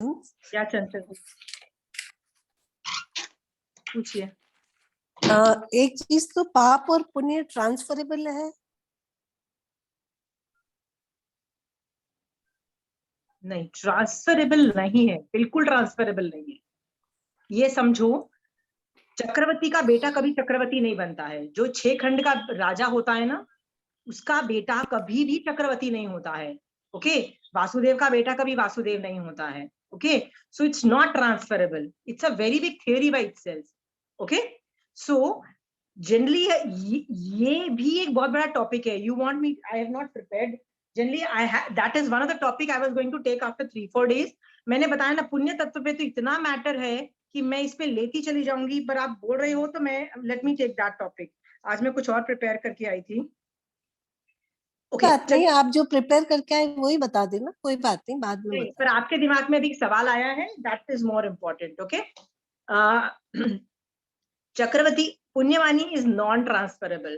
क्या चंचल पूछिए। एक चीज तो पाप और पुण्य ट्रांसफरेबल है? नहीं, ट्रांसफरेबल नहीं है, बिल्कुल ट्रांसफरेबल नहीं है। ये समझो, चक्रवर्ती का बेटा कभी चक्रवर्ती नहीं बनता है। जो 6 खंड का राजा होता है ना, उसका बेटा कभी भी चक्रवर्ती नहीं होता है। ओके, वासुदेव का बेटा कभी वासुदेव नहीं होता है। Okay, so it's not transferable, it's a very big theory by itself. Okay, so generally ये भी एक बहुत बड़ा टॉपिक है। You want me, I have not prepared. Generally that is one of the topic I was going to take after 3-4 days. मैंने बताया ना, पुण्य तत्व पे तो इतना मैटर है कि मैं इस पे लेती चली जाऊंगी, पर आप बोल रहे हो तो मैं let me take that topic. आज मैं कुछ और प्रिपेयर करके आई थी। बात नहीं, आप जो प्रिपेयर करके आए वही बता देना, कोई बात नहीं, बाद में नहीं, बता। पर आपके दिमाग में अभी सवाल आया है, that is more important. Okay, चक्रवर्ती पुण्यवानी इज नॉन ट्रांसफरेबल।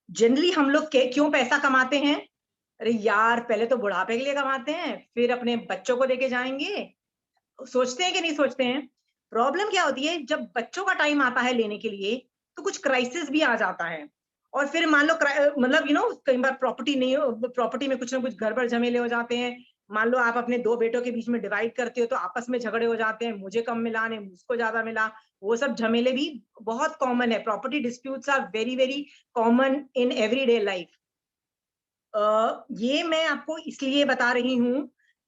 जनरली हम लोग क्यों पैसा कमाते हैं? अरे यार, पहले तो बुढ़ापे के लिए कमाते हैं, फिर अपने बच्चों को देके जाएंगे। सोचते हैं कि नहीं सोचते हैं? प्रॉब्लम क्या होती है, जब बच्चों का टाइम आता है लेने के लिए, तो कुछ क्राइसिस भी आ जाता है। और फिर मान लो मतलब कई बार प्रॉपर्टी नहीं हो, प्रॉपर्टी में कुछ ना कुछ गड़बड़ झमेले हो जाते हैं। मान लो आप अपने 2 बेटों के बीच में डिवाइड करते हो, तो आपस में झगड़े हो जाते हैं, मुझे कम मिला ने मुझको ज्यादा मिला। वो सब झमेले भी बहुत कॉमन है। Property disputes are very very common in everyday life. ये मैं आपको इसलिए बता रही हूं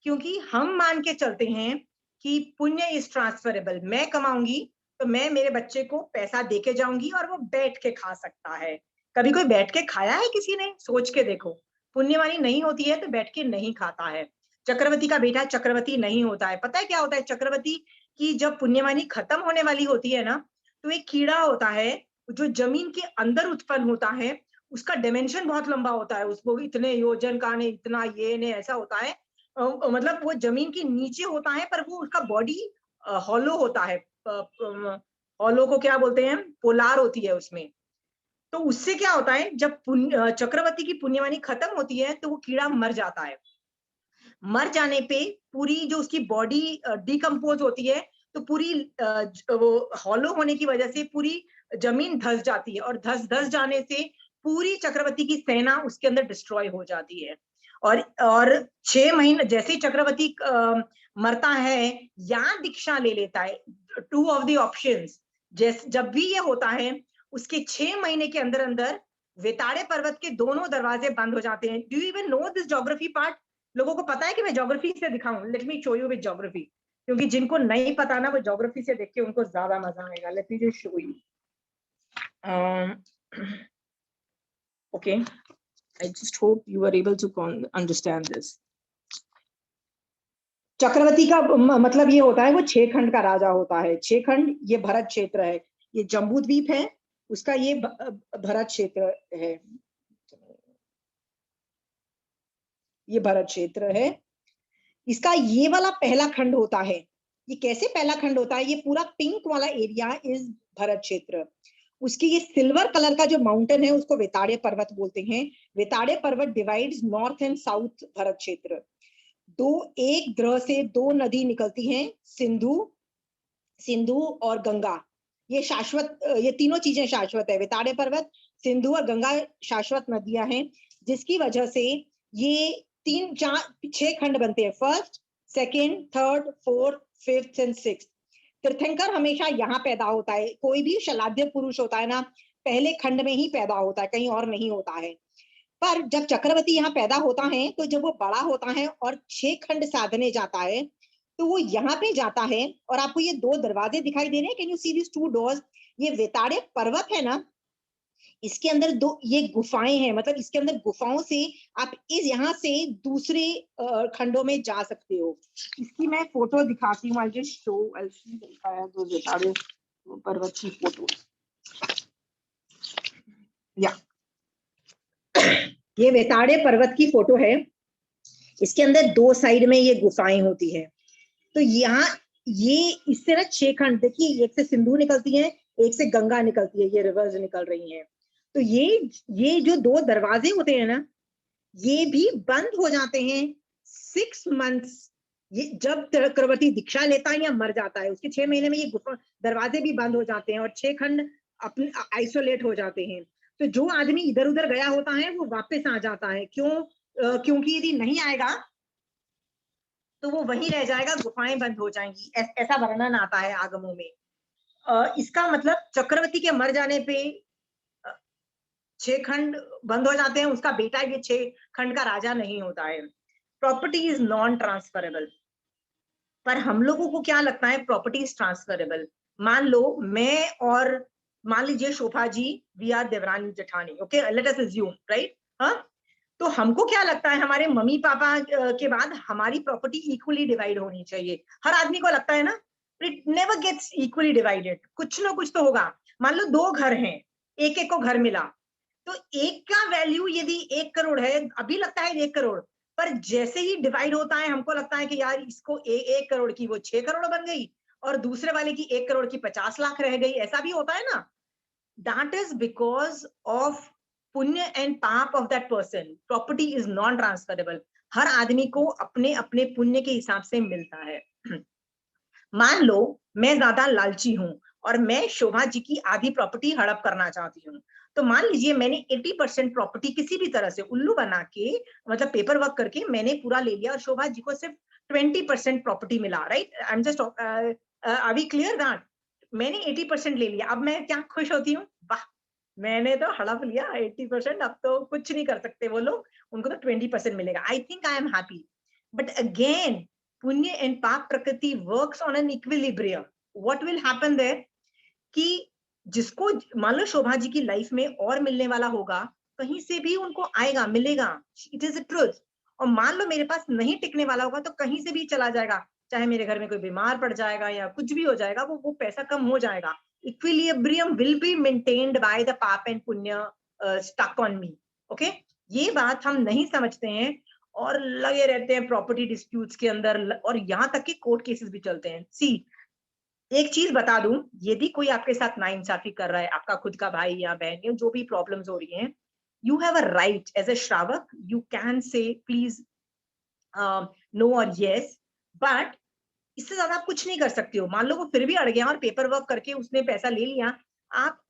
क्योंकि हम मान के चलते हैं कि पुण्य इज ट्रांसफरेबल। मैं कमाऊंगी तो मैं मेरे बच्चे को पैसा देके जाऊंगी और वो बैठ के खा सकता है। कभी कोई बैठ के खाया है किसी ने? सोच के देखो। पुण्यवानी नहीं होती है तो बैठ के नहीं खाता है। चक्रवर्ती का बेटा चक्रवर्ती नहीं होता है। पता है क्या होता है? चक्रवर्ती की जब पुण्यवानी खत्म होने वाली होती है ना, तो एक कीड़ा होता है जो जमीन के अंदर उत्पन्न होता है। उसका डायमेंशन बहुत लंबा होता है, उसको इतने योजन का ने, इतना ये ने, ऐसा होता है। मतलब वो जमीन के नीचे होता है, पर वो उसका बॉडी हॉलो होता है। हॉलो को क्या बोलते हैं? पोलार होती है उसमें। तो उससे क्या होता है, जब चक्रवर्ती की पुण्यवानी खत्म होती है तो वो कीड़ा मर जाता है। मर जाने पे पूरी जो उसकी बॉडी डिकम्पोज होती है, तो पूरी वो हॉलो होने की वजह से पूरी जमीन धस जाती है, और धस धस जाने से पूरी चक्रवर्ती की सेना उसके अंदर डिस्ट्रॉय हो जाती है। और 6 महीने जैसे ही चक्रवर्ती मरता है या दीक्षा ले लेता है, 2 ऑफ द ऑप्शंस, जब भी ये होता है, उसके 6 महीने के अंदर अंदर वेताड़े पर्वत के दोनों दरवाजे बंद हो जाते हैं। Do you even know this geography part? लोगों को पता है कि मैं ज्योग्राफी से दिखाऊं? Let me show you with geography, क्योंकि जिनको नहीं पता ना, वो ज्योग्राफी से देख के उनको ज्यादा मजा आएगा। Let me just show you. Okay, I just hope you are able to understand this. चक्रवर्ती का मतलब ये होता है, वो 6 खंड का राजा होता है। 6 खंड, ये भरत क्षेत्र है, ये जम्बू द्वीप है, उसका ये भरत क्षेत्र है, ये भरत क्षेत्र है। इसका ये वाला पहला खंड होता है। ये कैसे पहला खंड होता है? ये पूरा पिंक वाला एरिया इज भरत क्षेत्र। उसकी ये सिल्वर कलर का जो माउंटेन है उसको वेताड़े पर्वत बोलते हैं। वेताड़े पर्वत divides north and south Bharat क्षेत्र। एक ग्रह से 2 नदी निकलती हैं, सिंधु और गंगा। ये शाश्वत, ये तीनों चीजें शाश्वत है। वेताड़े पर्वत, सिंधु और गंगा शाश्वत नदियां हैं, जिसकी वजह से ये 6 खंड बनते हैं। First, second, third, fourth, fifth and sixth. तीर्थंकर हमेशा यहाँ पैदा होता है। कोई भी शलाध्य पुरुष होता है ना, पहले खंड में ही पैदा होता है, कहीं और नहीं होता है। पर जब चक्रवर्ती यहाँ पैदा होता है, तो जब वो बड़ा होता है और 6 खंड साधने जाता है, तो वो यहाँ पे जाता है। और आपको ये 2 दरवाजे दिखाई दे रहे हैं, can you see this 2 doors? ये वेताड़े पर्वत है ना, इसके अंदर 2 ये गुफाएं हैं। मतलब इसके अंदर गुफाओं से आप इस यहाँ से दूसरे खंडों में जा सकते हो। इसकी मैं फोटो दिखाती हूँ। I'll just show, I'll see if I have those वेताड़े पर्वत की फोटो। या ये वेताड़े पर्वत की फोटो है। इसके अंदर 2 साइड में ये गुफाएं होती है। तो यहाँ ये इससे ना 6 खंड, देखिए, एक से सिंधु निकलती है, एक से गंगा निकलती है, ये रिवर्स निकल रही हैं। तो ये जो 2 दरवाजे होते हैं ना, ये भी बंद हो जाते हैं 6 मंथ्स ये जब चक्रवर्ती दीक्षा लेता है या मर जाता है, उसके 6 महीने में ये गुफा दरवाजे भी बंद हो जाते हैं और 6 खंड अपने आइसोलेट हो जाते हैं। तो जो आदमी इधर उधर गया होता है वो वापस आ जाता है। क्यों? क्योंकि यदि नहीं आएगा तो वो वहीं रह जाएगा, गुफाएं बंद हो जाएंगी। ऐसा वर्णन आता है आगमों में। इसका मतलब चक्रवर्ती के मर जाने पे 6 खंड बंद हो जाते हैं, उसका बेटा ये 6 खंड का राजा नहीं होता है। Property is non transferable. पर हम लोगों को क्या लगता है प्रॉपर्टी इज ट्रांसफरेबल। मान लो मैं और मान लीजिए Shobha ji, we are Devrani Jethani, okay, let us assume, right? हाँ, तो हमको क्या लगता है हमारे मम्मी पापा के बाद हमारी प्रॉपर्टी इक्वली डिवाइड होनी चाहिए। हर आदमी को लगता है ना, it never gets equally divided, कुछ ना कुछ तो होगा। मान लो 2 घर हैं, एक एक को घर मिला, तो एक का वैल्यू यदि 1 करोड़ है, अभी लगता है 1 करोड़, पर जैसे ही डिवाइड होता है हमको लगता है कि यार इसको 1 करोड़ की वो 6 करोड़ बन गई और दूसरे वाले की 1 करोड़ की 50 लाख रह गई। ऐसा भी होता है ना। दैट इज बिकॉज ऑफ पुण्य एंड पाप of that person. Property is non transferable. हर आदमी को अपने अपने पुण्य के हिसाब से मिलता है। मान लो मैं ज्यादा लालची हूं और मैं शोभा जी की आधी प्रॉपर्टी हड़प करना चाहती हूँ। तो मान लीजिए मैंने 80% प्रॉपर्टी किसी भी तरह से उल्लू बना के, मतलब पेपर वर्क करके मैंने पूरा ले लिया और शोभा जी को सिर्फ 20% प्रॉपर्टी मिला, right? I am just, are we clear that? मैंने 80% ले लिया, अब मैं क्या खुश होती हूँ, वाह मैंने तो हड़प लिया 80%, अब तो कुछ नहीं कर सकते वो लोग, उनको तो 20% मिलेगा। I think I am happy. But again पुण्य एंड पाप प्रकृति works on an equilibrium. What will happen there कि जिसको मान लो शोभा जी की लाइफ में और मिलने वाला होगा, कहीं से भी उनको आएगा, मिलेगा, इट इज अ ट्रुथ। और मान लो मेरे पास नहीं टिकने वाला होगा तो कहीं से भी चला जाएगा, चाहे मेरे घर में कोई बीमार पड़ जाएगा या कुछ भी हो जाएगा, वो पैसा कम हो जाएगा। Equilibrium will be maintained by the पाप एंड पुण्य स्टक ऑन मी। ओके, ये बात हम नहीं समझते हैं और लगे रहते हैं प्रॉपर्टी डिस्प्यूट्स के अंदर, और यहाँ तक कि कोर्ट केसेस भी चलते हैं। सी, एक चीज बता दूं, यदि कोई आपके साथ नाइंसाफी कर रहा है, आपका खुद का भाई या बहन या जो भी प्रॉब्लम्स हो रही हैं, you have a right as a श्रावक, you can say please no और यस, बट इससे ज्यादा आप कुछ नहीं कर सकते हो। मान लो वो फिर भी अड़ गया और पेपर वर्क करके उसने पैसा ले लिया, आप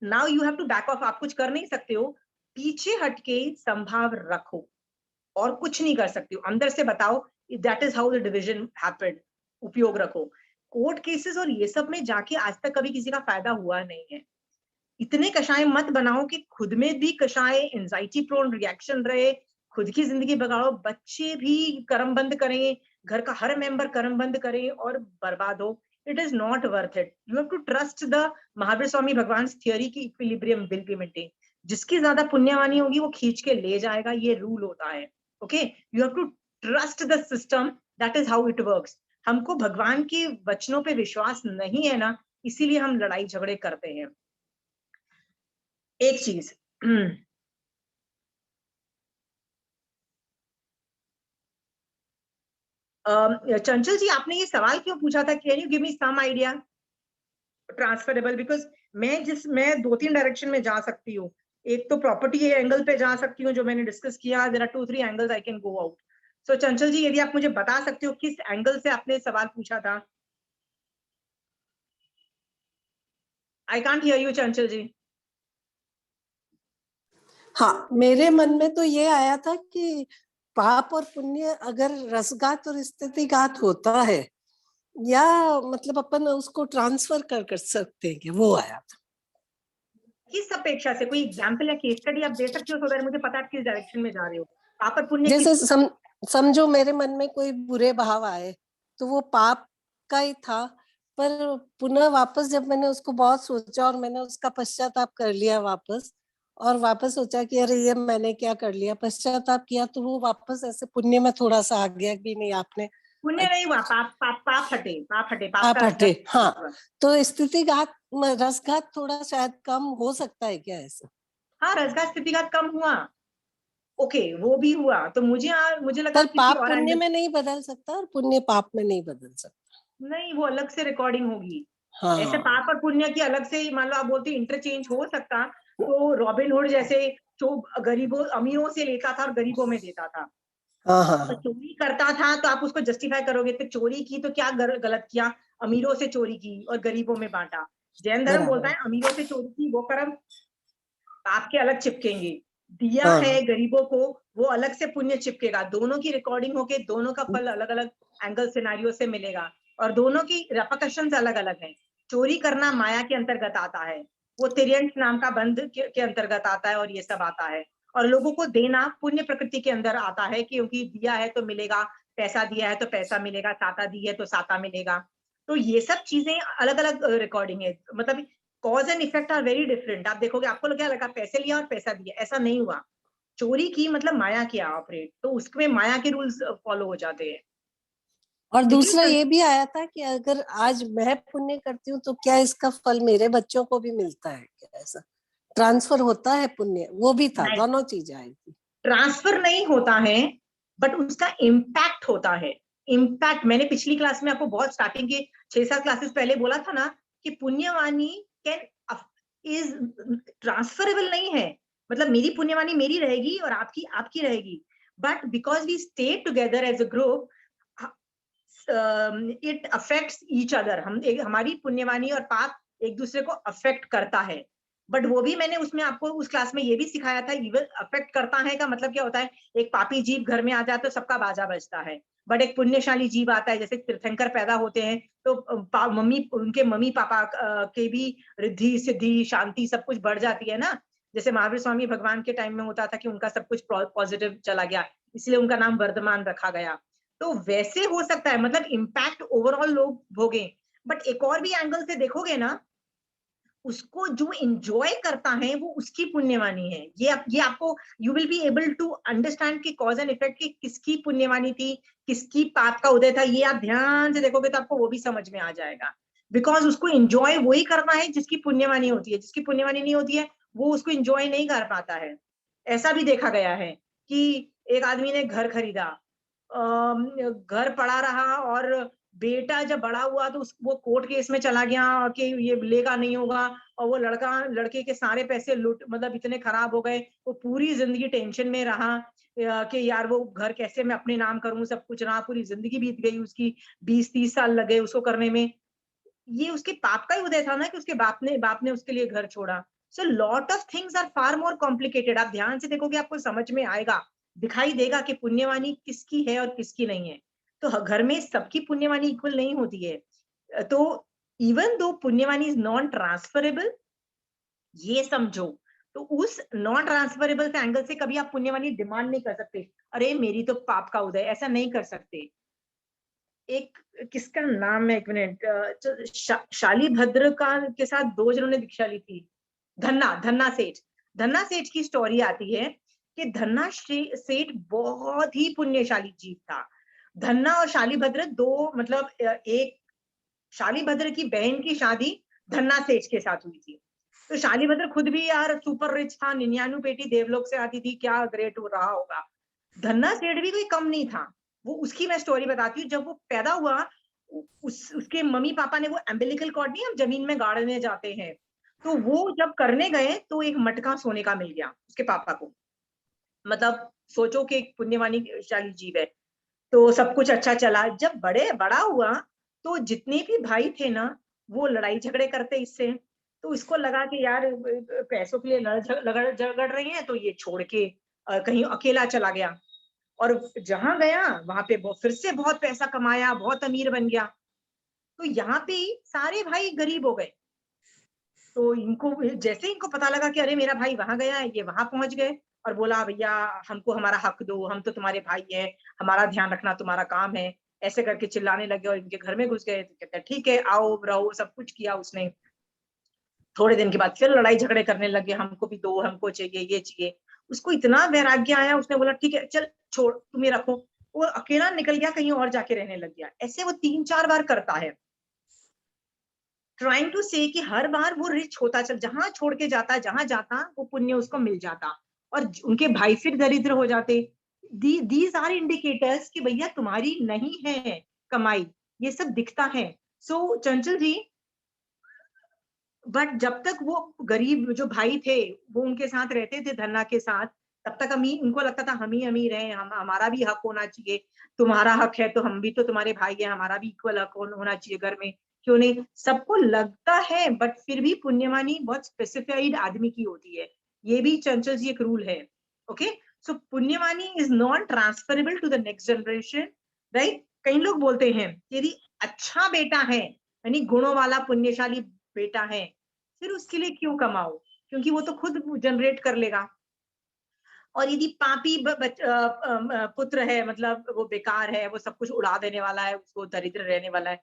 now you have to back off, आप कुछ कर नहीं सकते हो। पीछे हटके संभाव रखो और कुछ नहीं कर सकती हो, अंदर से बताओ that is how the division happened. उपयोग रखो। कोर्ट केसेस और ये सब में जाके आज तक कभी किसी का फायदा हुआ नहीं है। इतने कषाय मत बनाओ कि खुद में भी कषाय एंजाइटी प्रोन रिएक्शन रहे, खुद की जिंदगी बगाड़ो, बच्चे भी कर्म बंद करें, घर का हर मेंबर कर्म बंद करे और बर्बाद हो। It is not worth it. You have to trust the Mahavir Swami भगवान थियोरी की इक्विलिब्रियम विल बी मेंटेन। जिसकी ज्यादा पुण्यवानी होगी वो खींच के ले जाएगा, ये रूल होता है। Okay, you have to trust the system, that is how it works. हमको भगवान के वचनों पे विश्वास नहीं है ना, इसीलिए हम लड़ाई झगड़े करते हैं। एक चीज, चंचल जी आपने ये सवाल क्यों पूछा था, can you give me some idea transferable? Because मैं 2-3 डायरेक्शन में जा सकती हूँ। एक तो प्रॉपर्टी एंगल पे जा सकती हूँ जो मैंने डिस्कस किया, there are 2-3 angles I can go out. So Chanchal ji यदि आप मुझे बता सकते हो किस एंगल से आपने सवाल पूछा था। आई कांट हियर यू चंचल जी। हाँ, मेरे मन में तो ये आया था कि पाप और पुण्य अगर रसघात और स्थितिघात होता है, या मतलब अपन उसको ट्रांसफर कर सकते हैं, वो आया था। किस अपेक्षा से? कोई एग्जाम्पल या केस स्टडी आप दे सकते हो तो मुझे पता है किस डायरेक्शन में जा रहे हो। पाप और पुण्य जैसे किस? समझो मेरे मन में कोई बुरे भाव आए तो वो पाप का ही था, पर पुनः वापस जब मैंने उसको बहुत सोचा और मैंने उसका पश्चाताप कर लिया वापस, और वापस सोचा कि अरे ये मैंने क्या कर लिया, पश्चाताप किया, तो वो वापस ऐसे पुण्य में थोड़ा सा आ गया कि नहीं आपने पुण्य नहीं हुआ, पाप पाप पाप हटे, पाप हटे, पाप आप का हटे। हाँ, हुआ। तो स्थितिघात रसघात थोड़ा शायद कम हो सकता है क्या ऐसा? हाँ, रसघात स्थितिघात कम हुआ। ओके, वो भी हुआ तो मुझे लगा पर किसी पाप और पुण्य एंगल। में नहीं बदल सकता और पुण्य पाप में नहीं बदल सकता। नहीं, वो अलग से रिकॉर्डिंग होगी। ऐसे हाँ, पाप और पुण्य की अलग से ही मान लो आप बोलते इंटरचेंज हो सकता, तो रॉबिन हुड जैसे जो गरीबों अमीरों से लेता था और गरीबों में देता था, हाँ हाँ और हाँ, चोरी करता था तो आप उसको जस्टिफाई करोगे, तो चोरी की तो क्या गलत किया, अमीरों से चोरी की और गरीबों में बांटा। जैन धर्म बोलता बराबर। है अमीरों से चोरी की वो कर्म आपके अलग चिपकेंगे, दिया हाँ है गरीबों को वो अलग से पुण्य चिपकेगा, दोनों की रिकॉर्डिंग होके दोनों का फल अलग अलग एंगल सिनारियो से मिलेगा, और दोनों की रेपकशंस अलग अलग हैं। चोरी करना माया के अंतर्गत आता है, वो तिर्यंत नाम का बंध के अंतर्गत आता है, और ये सब आता है। और लोगों को देना पुण्य प्रकृति के अंदर आता है, क्योंकि दिया है तो मिलेगा, पैसा दिया है तो पैसा मिलेगा, साता दी है तो साता मिलेगा। तो ये सब चीजें अलग अलग रिकॉर्डिंग है, मतलब cause and effect are very different. आप देखोगे आपको क्या लगा, पैसे लिया और पैसा दिया, ऐसा नहीं हुआ। चोरी की मतलब माया किया ऑपरेट, तो उसमें माया के रूल्स फॉलो हो जाते हैं। और लेकिन दूसरा ये भी आया था कि अगर आज मैं पुण्य करती हूँ तो क्या इसका फल मेरे बच्चों को भी मिलता है क्या, ऐसा ट्रांसफर होता है पुण्य, वो भी था, नहीं, दोनों चीजें आई थी। ट्रांसफर नहीं होता है, बट उसका इम्पैक्ट होता है। इम्पैक्ट मैंने पिछली क्लास में आपको बहुत स्टार्टिंग के 6-7 क्लासेस पहले बोला था ना, कि पुण्यवानी कैन इज ट्रांसफरेबल नहीं है। मतलब मेरी पुण्यवानी मेरी रहेगी और आपकी आपकी रहेगी, but because we stay together as a group, it affects each other. हमारी पुण्यवानी और पाप एक दूसरे को अफेक्ट करता है। बट वो भी मैंने उसमें आपको उस क्लास में ये भी सिखाया था, इवन अफेक्ट करता है का मतलब क्या होता है, एक पापी जीव घर में आ जाए तो सबका बाजा बजता है, बट एक पुण्यशाली जीव आता है, जैसे तीर्थंकर पैदा होते हैं तो मम्मी उनके मम्मी पापा के भी रिद्धि सिद्धि शांति सब कुछ बढ़ जाती है ना। जैसे महावीर स्वामी भगवान के टाइम में होता था कि उनका सब कुछ पॉजिटिव चला गया, इसलिए उनका नाम वर्धमान रखा गया। तो वैसे हो सकता है, मतलब इम्पैक्ट ओवरऑल लोग भोगे। बट एक और भी एंगल से देखोगे ना, उसको जो एंजॉय करता है वो उसकी पुण्यवानी है। ये आपको you will be able to understand कि कॉज एंड इफेक्ट की किसकी पुण्यवानी थी, किसकी पाप का उदय था। ये आप ध्यान से देखोगे तो आपको वो भी समझ में आ जाएगा, बिकॉज उसको एंजॉय वही करना है जिसकी पुण्यवानी होती है। जिसकी पुण्यवानी नहीं होती है वो उसको एंजॉय नहीं कर पाता है। ऐसा भी देखा गया है कि एक आदमी ने घर खरीदा, घर पड़ा रहा, और बेटा जब बड़ा हुआ तो वो कोर्ट केस में चला गया कि ये लेगा नहीं होगा, और वो लड़का लड़के के सारे पैसे लुट, मतलब इतने खराब हो गए, वो पूरी जिंदगी टेंशन में रहा कि यार वो घर कैसे मैं अपने नाम करूं, सब कुछ रहा, पूरी जिंदगी बीत गई उसकी, 20-30 साल लगे उसको करने में। ये उसके पाप का ही उदय था ना, कि उसके बाप ने उसके लिए घर छोड़ा। So lot of things are far more complicated. आप ध्यान से देखोगे आपको समझ में आएगा, दिखाई देगा कि पुण्यवानी किसकी है और किसकी नहीं है। तो घर में सबकी पुण्यवानी इक्वल नहीं होती है। तो even though पुण्यवानी is non transferable, ये समझो। तो उस नॉन ट्रांसफरेबल के एंगल से कभी आप पुण्यवानी डिमांड नहीं कर सकते, अरे मेरी तो पाप का उदय, ऐसा नहीं कर सकते। एक किसका नाम है, एक मिनट, शाली भद्र का के साथ दो जनों ने दीक्षा ली थी, धन्ना धन्ना सेठ। धन्ना सेठ की स्टोरी आती है कि धन्ना सेठ बहुत ही पुण्यशाली जीव था। धन्ना और शाली भद्र दो, मतलब एक शाली भद्र की बहन की शादी धन्ना सेठ के साथ हुई थी। तो शाली भद्र खुद भी यार सुपर रिच था, 99 पेटी देवलोक से आती थी, क्या ग्रेट हो रहा होगा। धन्ना सेठ भी कोई कम नहीं था। वो उसकी मैं स्टोरी बताती हूँ। जब वो पैदा हुआ, उसके मम्मी पापा ने वो एम्बिलिकल कॉर्ड नहीं, हम जमीन में गाड़ने जाते हैं, तो वो जब करने गए तो एक मटका सोने का मिल गया उसके पापा को। मतलब सोचो कि एक पुण्यवानी शाली जीव है। तो सब कुछ अच्छा चला। जब बड़ा हुआ तो जितने भी भाई थे ना, वो लड़ाई झगड़े करते इससे। तो इसको लगा कि यार पैसों के लिए लड़ झगड़ रही हैं, तो ये छोड़ के कहीं अकेला चला गया। और जहां गया वहां पे फिर से बहुत पैसा कमाया, बहुत अमीर बन गया। तो यहाँ पे ही सारे भाई गरीब हो गए। तो इनको जैसे इनको पता लगा कि अरे मेरा भाई वहां गया है, ये वहां पहुंच गए और बोला भैया हमको हमारा हक दो, हम तो तुम्हारे भाई हैं, हमारा ध्यान रखना तुम्हारा काम है। ऐसे करके चिल्लाने लगे और इनके घर में घुस गए। तो कहते हैं ठीक है आओ रहो, सब कुछ किया उसने। थोड़े दिन के बाद फिर लड़ाई झगड़े करने लगे, हमको भी दो, हमको चाहिए, ये चाहिए। उसको इतना वैराग्य आया, उसने बोला ठीक है चल छोड़ तुम ये रखो। वो अकेला निकल गया, कहीं और जाके रहने लग गया। ऐसे वो 3-4 बार करता है। ट्राइंग टू से कि हर बार वो रिच होता चल, जहां छोड़ के जाता, जहां जाता वो पुण्य उसको मिल जाता, और उनके भाई फिर दरिद्र हो जाते। दीज आर इंडिकेटर्स कि भैया तुम्हारी नहीं है कमाई, ये सब दिखता है। सो चंचल जी, बट जब तक वो गरीब जो भाई थे वो उनके साथ रहते थे धन्ना के साथ, तब तक अमीर, उनको लगता था हम ही अमीर हैं, हम, हमारा भी हक होना चाहिए, तुम्हारा हक है तो हम भी तो तुम्हारे भाई है, हमारा भी इक्वल हक होना चाहिए घर में, क्यों नहीं, सबको लगता है। बट फिर भी पुण्यवानी बहुत स्पेसिफाइड आदमी की होती है, ये भी चंचल जी एक रूल है। ओके, सो पुण्यवानी is not transferable to the next generation, right. कई लोग बोलते हैं यदि अच्छा बेटा है, यानी गुणों वाला पुण्यशाली बेटा है, फिर उसके लिए क्यों कमाओ, क्योंकि वो तो खुद जनरेट कर लेगा। और यदि पापी पुत्र है, मतलब वो बेकार है, वो सब कुछ उड़ा देने वाला है, उसको दरिद्र रहने वाला है,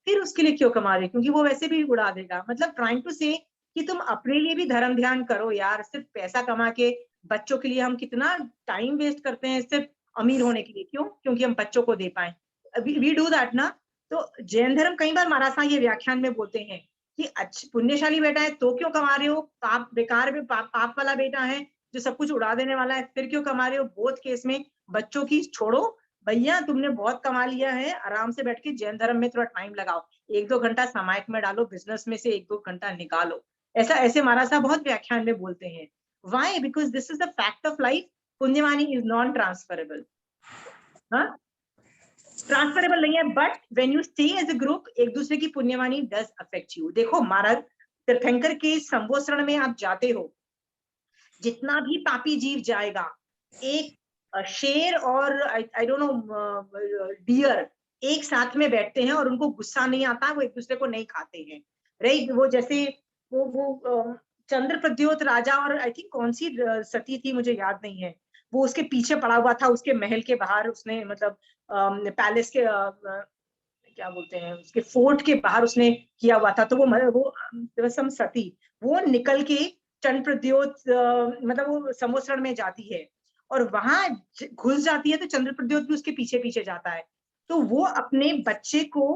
फिर उसके लिए क्यों कमा रहे, क्योंकि वो वैसे भी उड़ा देगा। मतलब ट्राइंग टू से कि तुम अपने लिए भी धर्म ध्यान करो यार, सिर्फ पैसा कमा के बच्चों के लिए हम कितना टाइम वेस्ट करते हैं सिर्फ अमीर होने के लिए, क्यों, क्योंकि हम बच्चों को दे पाए, वी डू दैट ना। तो जैन धर्म कई बार महाराज साहब ये व्याख्यान में बोलते हैं कि अच्छा पुण्यशाली बेटा है तो क्यों कमा रहे हो, पाप बेकार में पाप वाला बेटा है जो सब कुछ उड़ा देने वाला है, फिर क्यों कमा रहे हो। बोथ केस में बच्चों की छोड़ो, भैया तुमने बहुत कमा लिया है, आराम से बैठ के जैन धर्म में थोड़ा टाइम लगाओ, 1-2 घंटा सामायिक में डालो, बिजनेस में से 1-2 घंटा निकालो। ऐसा ऐसे महाराज साहब बहुत व्याख्यान में बोलते हैं। Why, because this is the fact of life, पुण्यवानी इज नॉन ट्रांसफरेबल। हाँ, ट्रांसफरेबल नहीं है, but when you stay as a group, एक दूसरे की पुण्यवानी डज अफेक्ट यू। देखो महाराज तीर्थंकर के संवत्सरण में आप जाते हो, जितना भी पापी जीव जाएगा, एक शेर और आई डोंट नो डियर एक साथ में बैठते हैं और उनको गुस्सा नहीं आता, वो एक दूसरे को नहीं खाते हैं, राइट। वो जैसे वो चंद्र प्रद्योत राजा और आई थिंक कौन सी सती थी मुझे याद नहीं है, वो उसके पीछे पड़ा हुआ था, उसके महल के बाहर उसने मतलब पैलेस के क्या बोलते हैं उसके फोर्ट के बाहर उसने किया हुआ था। तो वो सम सती, वो निकल के चंड प्रद्योत मतलब वो संवत्सरण में जाती है और वहां घुस जाती है, तो चंद्र प्रद्योत भी उसके पीछे पीछे जाता है। तो वो अपने बच्चे को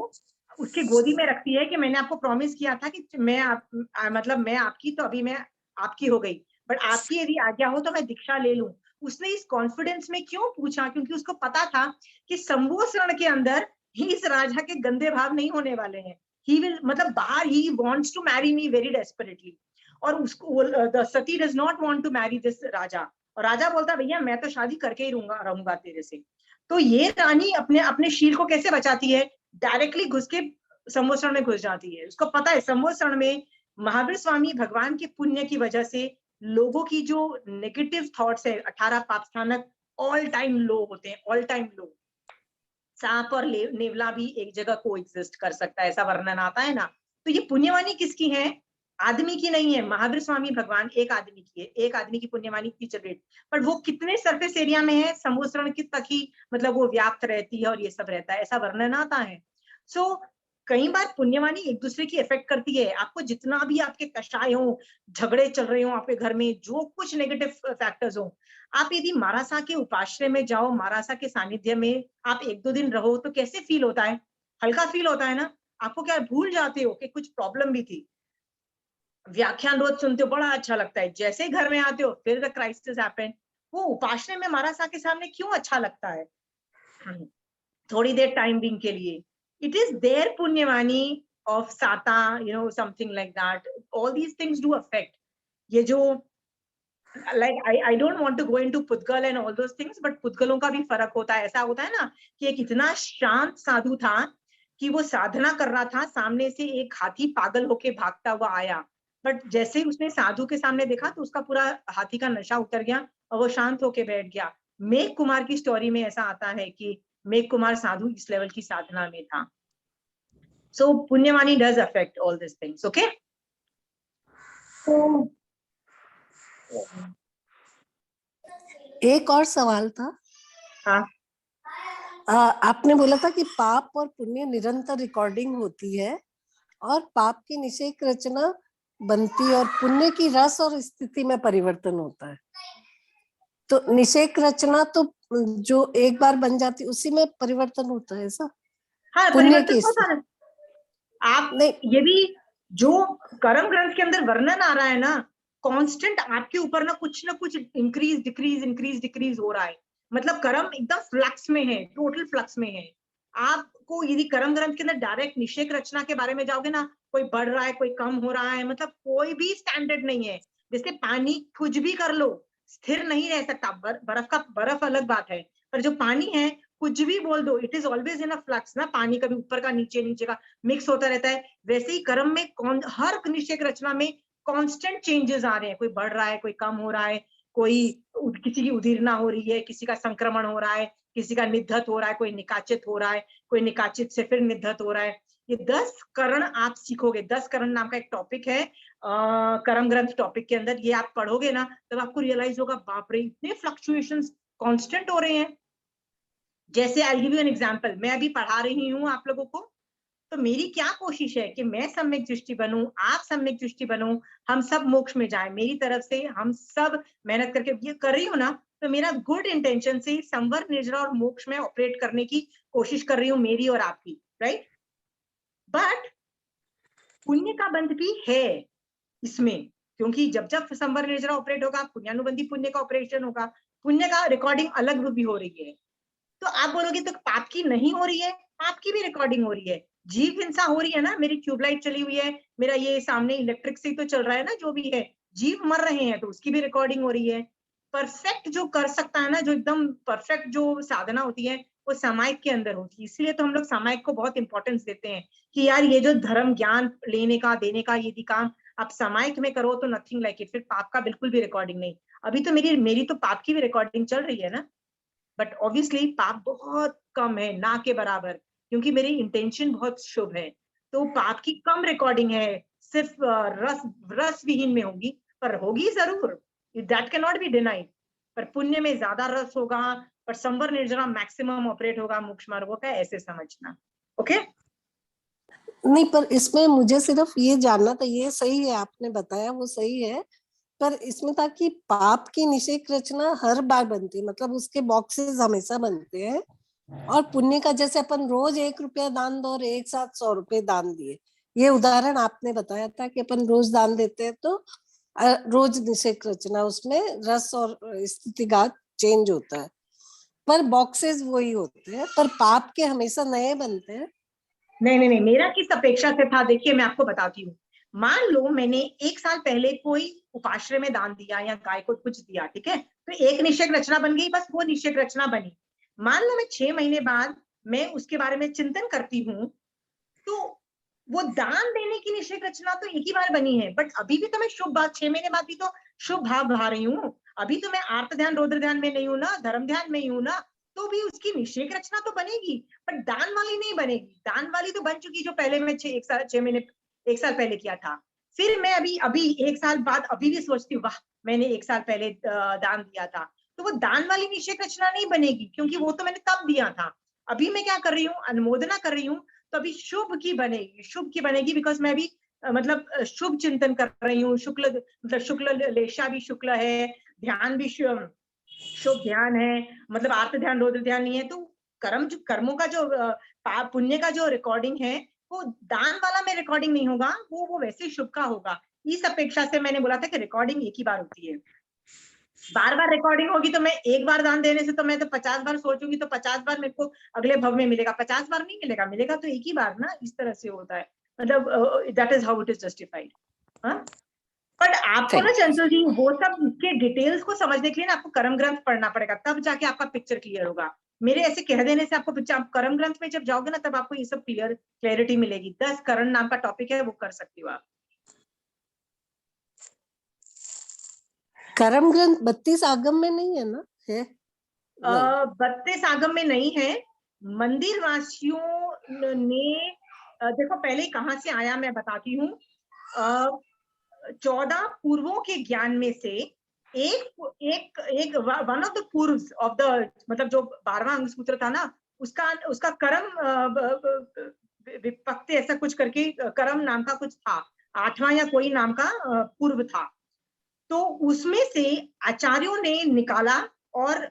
उसके गोदी में रखती है कि मैंने आपको प्रॉमिस किया था कि मतलब मैं आपकी, तो अभी मैं आपकी हो गई, बट आपकी यदि आज्ञा हो तो मैं दीक्षा ले लूं। उसने इस कॉन्फिडेंस में क्यों पूछा, क्योंकि उसको पता था कि संवत्सरण के अंदर ही इस राजा के गंदे भाव नहीं होने वाले हैं। ही विल, मतलब बाहर he wants to marry me very desperately, और उसको the Sati does not want to marry this raja, और राजा बोलता भैया मैं तो शादी करके ही रहूंगा तेरे से। तो ये रानी अपने अपने शील को कैसे बचाती है, डायरेक्टली घुस के संवत्सरण में घुस जाती है। उसको पता है संवत्सरण में महावीर स्वामी भगवान के पुण्य की वजह से लोगों की जो नेगेटिव थॉट्स है 18 पाप स्थानक ऑल टाइम लो होते हैं, ऑल टाइम लो। सांप और नेवला भी एक जगह को एग्जिस्ट कर सकता है, ऐसा वर्णन आता है ना। तो ये पुण्यवानी किसकी है, आदमी की नहीं है। महावीर स्वामी भगवान एक आदमी की है, एक आदमी की पुण्यवानी की जनरेट, पर वो कितने सरफेस एरिया में है, संवत्सरण की तक ही मतलब वो व्याप्त रहती है और ये सब रहता है, ऐसा वर्णन आता है। सो कई बार पुण्यवानी एक दूसरे की इफेक्ट करती है। आपको जितना भी आपके कषाय हो, झगड़े चल रहे हो आपके घर में, जो कुछ नेगेटिव फैक्टर्स हो, आप यदि मारासा के उपाश्रय में जाओ, मारासा के सानिध्य में आप 1-2 दिन रहो, तो कैसे फील होता है, हल्का फील होता है ना। आपको क्या भूल जाते हो कि कुछ प्रॉब्लम भी थी। व्याख्यान रोज सुनते हो, बड़ा अच्छा लगता है, जैसे ही घर में आते हो फिर द क्राइसिस हैपन। वो उपाश्रय में मारासा के सामने क्यों अच्छा लगता है, थोड़ी देर टाइम बिंग के लिए। इट इज देयर पुण्यवानी ऑफ साता, something like that, all these things do affect. ये जो like I don't want to go into पुद्गल and all those things, but पुद्गलों का भी फर्क होता है। ऐसा होता है ना कि एक इतना शांत साधु था कि वो साधना कर रहा था, सामने से एक हाथी पागल होके भागता हुआ आया, बट जैसे ही उसने साधु के सामने देखा तो उसका पूरा हाथी का नशा उतर गया और वो शांत होके बैठ गया। मेघ कुमार की स्टोरी में ऐसा आता है कि मेघ कुमार साधु इस लेवल की साधना में था। सो पुण्यवानी does affect all this things. Okay, तो एक और सवाल था। हाँ आपने बोला था कि पाप और पुण्य निरंतर रिकॉर्डिंग होती है और पाप की निषेक रचना बनती है और पुण्य की रस और स्थिति में परिवर्तन होता है। तो निषेक रचना तो जो एक बार बन जाती उसी में परिवर्तन होता है ऐसा, हाँ, पुण्य परिवर्तन की तो होता स्थिति है। आप नहीं। यदि जो कर्म ग्रंथ के अंदर वर्णन आ रहा है ना, कांस्टेंट आपके ऊपर ना कुछ इंक्रीज डिक्रीज हो रहा है। मतलब कर्म एकदम फ्लक्स में है, टोटल फ्लक्स में है। आपको यदि कर्म ग्रंथ के अंदर डायरेक्ट निषेक रचना के बारे में जाओगे ना, कोई बढ़ रहा है कोई कम हो रहा है, मतलब कोई भी स्टैंडर्ड नहीं है। जैसे पानी कुछ भी कर लो, स्थिर नहीं रह सकता। बर्फ अलग बात है, पर जो पानी है कुछ भी बोल दो, it is always in a flux ना, पानी कभी ऊपर का नीचे, नीचे का मिक्स होता रहता है। वैसे ही कर्म में हर निश्चय रचना में कांस्टेंट चेंजेस आ रहे हैं, कोई बढ़ रहा है, कोई कम हो रहा है, कोई किसी की उदीरना हो रही है, किसी का संक्रमण हो रहा है, किसी का निधत हो रहा है, कोई निकाचित हो रहा है, कोई निकाचित से फिर निधत हो रहा है। ये 10 करण आप सीखोगे। 10 करण नाम का एक टॉपिक है कर्म ग्रंथ टॉपिक के अंदर, ये आप पढ़ोगे ना तब आपको रियलाइज होगा, बाप रे इतने फ्लक्चुएशंस कांस्टेंट हो रहे हैं। जैसे I give you an example, मैं अभी पढ़ा रही हूँ आप लोगों को, तो मेरी क्या कोशिश है कि मैं सम्यक दृष्टि बनूं, आप सम्यक दृष्टि बनो, हम सब मोक्ष में जाए। मेरी तरफ से हम सब मेहनत करके ये कर रही हूँ ना, तो मेरा गुड इंटेंशन से संवर, निर्जरा और मोक्ष में ऑपरेट करने की कोशिश कर रही हूँ, मेरी और आपकी, राइट। बट पुण्य का बंध भी है इसमें, क्योंकि जब जब संवर निर्जरा ऑपरेट होगा, पुण्यानुबंधी पुण्य का ऑपरेशन होगा, पुण्य का रिकॉर्डिंग अलग भी हो रही है। तो आप बोलोगे तो पाप की नहीं हो रही है, पाप की भी रिकॉर्डिंग हो रही है। जीव हिंसा हो रही है ना, मेरी ट्यूबलाइट चली हुई है, मेरा ये सामने इलेक्ट्रिक से तो चल रहा है ना, जो भी है, जीव मर रहे हैं तो उसकी भी रिकॉर्डिंग हो रही है। परफेक्ट जो कर सकता है ना, जो एकदम परफेक्ट जो साधना होती है, वो सामायिक के अंदर होती है। इसलिए तो हम लोग सामायिक को बहुत इंपॉर्टेंस देते हैं कि यार ये जो धर्म ज्ञान लेने का देने का यदि काम आप सामायिक में करो तो नथिंग लाइक इट, फिर पाप का बिल्कुल भी रिकॉर्डिंग नहीं। अभी तो मेरी तो पाप की भी रिकॉर्डिंग चल रही है ना, बट ऑब्वियसली पाप बहुत कम है, ना के बराबर, क्योंकि मेरी इंटेंशन बहुत शुभ है। तो पाप की कम रिकॉर्डिंग है, सिर्फ रस विहीन में होगी, पर होगी जरूर, that can not be denied. पर पुण्य में ज्यादा रस होगा, पर संवर निर्जरा मैक्सिमम ऑपरेट होगा मोक्ष मार्गों का, ऐसे समझना। ओके नहीं, पर इसमें मुझे सिर्फ ये जानना था, ये सही है आपने बताया, वो सही है, पर इसमें था कि पाप की निषेक रचना हर बार बनती है, मतलब उसके बॉक्सेस हमेशा बनते हैं, और पुण्य का जैसे अपन रोज 1 रुपया दान दो और एक साथ 100 रुपए दान दिए, ये उदाहरण आपने बताया था कि अपन रोज दान देते हैं तो रोज निषेक रचना, उसमें रस और स्थितिघात चेंज होता है, पर बॉक्सेस वही होते हैं, पर पाप के हमेशा नए बनते हैं। नहीं नहीं नहीं, मेरा किस अपेक्षा से था, देखिए मैं आपको बताती हूँ। मान लो मैंने 1 साल पहले कोई उपाश्रय में दान दिया या गाय को कुछ दिया, ठीक है, तो एक निश्चय रचना बन गई, बस वो निश्चय रचना बनी। मान लो मैं 6 महीने बाद मैं उसके बारे में चिंतन करती हूँ, तो वो दान देने की निश्चय रचना तो एक ही बार बनी है, बट अभी भी तो मैं शुभ भाव, 6 महीने बाद भी तो शुभ भाव भा रही हूँ। अभी तो मैं आर्त ध्यान रौद्र ध्यान में नहीं हूँ ना, धर्म ध्यान में ही हूँ ना, तो भी उसकी निश्चय रचना तो बनेगी, पर दान वाली नहीं बनेगी। दान वाली तो बन चुकी जो पहले मैं 6 महीने 1 साल पहले किया था। फिर मैं अभी अभी 1 साल बाद अभी भी सोचती हूँ, वाह मैंने 1 साल पहले दान दिया था, तो वो दान वाली निश्चय रचना नहीं बनेगी, क्योंकि वो तो मैंने तब दिया था। अभी मैं क्या कर रही हूँ, अनुमोदना कर रही हूँ, तो अभी शुभ की बनेगी, शुभ की बनेगी, बिकॉज मैं अभी मतलब शुभ चिंतन कर रही हूँ। शुक्ल मतलब शुक्ल लेशा भी शुक्ल है, ध्यान भी शुभ ध्यान है, मतलब आर्त ध्यान रौद्र ध्यान नहीं है। तो कर्मों का जो पुण्य का जो रिकॉर्डिंग है, वो दान वाला में रिकॉर्डिंग नहीं होगा, वो वैसे शुभ का होगा। इस अपेक्षा से मैंने बोला था कि रिकॉर्डिंग एक ही बार होती है। बार बार रिकॉर्डिंग होगी तो मैं एक बार दान देने से तो मैं तो 50 बार सोचूंगी, तो 50 बार मेरे को अगले भव में मिलेगा, 50 बार नहीं मिलेगा, मिलेगा तो एक ही बार ना, इस तरह से होता है। मतलब that is how it is justified. हाँ, बट आपको ना सही। चंचल जी वो सब के डिटेल्स को समझने के लिए ना आपको कर्म ग्रंथ पढ़ना पड़ेगा, तब जाके आपका पिक्चर क्लियर होगा। मेरे ऐसे कह देने से आपको पिक्चर, आप कर्म ग्रंथ में जब जाओगे ना तब आपको ये सब क्लैरिटी मिलेगी। 10 करण नाम का टॉपिक है, वो कर सकती हो आप। कर्म ग्रंथ 32 आगम में नहीं है ना? है? नहीं। 32 आगम में नहीं है। मंदिर वासियों ने देखो पहले कहां से आया मैं बताती हूँ। 14 पूर्वों के ज्ञान में से एक एक एक वन ऑफ द पूर्व ऑफ द, मतलब जो 12वां अंग सूत्र था ना, उसका उसका कर्म विपक्ति ऐसा कुछ करके कर्म नाम का कुछ था, 8वां या कोई नाम का पूर्व था। तो उसमें से आचार्यों ने निकाला और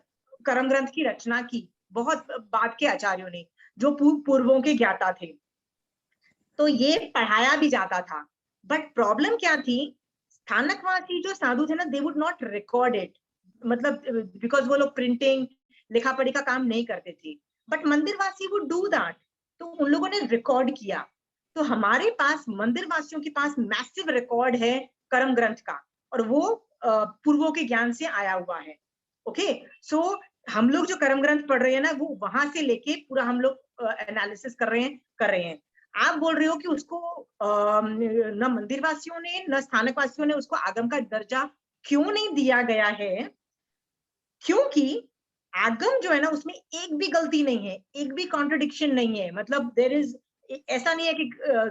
कर्म ग्रंथ की रचना की, बहुत बाद के आचार्यों ने, जो पूर्वों के ज्ञाता थे। तो ये पढ़ाया भी जाता था, बट प्रॉब्लम क्या थी, स्थानकवासी जो साधु थे ना, they would not record it, मतलब बिकॉज वो लोग प्रिंटिंग लिखा पढ़ी का काम नहीं करते थे, बट मंदिरवासी वुड डू दैट, तो उन लोगों ने रिकॉर्ड किया। तो हमारे पास मंदिर वासियों के पास मैसिव रिकॉर्ड है कर्म ग्रंथ का, और वो पूर्वों के ज्ञान से आया हुआ है। ओके, सो हम लोग जो कर्म ग्रंथ पढ़ रहे हैं ना, वो वहां से लेके पूरा हम लोग एनालिसिस कर रहे हैं। आप बोल रहे हो कि उसको न मंदिर वासियों ने न स्थानक वासियों ने उसको आगम का दर्जा क्यों नहीं दिया गया है? क्योंकि आगम जो है ना, उसमें एक भी गलती नहीं है, एक भी कॉन्ट्रडिक्शन नहीं है। मतलब देयर इज, ऐसा नहीं है कि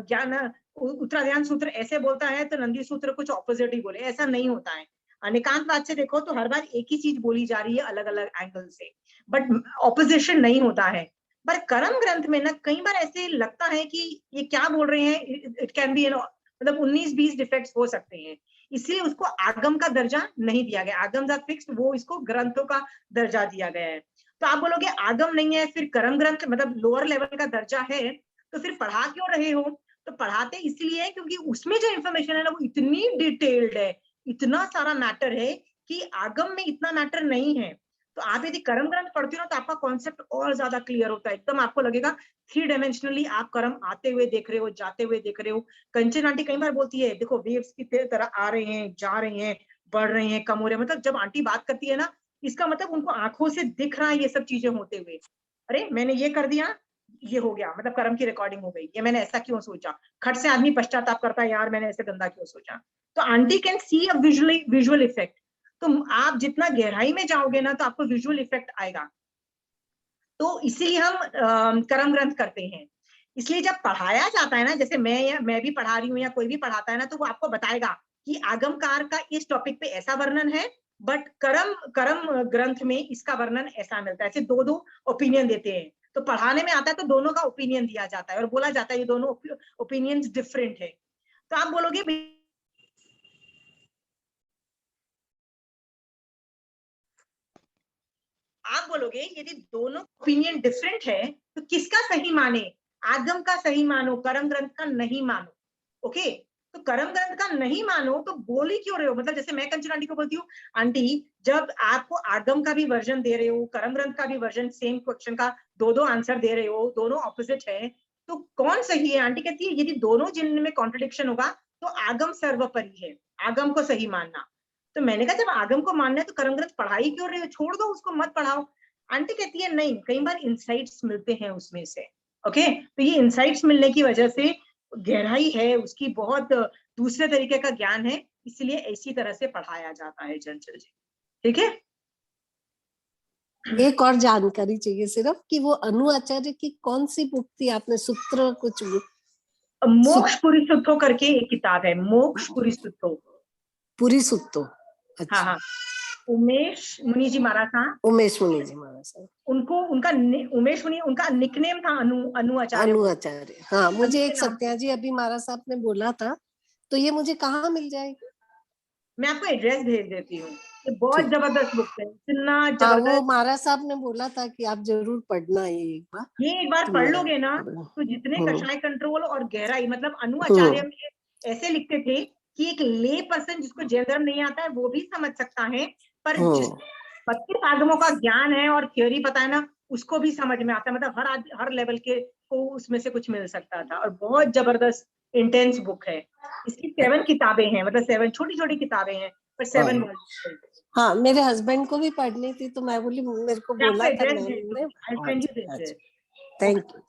ज्ञान उत्तराध्यान सूत्र ऐसे बोलता है तो नंदी सूत्र कुछ ऑपोजिट ही बोले, ऐसा नहीं होता है। अनेकांत वाद से देखो तो हर बार एक ही चीज बोली जा रही है अलग अलग एंगल से, बट ऑपोजिशन नहीं होता है। पर कर्म ग्रंथ में ना कई बार ऐसे लगता है कि ये क्या बोल रहे हैं, इट कैन बी, मतलब 19-20 डिफेक्ट्स हो सकते हैं, इसलिए उसको आगम का दर्जा नहीं दिया गया। आगम आर फिक्स्ड, वो इसको ग्रंथों का दर्जा दिया गया है। तो आप बोलोगे आगम नहीं है, फिर कर्म ग्रंथ मतलब लोअर लेवल का दर्जा है, तो फिर पढ़ा क्यों रहे हो? तो पढ़ाते इसलिए है क्योंकि उसमें जो इंफॉर्मेशन है ना, वो इतनी डिटेल्ड है, इतना सारा मैटर है कि आगम में इतना मैटर नहीं है। तो आप यदि कर्म ग्रंथ पढ़ते हो ना, तो आपका कॉन्सेप्ट और ज्यादा क्लियर होता है, एकदम आपको लगेगा 3 डायमेंशनली आप कर्म आते हुए देख रहे हो, जाते हुए देख रहे हो। कंचन आंटी कई बार बोलती है, देखो वेव्स की तरह आ रहे हैं, जा रहे हैं, बढ़ रहे हैं, कम हो रहे हैं। मतलब जब आंटी बात करती है ना, इसका मतलब उनको आंखों से दिख रहा है ये सब चीजें होते हुए। अरे मैंने ये कर दिया, ये हो गया, मतलब कर्म की रिकॉर्डिंग हो गई, ये मैंने ऐसा क्यों सोचा। खट से आदमी पश्चाताप करता है, यार मैंने ऐसे गंदा क्यों सोचा। तो aunty can see a visual effect. तो आप जितना गहराई में जाओगे ना, तो आपको विजुअल इफेक्ट आएगा। तो इसीलिए हम कर्म ग्रंथ करते हैं। इसलिए जब पढ़ाया जाता है ना, जैसे मैं भी पढ़ा रही हूँ या कोई भी पढ़ाता है ना, तो वो आपको बताएगा कि आगमकार का इस टॉपिक पे ऐसा वर्णन है, बट कर्म कर्म ग्रंथ में इसका वर्णन ऐसा मिलता है। ऐसे दो दो ओपिनियन देते हैं, तो पढ़ाने में आता है तो दोनों का ओपिनियन दिया जाता है और बोला जाता है ये दोनों ओपिनियंस डिफरेंट है। तो आप बोलोगे यदि दोनों ओपिनियन डिफरेंट है तो किसका सही माने? आगम का सही मानो, कर्म ग्रंथ का नहीं मानो। ओके, तो कर्म ग्रंथ का नहीं मानो तो बोल ही क्यों रहे हो? मतलब जैसे मैं कंचन आंटी को बोलती हूँ, आंटी जब आपको आगम का भी वर्जन दे रहे हो, कर्म ग्रंथ का भी वर्जन, सेम क्वेश्चन का दो दो आंसर दे रहे हो, दोनों ऑपोजिट है, तो कौन सही है? आंटी कहती है यदि दोनों जिनमें कॉन्ट्रडिक्शन होगा तो आगम सर्वोपरि है, आगम को सही मानना। तो मैंने कहा जब आगम को मानना है तो कर्म ग्रंथ पढ़ाई क्यों रहे हो, छोड़ दो उसको, मत पढ़ाओ। आंटी कहती है नहीं, कई बार इंसाइट्स मिलते हैं उसमें से। ओके, तो ये इंसाइट्स मिलने की वजह से गहराई है उसकी, बहुत दूसरे तरीके का ज्ञान है, इसलिए ऐसी तरह से पढ़ाया जाता है चंचल जी। ठीक है, एक और जानकारी चाहिए सिर्फ कि वो अनु आचार्य की कौन सी बुक थी, आपने सूत्र कुछ मोक्ष पुरी करके एक किताब है, मोक्ष पुरी। पूरी सुत्तो। अच्छा, हाँ हाँ, उमेश मुनि जी महाराज था। उमेश मुनि जी महाराज, उनको उमेश मुनि उनका निकनेम था, अनु आचार्य अनु बोल, आचार्य। हाँ, अनु मुझे के एक नाम से। सत्या जी अभी महाराज साहब ने बोला था, तो ये मुझे कहाँ मिल जाएगी? मैं आपको एड्रेस भेज देती हूँ, ये बहुत ठीक। जबरदस्त बुक है, इतना हाँ, वो जबरदस्त। महाराज साहब ने बोला था कि आप जरूर पढ़ना ये एक बार। ये एक बार तो पढ़ मैं लोगे ना, तो जितने हम्म कषाय कंट्रोल और गहराई, मतलब अनु आचार्य हम्म में ऐसे लिखते थे कि एक ले पर्सन जिसको जैन नहीं आता है वो भी समझ सकता है, पर जिस हम्म 32 आगमों का ज्ञान है और थ्योरी पता है ना, उसको भी समझ में आता है। मतलब हर लेवल के को उसमें से कुछ मिल सकता था, और बहुत जबरदस्त इंटेंस बुक है। इसकी 7 किताबें हैं, मतलब 7 छोटी छोटी किताबें हैं, पर 7 हाँ वॉल्यूम। हाँ, मेरे हस्बैंड को भी पढ़नी थी, तो मैं बोली, मेरे को मैं आपको बोला था एड्रेस मैम भेज ने। दूंगी, आई सेंड यू अच्छा दिस। अच्छा, थैंक ओके, यू।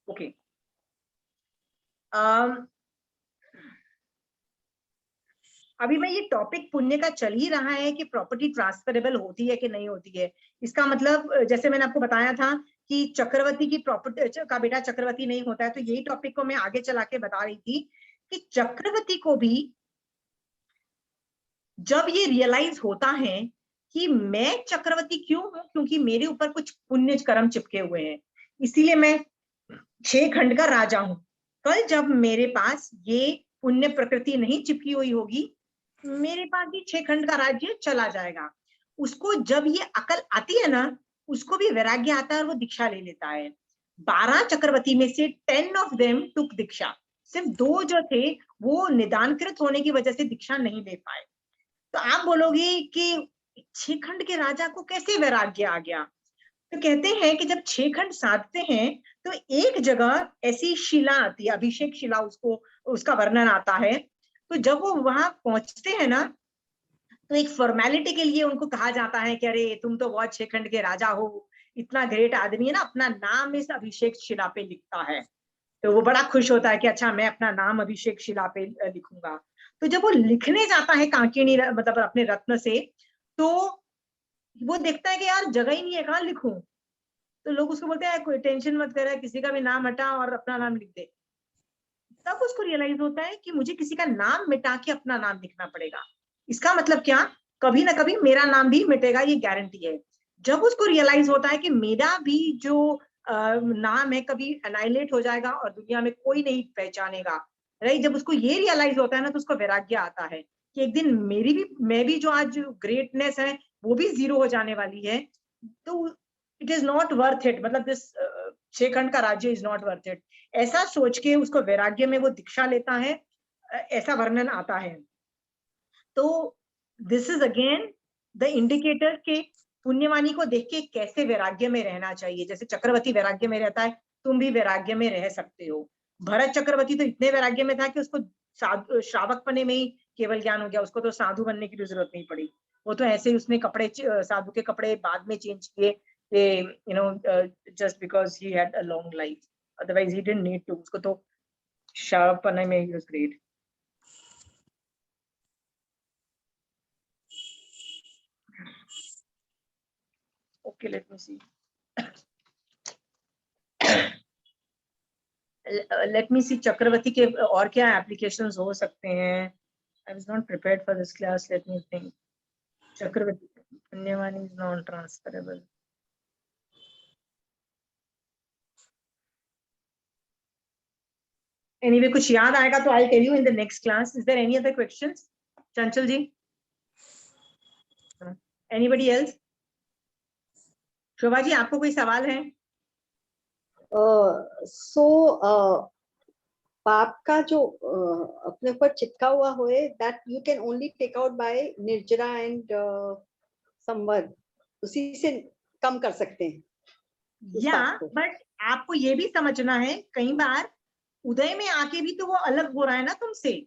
ओके। अभी मैं ये टॉपिक पुण्य का चल ही रहा है कि प्रॉपर्टी ट्रांसफरेबल होती है कि नहीं होती है। इसका मतलब जैसे मैंने आपको बताया था कि चक्रवर्ती की प्रॉपर्टी का बेटा चक्रवर्ती नहीं होता है, तो यही टॉपिक को मैं आगे चला के बता रही थी कि चक्रवर्ती को भी जब ये रियलाइज होता है कि मैं चक्रवर्ती क्यों हूं, क्योंकि मेरे ऊपर कुछ पुण्य कर्म चिपके हुए हैं, इसीलिए मैं 6 खंड का राजा हूं। कल जब मेरे पास ये पुण्य प्रकृति नहीं चिपकी हुई होगी, मेरे पास भी 6 खंड का राज्य चला जाएगा। उसको जब ये अकल आती है ना, उसको भी वैराग्य आता है और वो दीक्षा ले लेता है। 12 चक्रवर्ती में से 10 ऑफ देम टुक दीक्षा, सिर्फ 2 जो थे वो निदानकृत होने की वजह से दीक्षा नहीं ले पाए। तो आप बोलोगे कि 6 खंड के राजा को कैसे वैराग्य आ गया? तो कहते हैं कि जब 6 खंड साधते हैं तो एक जगह ऐसी शिला आती है, अभिषेक शिला उसको, उसका वर्णन आता है। तो जब वो वहां पहुंचते हैं ना, तो एक फॉर्मेलिटी के लिए उनको कहा जाता है कि अरे तुम तो बहुत 6 खंड के राजा हो, इतना ग्रेट आदमी है ना, अपना नाम इस अभिषेक शिला पे लिखता है। तो वो बड़ा खुश होता है कि अच्छा मैं अपना नाम अभिषेक शिला पे लिखूंगा। तो जब वो लिखने जाता है कांकिनी मतलब अपने रत्न से, तो वो देखता है कि यार जगह ही नहीं है, कहाँ लिखूं। तो लोग उसको बोलते हैं कोई टेंशन मत कर, किसी का भी नाम हटा और अपना नाम लिख दे। तब उसको रियलाइज होता है कि मुझे किसी का नाम मिटा के अपना नाम लिखना पड़ेगा। इसका मतलब क्या, कभी ना कभी मेरा नाम भी मिटेगा, ये गारंटी है। जब उसको रियलाइज होता है कि मेरा भी जो नाम है कभी अनाइलेट हो जाएगा और दुनिया में कोई नहीं पहचानेगा, राइट, जब उसको ये रियलाइज होता है ना, तो उसको वैराग्य आता है कि एक दिन मेरी भी, मैं भी जो आज ग्रेटनेस है वो भी जीरो हो जाने वाली है। तो it is not worth it, मतलब दिस 6 खंड का राज्य इज नॉट वर्थ इट। ऐसा सोच के उसको वैराग्य में वो दीक्षा लेता है, ऐसा वर्णन आता है। तो this is again the indicator के पुण्यवानी को देख के कैसे वैराग्य में रहना चाहिए। जैसे चक्रवर्ती वैराग्य में रहता है, तुम भी वैराग्य में रह सकते हो। भरत चक्रवर्ती तो इतने वैराग्य में था कि उसको श्रावक पने में ही केवल ज्ञान हो गया, उसको तो साधु बनने की भी जरूरत नहीं पड़ी। वो तो ऐसे ही उसने कपड़े, साधु के कपड़े बाद में चेंज किए, you know, just because he had a long life, otherwise he didn't need to. उसको तो श्रावक पने में ही was great. Okay, let me see. Let me see Chakravarti के और क्या एप्लीकेशंस हो सकते हैं। I was not prepared for this class. Let me think. Chakraborty, पुण्यवानी is non transferable. Anyway, कुछ याद आएगा तो I'll tell you in the next class. Is there any other questions? Chanchal ji? Anybody else? शोभा जी, आपको कोई सवाल है? पाप का जो अपने ऊपर चिपका हुआ होए, that you can only take out by निर्जरा एंड संवद, उसी से कम कर सकते हैं। या बट आपको ये भी समझना है, कई बार उदय में आके भी तो वो अलग हो रहा है ना तुमसे।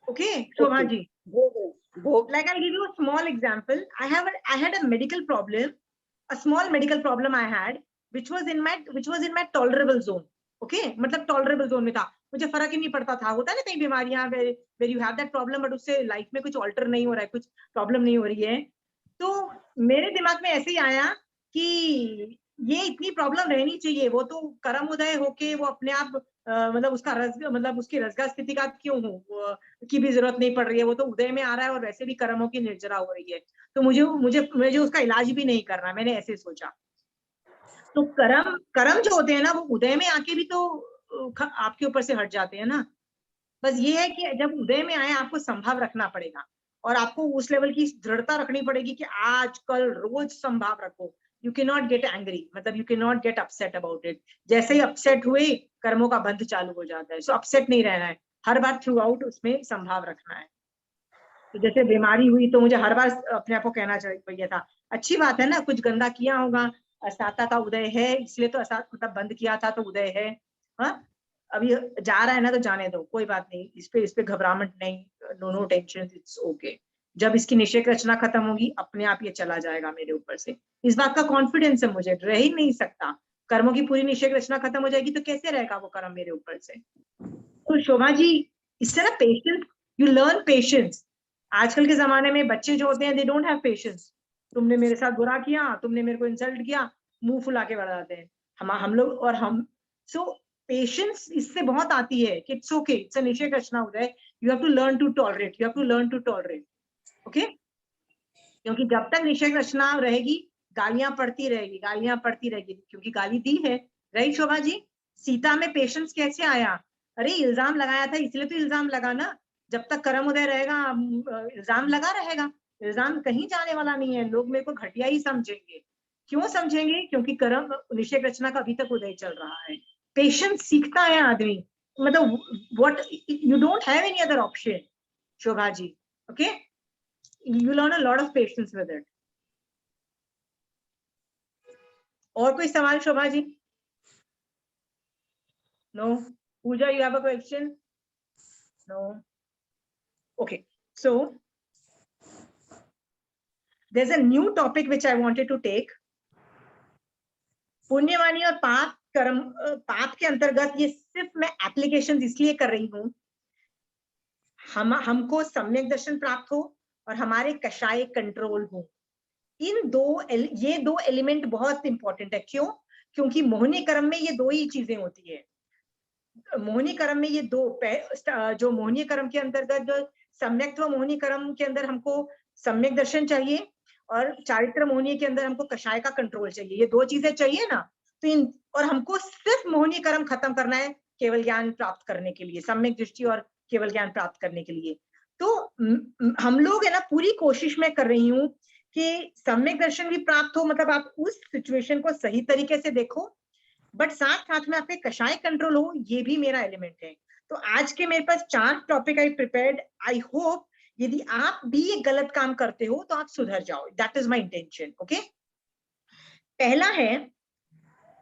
Okay Shobha ji, like I'll give you a small example. I had a medical problem, a small medical problem I had, which was in my tolerable zone. Okay, मतलब tolerable zone में था, मुझे फर्क ही नहीं पड़ता था। होता है ना कई बीमारियां where you have that problem, but उससे लाइफ में कुछ ऑल्टर नहीं हो रहा है, कुछ प्रॉब्लम नहीं हो रही है। तो मेरे दिमाग में ऐसे ही आया कि ये इतनी प्रॉब्लम रहनी चाहिए, वो तो कर्म उदय होके वो अपने आप मतलब उसका रस, मतलब उसकी रसगा स्थिति का क्यों हो की भी जरूरत नहीं पड़ रही है, वो तो उदय में आ रहा है और वैसे भी कर्मों की निर्जरा हो रही है, तो मुझे मुझे मुझे उसका इलाज भी नहीं करना, मैंने ऐसे सोचा। तो कर्म जो होते हैं ना, वो उदय में आके भी तो आपके ऊपर से हट जाते हैं ना। बस ये है कि जब उदय में आए आपको संभाव रखना पड़ेगा, और आपको उस लेवल की दृढ़ता रखनी पड़ेगी कि आज कल रोज संभाव रखो। You can not get angry, मतलब you can not get upset about it. जैसे ही अपसेट हुए कर्मों का बंध चालू हो जाता है। सो अपसेट नहीं रहना है, हर बार थ्रू आउट उसमें संभाव रखना है। तो जैसे बीमारी हुई तो मुझे हर बार अपने आप को कहना चाहिए था, अच्छी बात है ना, कुछ गंदा किया होगा, असाता का उदय है इसलिए तो मतलब बंद किया था तो उदय है। हाँ, अभी जा रहा है ना तो जाने दो, कोई बात नहीं, इस पे घबराहट नहीं, नो टेंशन, इट्स ओके। जब इसकी निषेक रचना खत्म होगी अपने आप ये चला जाएगा मेरे ऊपर से, इस बात का कॉन्फिडेंस है मुझे, रह ही नहीं सकता। कर्मों की पूरी निषेक रचना खत्म हो जाएगी तो कैसे रहेगा वो कर्म मेरे ऊपर से। तो शोभा जी, इससे ना पेशेंस, यू लर्न पेशेंस। आजकल के जमाने में बच्चे जो होते हैं दे डोंट हैव पेशेंस। तुमने मेरे साथ बुरा किया, तुमने मेरे को इंसल्ट किया, मुंह फुला के बढ़ जाते हैं हम लोग, और हम सो पेशेंस इससे बहुत आती है कि इट्स ओके, इट्स अ निषेक रचना हो जाए, you have to learn to tolerate, you have to learn to tolerate. Okay, क्योंकि जब तक निषेक रचना रहेगी गालियां पड़ती रहेगी, गालियां पड़ती रहेगी, क्योंकि गाली दी है। राइट शोभा जी, सीता में पेशेंस कैसे आया? अरे इल्जाम लगाया था इसलिए तो इल्जाम लगा ना, जब तक कर्म उदय रहेगा इल्जाम लगा रहेगा, इल्जाम कहीं जाने वाला नहीं है, लोग मेरे को घटिया ही समझेंगे। क्यों समझेंगे? क्योंकि कर्म निषेक रचना का अभी तक उदय चल रहा है। पेशेंस सीखता है आदमी, मतलब what, you don't have any other option Shobha ji. Okay, you learn a lot of patience with it. और कोई सवाल Shobha ji? No? Pooja, you have a question? No? Okay, so there's a new topic which I wanted to take. पुण्यवाणी और पाप कर्म, पाप के अंतर्गत ये सिर्फ मैं एप्लीकेशन इसलिए कर रही हूँ, हमको सम्यक दर्शन प्राप्त हो और हमारे कषाय कंट्रोल हो। ये दो एलिमेंट बहुत इंपॉर्टेंट है। क्यों? क्योंकि मोहिनी कर्म में ये दो ही चीजें होती है। मोहिनी कर्म में ये दो, जो मोहिनी कर्म के अंतर्गत जो सम्यक्त्व मोहिनी कर्म के अंदर हमको सम्यक दर्शन चाहिए और चारित्र मोहिनी के अंदर हमको कषाय का कंट्रोल चाहिए। ये दो चीजें चाहिए ना, तो और हमको सिर्फ मोहिनी कर्म खत्म करना है केवल ज्ञान प्राप्त करने के लिए, सम्यक दृष्टि और केवल ज्ञान प्राप्त करने के लिए। तो हम लोग है ना पूरी कोशिश में कर रही हूँ कि सम्यक दर्शन भी प्राप्त हो, मतलब आप उस सिचुएशन को सही तरीके से देखो, बट साथ साथ में आपके कषाय कंट्रोल हो, ये भी मेरा एलिमेंट है। तो आज के मेरे पास 4 topic I prepared. I hope यदि आप भी ये गलत काम करते हो तो आप सुधर जाओ। That is my intention. Okay, पहला है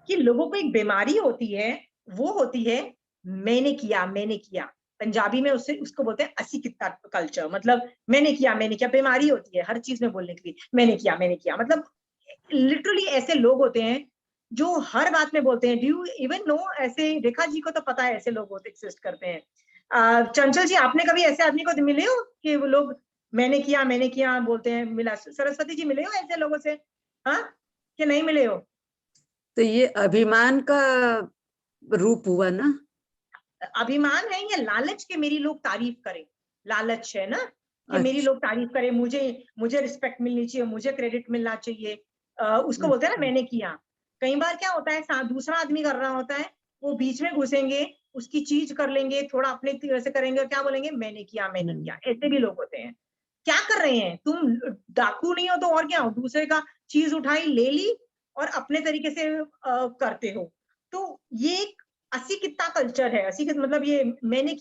कि लोगों को एक बीमारी होती है, वो होती है मैंने किया मैंने किया। पंजाबी में उसको बोलते हैं असिकिता कल्चर, मतलब मैंने किया बीमारी होती है हर चीज में बोलने के लिए मैंने किया। मतलब लिटरली ऐसे लोग होते हैं जो हर बात में बोलते हैं। डू यू इवन नो, ऐसे रेखा जी को तो पता है ऐसे लोग होते एग्जिस्ट करते हैं। चंचल जी, आपने कभी ऐसे आदमी को मिले हो कि वो लोग मैंने किया बोलते हैं? मिला? सरस्वती जी, मिले हो ऐसे लोगों से? हाँ कि नहीं मिले हो? तो ये अभिमान का रूप हुआ ना? अभिमान है या लालच के मेरी लोग तारीफ करें? लालच है ना कि मेरी लोग तारीफ करें, मुझे रिस्पेक्ट मिलनी चाहिए, मुझे क्रेडिट मिलना चाहिए। उसको बोलते हैं ना मैंने किया। कई बार क्या होता है, दूसरा आदमी कर रहा होता है, वो बीच में घुसेंगे, उसकी चीज कर लेंगे, थोड़ा अपने तरह से करेंगे और क्या बोलेंगे? मैंने किया। ऐसे भी लोग होते हैं। क्या कर रहे हैं तुम? डाकू नहीं हो तो और क्या हो? दूसरे का चीज उठाई, ले ली और अपने तरीके से करते हो। तो ये एक असिकिता कल्चर है। असिकित मतलब ये मैंने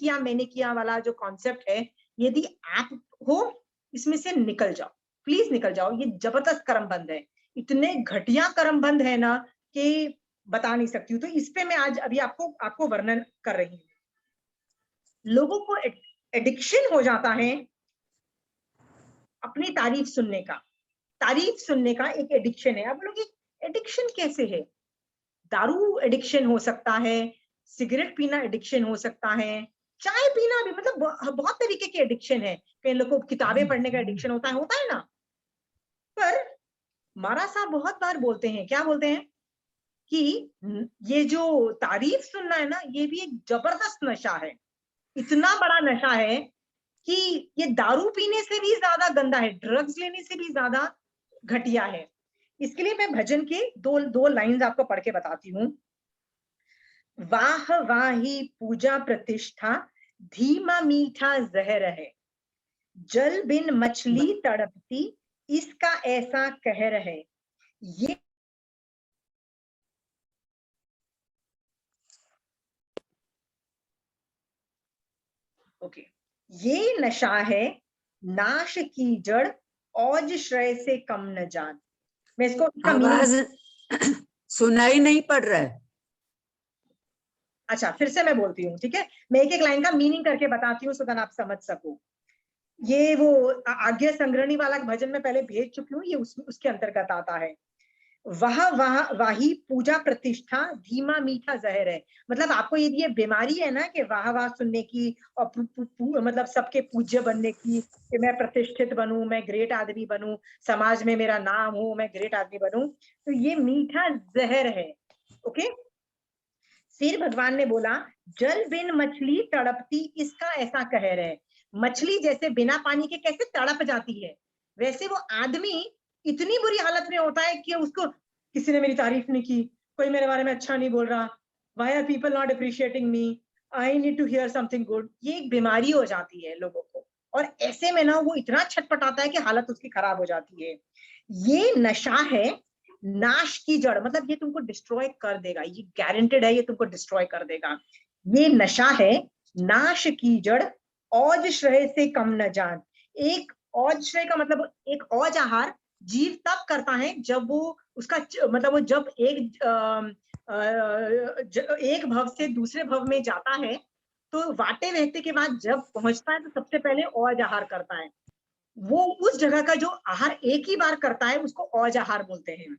किया वाला जो कॉन्सेप्ट है, यदि आप हो इसमें से निकल जाओ, प्लीज निकल जाओ। ये जबरदस्त कर्म बंध है, इतने घटिया कर्म बंध है ना कि बता नहीं सकती हूँ। तो इस पे मैं आज अभी आपको वर्णन कर रही हूँ। लोगों को एडिक्शन हो जाता है अपनी तारीफ सुनने का एक एडिक्शन है। अब लोग एडिक्शन कैसे है? दारू एडिक्शन हो सकता है, सिगरेट पीना एडिक्शन हो सकता है, चाय पीना भी, मतलब बहुत तरीके के एडिक्शन है। कई लोगों को किताबें पढ़ने का एडिक्शन होता है ना। पर महाराज साहब बहुत बार बोलते हैं, क्या बोलते हैं कि ये जो तारीफ सुनना है ना, ये भी एक जबरदस्त नशा है। इतना बड़ा नशा है कि ये दारू पीने से भी ज्यादा गंदा है, ड्रग्स लेने से भी ज्यादा घटिया है। इसके लिए मैं भजन के दो लाइंस आपको पढ़ के बताती हूँ। वाह वाही पूजा प्रतिष्ठा, धीमा मीठा जहर है, जल बिन मछली तड़पती, इसका ऐसा कहर है। ये ओके, ये नशा है नाश की जड़, औज श्रेय से कम न जान। मैं इसको आवाज सुनाई नहीं पड़ रहा है। अच्छा, फिर से मैं बोलती हूँ, ठीक है? मैं एक लाइन का मीनिंग करके बताती हूँ, सो दैट आप समझ सको। ये वो आज्ञा संग्रहणी वाला भजन में पहले भेज चुकी हूँ, ये उसके अंतर्गत आता है। वाही पूजा प्रतिष्ठा, धीमा मीठा जहर है। मतलब आपको यदि ये बीमारी है ना कि वाह वाह सुनने की और मतलब सबके पूज्य बनने की, कि मैं प्रतिष्ठित बनूं, मैं ग्रेट आदमी बनूं, समाज में मेरा नाम हो, मैं ग्रेट आदमी बनूं, तो ये मीठा जहर है। ओके, फिर भगवान ने बोला जल बिन मछली तड़पती, इसका ऐसा कहर है। मछली जैसे बिना पानी के कैसे तड़प जाती है, वैसे वो आदमी इतनी बुरी हालत में होता है कि उसको किसी ने मेरी तारीफ नहीं की, कोई मेरे बारे में अच्छा नहीं बोल रहा, why are people not appreciating me, I need to hear something good. ये एक बीमारी हो जाती है लोगों को, और ऐसे में ना वो इतना छटपटाता है कि हालत उसकी खराब हो जाती है। ये नशा है नाश की जड़, मतलब ये तुमको डिस्ट्रॉय कर देगा, ये गारंटेड है, ये तुमको डिस्ट्रॉय कर देगा। ये नशा है नाश की जड़, औज श्रेय से कम न जान। एक औज श्रेय का मतलब एक औज आहार जीव तब करता है जब वो उसका मतलब वो जब एक भव से दूसरे भव में जाता है तो वाटे रहते के बाद जब पहुंचता है तो सबसे पहले औज आहार करता है। वो उस जगह का जो आहार एक ही बार करता है उसको औज आहार बोलते हैं।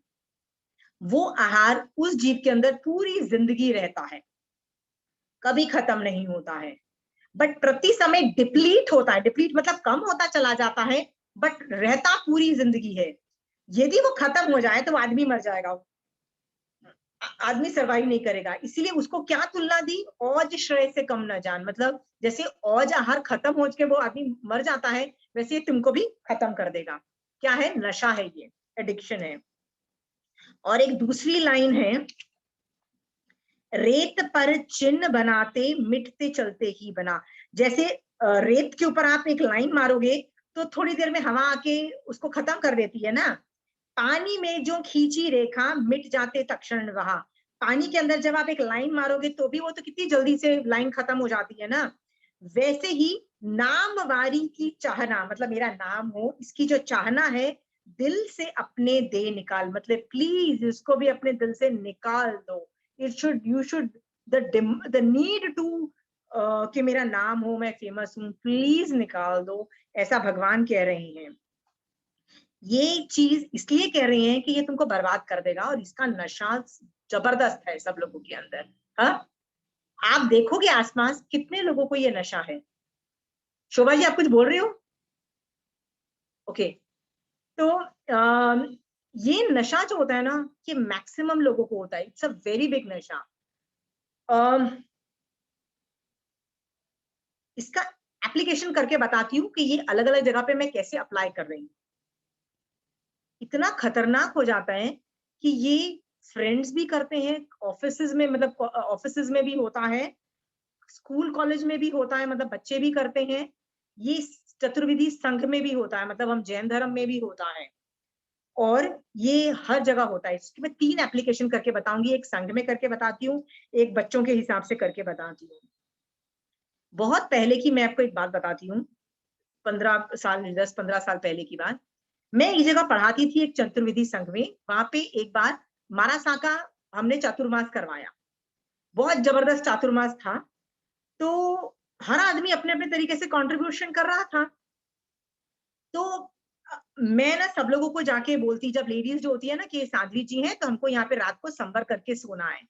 वो आहार उस जीव के अंदर पूरी जिंदगी रहता है, कभी खत्म नहीं होता है, बट प्रति समय डिप्लीट होता है। डिप्लीट मतलब कम होता चला जाता है, बट रहता पूरी जिंदगी है। यदि वो खत्म हो जाए तो आदमी मर जाएगा, आदमी सर्वाइव नहीं करेगा। इसीलिए उसको क्या तुलना दी, औज श्रेय से कम न जान। मतलब जैसे औज आहार खत्म हो के वो आदमी मर जाता है, वैसे ये तुमको भी खत्म कर देगा। क्या है? नशा है, ये एडिक्शन है। और एक दूसरी लाइन है, रेत पर चिन्ह बनाते मिटते चलते ही बना। जैसे रेत के ऊपर आप एक लाइन मारोगे तो थोड़ी देर में हवा आके उसको खत्म कर देती है ना। पानी में जो खींची रेखा मिट जाते तक्षण वहा। पानी के अंदर जब आप एक लाइन मारोगे तो भी वो तो कितनी जल्दी से लाइन खत्म हो जाती है ना। वैसे ही नाम वारी की चाहना, मतलब मेरा नाम हो, इसकी जो चाहना है दिल से अपने दे निकाल। मतलब प्लीज इसको भी अपने दिल से निकाल दो। you should the need to कि मेरा नाम हो, मैं फेमस हूं, प्लीज निकाल दो, ऐसा भगवान कह रहे हैं। ये चीज इसलिए कह रहे हैं कि ये तुमको बर्बाद कर देगा और इसका नशा जबरदस्त है सब लोगों के अंदर। हाँ, आप देखोगे आसपास कितने लोगों को ये नशा है। शोभा जी आप कुछ बोल रहे हो? ओके, तो ये नशा जो होता है ना, ये मैक्सिमम लोगों को होता है। इट्स अ वेरी बिग नशा। इसका एप्लीकेशन करके बताती हूँ कि ये अलग अलग जगह पे मैं कैसे अप्लाई कर रही हूँ। इतना खतरनाक हो जाता है कि ये फ्रेंड्स भी करते हैं, ऑफिसेज में, मतलब ऑफिसेज में भी होता है, स्कूल कॉलेज में भी होता है, मतलब बच्चे भी करते हैं। ये चतुर्विधि संघ में भी होता है, मतलब हम जैन धर्म में भी होता है, और ये हर जगह होता है। इसकी मैं 3 एप्लीकेशन करके बताऊंगी। एक संघ में करके बताती हूँ, एक बच्चों के हिसाब से करके बताती हूँ। बहुत पहले की मैं आपको एक बात बताती हूँ, 10-15 साल पहले की बात। मैं एक जगह पढ़ाती थी एक चतुर्विधि संघ में। वहां पे एक बार मारासा का हमने चातुर्मास करवाया। बहुत जबरदस्त चातुर्मास था। तो हर आदमी अपने अपने तरीके से कंट्रीब्यूशन कर रहा था। तो मैं ना सब लोगों को जाके बोलती, जब लेडीज जो होती है ना, कि साध्वी जी हैं तो हमको यहाँ पे रात को संवर करके सोना है,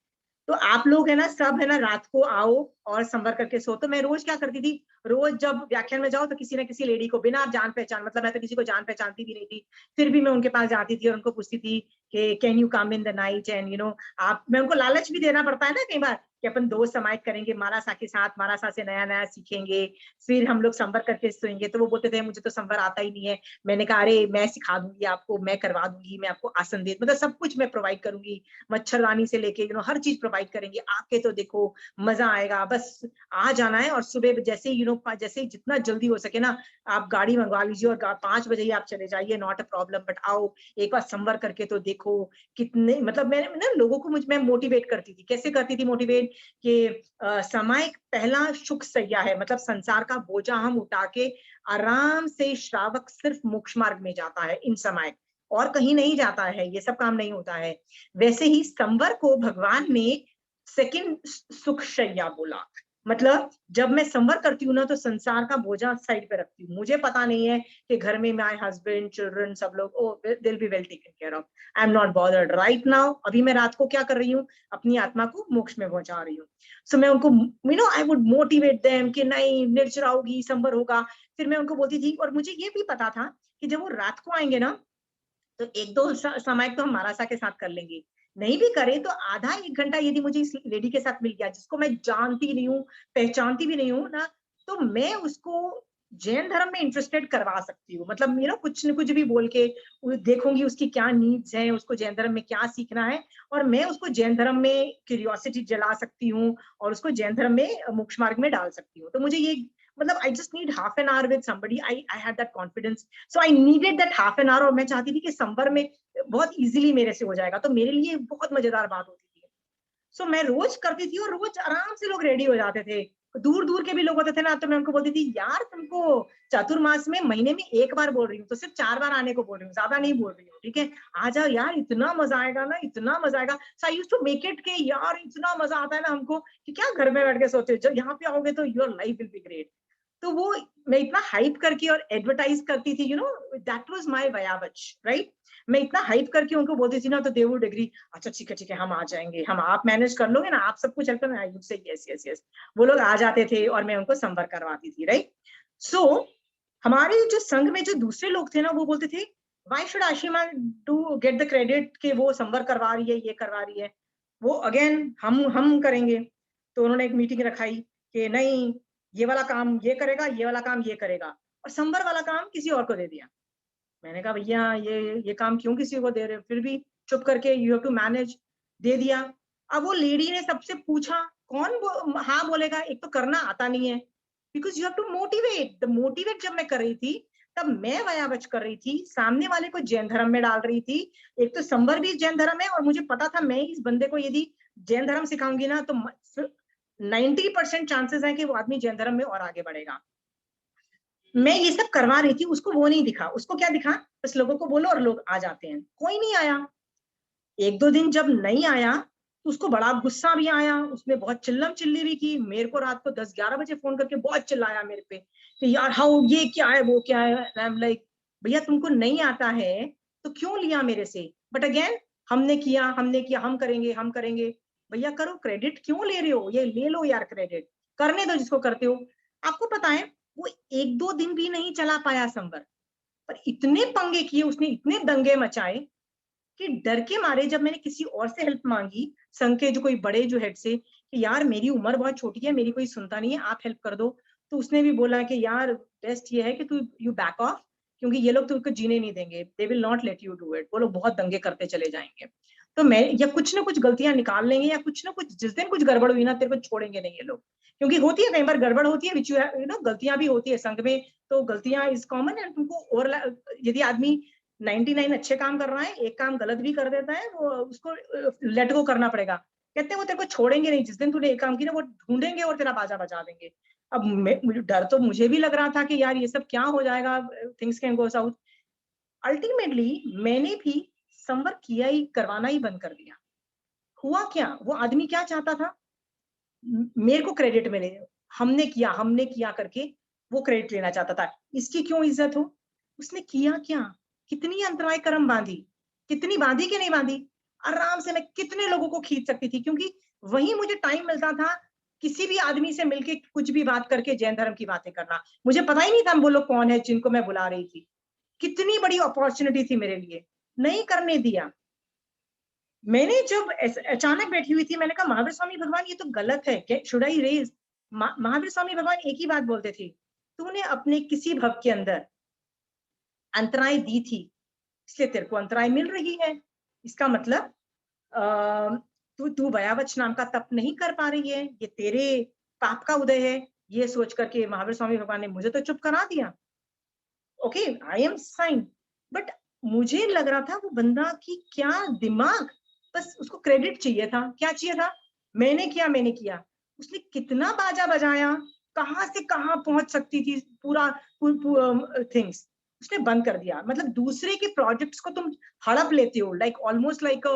तो आप लोग है ना, सब है ना, रात को आओ और संवर करके सो। तो मैं रोज क्या करती थी, रोज जब व्याख्यान में जाओ तो किसी ना किसी लेडी को बिना जान पहचान, मतलब मैं तो किसी को जान पहचानती भी नहीं थी, फिर भी मैं उनके पास जाती थी और उनको पूछती थी कि can you come in the night and आप, मैं उनको लालच भी देना पड़ता है ना कई बार कि अपन दोस्त समाइट करेंगे मारासा के साथ, मारासा से नया नया सीखेंगे, फिर हम लोग संवर करके सोएंगे। तो वो बोलते थे मुझे तो संवर आता ही नहीं है। मैंने कहा अरे मैं सिखा दूंगी आपको, मैं करवा दूंगी, मैं आपको आसन दे, मतलब सब कुछ मैं प्रोवाइड करूंगी, मच्छरदानी से लेके हर चीज प्रोवाइड करेंगे, आके तो देखो मजा आएगा, बस आ जाना है। और सुबह जैसे जैसे जितना जल्दी हो सके ना आप गाड़ी मंगवा लीजिए और 5 बजे ही आप चले जाइए, नॉट अ प्रॉब्लम, बट आओ एक बार संवर करके तो देखो। कितने, मतलब मैंने ना लोगों को मैं मोटिवेट करती थी। कैसे करती थी मोटिवेट, कि समय पहला सुख सैया है, मतलब संसार का बोझा हम उठा के आराम से, श्रावक सिर्फ मोक्ष मार्ग में जाता है इन समय, और कहीं नहीं जाता है, ये सब काम नहीं होता है। वैसे ही संवर को भगवान ने सेकंड सुख शैया बोला। मतलब जब मैं संवर करती हूँ ना तो संसार का बोझा साइड पे रखती हूँ। मुझे पता नहीं है कि घर में माय हस्बैंड, चिल्ड्रन, सब लोग oh they will be well taken care of, I am not bothered right now. अभी मैं रात को क्या कर रही हूँ, अपनी आत्मा को मोक्ष में पहुंचा रही हूँ। सो मैं उनको आई वुड मोटिवेट देम कि नहीं, निर्जरा होगी, संवर होगा। फिर मैं उनको बोलती थी, और मुझे ये भी पता था कि जब वो रात को आएंगे ना तो 1-2 समय तो हम मारासा के साथ कर लेंगे, नहीं भी करे तो आधा 1 घंटा यदि मुझे इस लेडी के साथ मिल गया जिसको मैं जानती नहीं हूँ, पहचानती भी नहीं हूँ ना, तो मैं उसको जैन धर्म में इंटरेस्टेड करवा सकती हूँ। मतलब कुछ न कुछ भी बोल के देखूंगी उसकी क्या नीड्स हैं, उसको जैन धर्म में क्या सीखना है, और मैं उसको जैन धर्म में क्यूरियोसिटी जला सकती हूँ और उसको जैन धर्म में मोक्ष मार्ग में डाल सकती हूँ। तो मुझे ये, मतलब I just need half an hour with somebody. I had that confidence, so I needed that half an hour। और मैं चाहती थी कि संवर में बहुत इजीली मेरे से हो जाएगा, तो मेरे लिए बहुत मजेदार बात होती थी। सो मैं रोज करती थी और रोज आराम से लोग रेडी हो जाते थे दूर दूर के भी लोग होते थे ना, तो मैं उनको बोलती थी यार तुमको चातुर्मास में महीने में 1 बार बोल रही हूँ, तो सिर्फ 4 बार आने को बोल रही हूँ, ज्यादा नहीं बोल रही हूँ, ठीक है, आ जाओ यार, इतना मजा आएगा ना, इतना मजा आएगा। So I used to make it के यार इतना मजा आता है ना हमको कि क्या घर में बैठ के सोते हो, जब यहाँ पे आओगे तो your life will be great. तो वो मैं इतना हाइप करके और एडवर्टाइज करती थी, दैट वाज माय वयावच, राइट। मैं इतना हाइप करके उनको बोलती थी ना, तो दे वुड एग्री, अच्छा ठीक है हम आ जाएंगे, हम आप मैनेज कर लोगे ना, आप सब कुछ हेल्प करना, I would say yes yes yes. वो लोग आ जाते थे और मैं उनको संपर्क करवाती थी, राइट। सो हमारे जो संघ में जो दूसरे लोग थे ना, वो बोलते थे why should Ashima to get the credit के वो संपर्क करवा रही है, ये करवा रही है, वो अगेन हम करेंगे। तो उन्होंने एक मीटिंग रखाई कि नहीं, ये वाला काम ये करेगा, ये वाला काम ये करेगा, और संभर वाला काम किसी और को दे दिया। मैंने कहा भैया ये काम क्यों किसी को दे रहे हो, फिर भी चुप करके यू हैव टू मैनेज, दे दिया। अब वो लेडी ने सबसे पूछा कौन हाँ बोलेगा, एक तो करना आता नहीं है, because you have to motivate. The motivate जब मैं कर रही थी तब मैं वयावच कर रही थी, सामने वाले को जैन धर्म में डाल रही थी। एक तो संबर भी जैन धर्म है, और मुझे पता था मैं इस बंदे को यदि जैन धर्म सिखाऊंगी ना तो 90% चांसेस है कि वो आदमी जैन धर्म में और आगे बढ़ेगा। मैं ये सब करवा रही थी, उसको वो नहीं दिखा। उसको क्या दिखा, बस लोगों को बोलो और लोग आ जाते हैं। कोई नहीं आया। 1-2 दिन जब नहीं आया तो उसको बड़ा गुस्सा भी आया, उसने बहुत चिल्लम चिल्ली भी की, मेरे को रात को 10-11 बजे फोन करके बहुत चिल्लाया मेरे पे कि यार हाउ, ये क्या है वो क्या है। आई एम लाइक भैया तुमको नहीं आता है तो क्यों लिया मेरे से, बट अगेन हमने किया, हम करेंगे। भैया करो, क्रेडिट क्यों ले रहे हो, ये ले लो यार, क्रेडिट करने दो जिसको करते हो। आपको पता है वो 1-2 दिन भी नहीं चला पाया संवर, पर इतने पंगे किए उसने, इतने दंगे मचाए कि डर के मारे जब मैंने किसी और से हेल्प मांगी, संघ के जो कोई बड़े जो हेड से, कि यार मेरी उम्र बहुत छोटी है, मेरी कोई सुनता नहीं है, आप हेल्प कर दो, तो उसने भी बोला कि यार बेस्ट ये है कि तू यू बैक ऑफ, क्योंकि ये लोग तुमको जीने नहीं देंगे, they will not let you do it, वो लोग बहुत दंगे करते चले जाएंगे। तो मैं या कुछ ना कुछ गलतियां निकाल लेंगे, या कुछ ना कुछ जिस दिन कुछ गड़बड़ हुई ना तेरे को छोड़ेंगे नहीं ये लोग, क्योंकि होती है कई बार गड़बड़ होती है, विच यू नो गलतियां भी होती है संघ में, तो गलतियां इज कॉमन है। तुमको और यदि आदमी 99 अच्छे काम कर रहा है, एक काम गलत भी कर देता है, वो उसको लेट गो करना पड़ेगा। कहते हैं वो तेरे को छोड़ेंगे नहीं, जिस दिन तूने एक काम किया वो ढूंढेंगे और तेरा बाजा बजा देंगे। अब डर तो मुझे भी लग रहा था कि यार ये सब क्या हो जाएगा, things can go south. Ultimately मैंने भी संवर्क किया ही, करवाना ही बंद कर दिया। हुआ क्या, वो आदमी क्या चाहता था, मेरे को क्रेडिट मिले, हमने किया करके वो क्रेडिट लेना चाहता था। इसकी क्यों इज्जत हो, उसने किया क्या, कितनी अंतराय कर्म बांधी, कितनी बांधी कि नहीं बांधी। आराम से मैं कितने लोगों को खींच सकती थी, क्योंकि वही मुझे टाइम मिलता था किसी भी आदमी से मिलके कुछ भी बात करके जैन धर्म की बातें करना। मुझे पता ही नहीं था वो लोग कौन है जिनको मैं बुला रही थी। कितनी बड़ी अपॉर्चुनिटी थी मेरे लिए, नहीं करने दिया। मैंने जब अचानक बैठी हुई थी, मैंने कहा महावीर स्वामी भगवान ये तो गलत है, should I raise. Mahavir Swami भगवान एक ही बात बोलते थे, तूने अपने किसी भक्त के अंदर अंतराय दी थी, इसलिए तेरे को अंतराय मिल रही है। इसका मतलब तू वयावच नाम का तप नहीं कर पा रही है, ये तेरे पाप का उदय है। ये सोच करके महावीर स्वामी भगवान ने मुझे तो चुप करा दिया। Okay I am sign, but मुझे लग रहा था वो बंदा की क्या दिमाग, बस उसको क्रेडिट चाहिए था। क्या चाहिए था, मैंने किया। उसने कितना बाजा बजाया, कहां से कहां पहुंच सकती थी, पूरा थिंग्स उसने बंद कर दिया। मतलब दूसरे के प्रोजेक्ट्स को तुम हड़प लेते हो, लाइक ऑलमोस्ट लाइक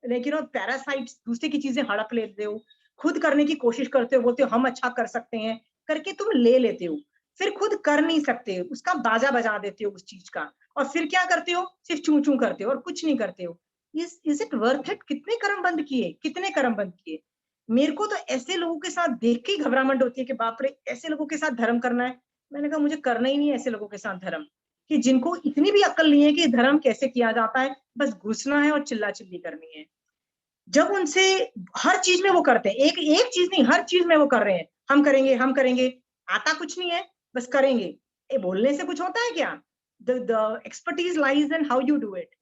पैरासाइट्स, दूसरे की चीजें हड़प लेते हो, खुद करने की कोशिश करते हो, बोलते हो हम अच्छा कर सकते हैं करके तुम ले लेते हो, फिर खुद कर नहीं सकते, उसका बाजा बजा देते हो उस चीज का, और फिर क्या करते हो, सिर्फ चू चू करते हो और कुछ नहीं करते हो। इज इट वर्थ इट, कितने कर्म बंद किए, कितने कर्म बंद किए। मेरे को तो ऐसे लोगों के साथ देख के घबराहट होती है कि बाप रे ऐसे लोगों के साथ धर्म करना है। मैंने कहा मुझे करना ही नहीं है ऐसे लोगों के साथ धर्म, कि जिनको इतनी भी अक्ल नहीं है कि धर्म कैसे किया जाता है, बस घुसना है और चिल्ला चिल्ली करनी है। जब उनसे हर चीज में वो करते हैं, एक एक चीज नहीं हर चीज में वो कर रहे हैं, हम करेंगे, आता कुछ नहीं है, बस करेंगे। ये बोलने से कुछ होता है क्या, the expertise lies in how you do it.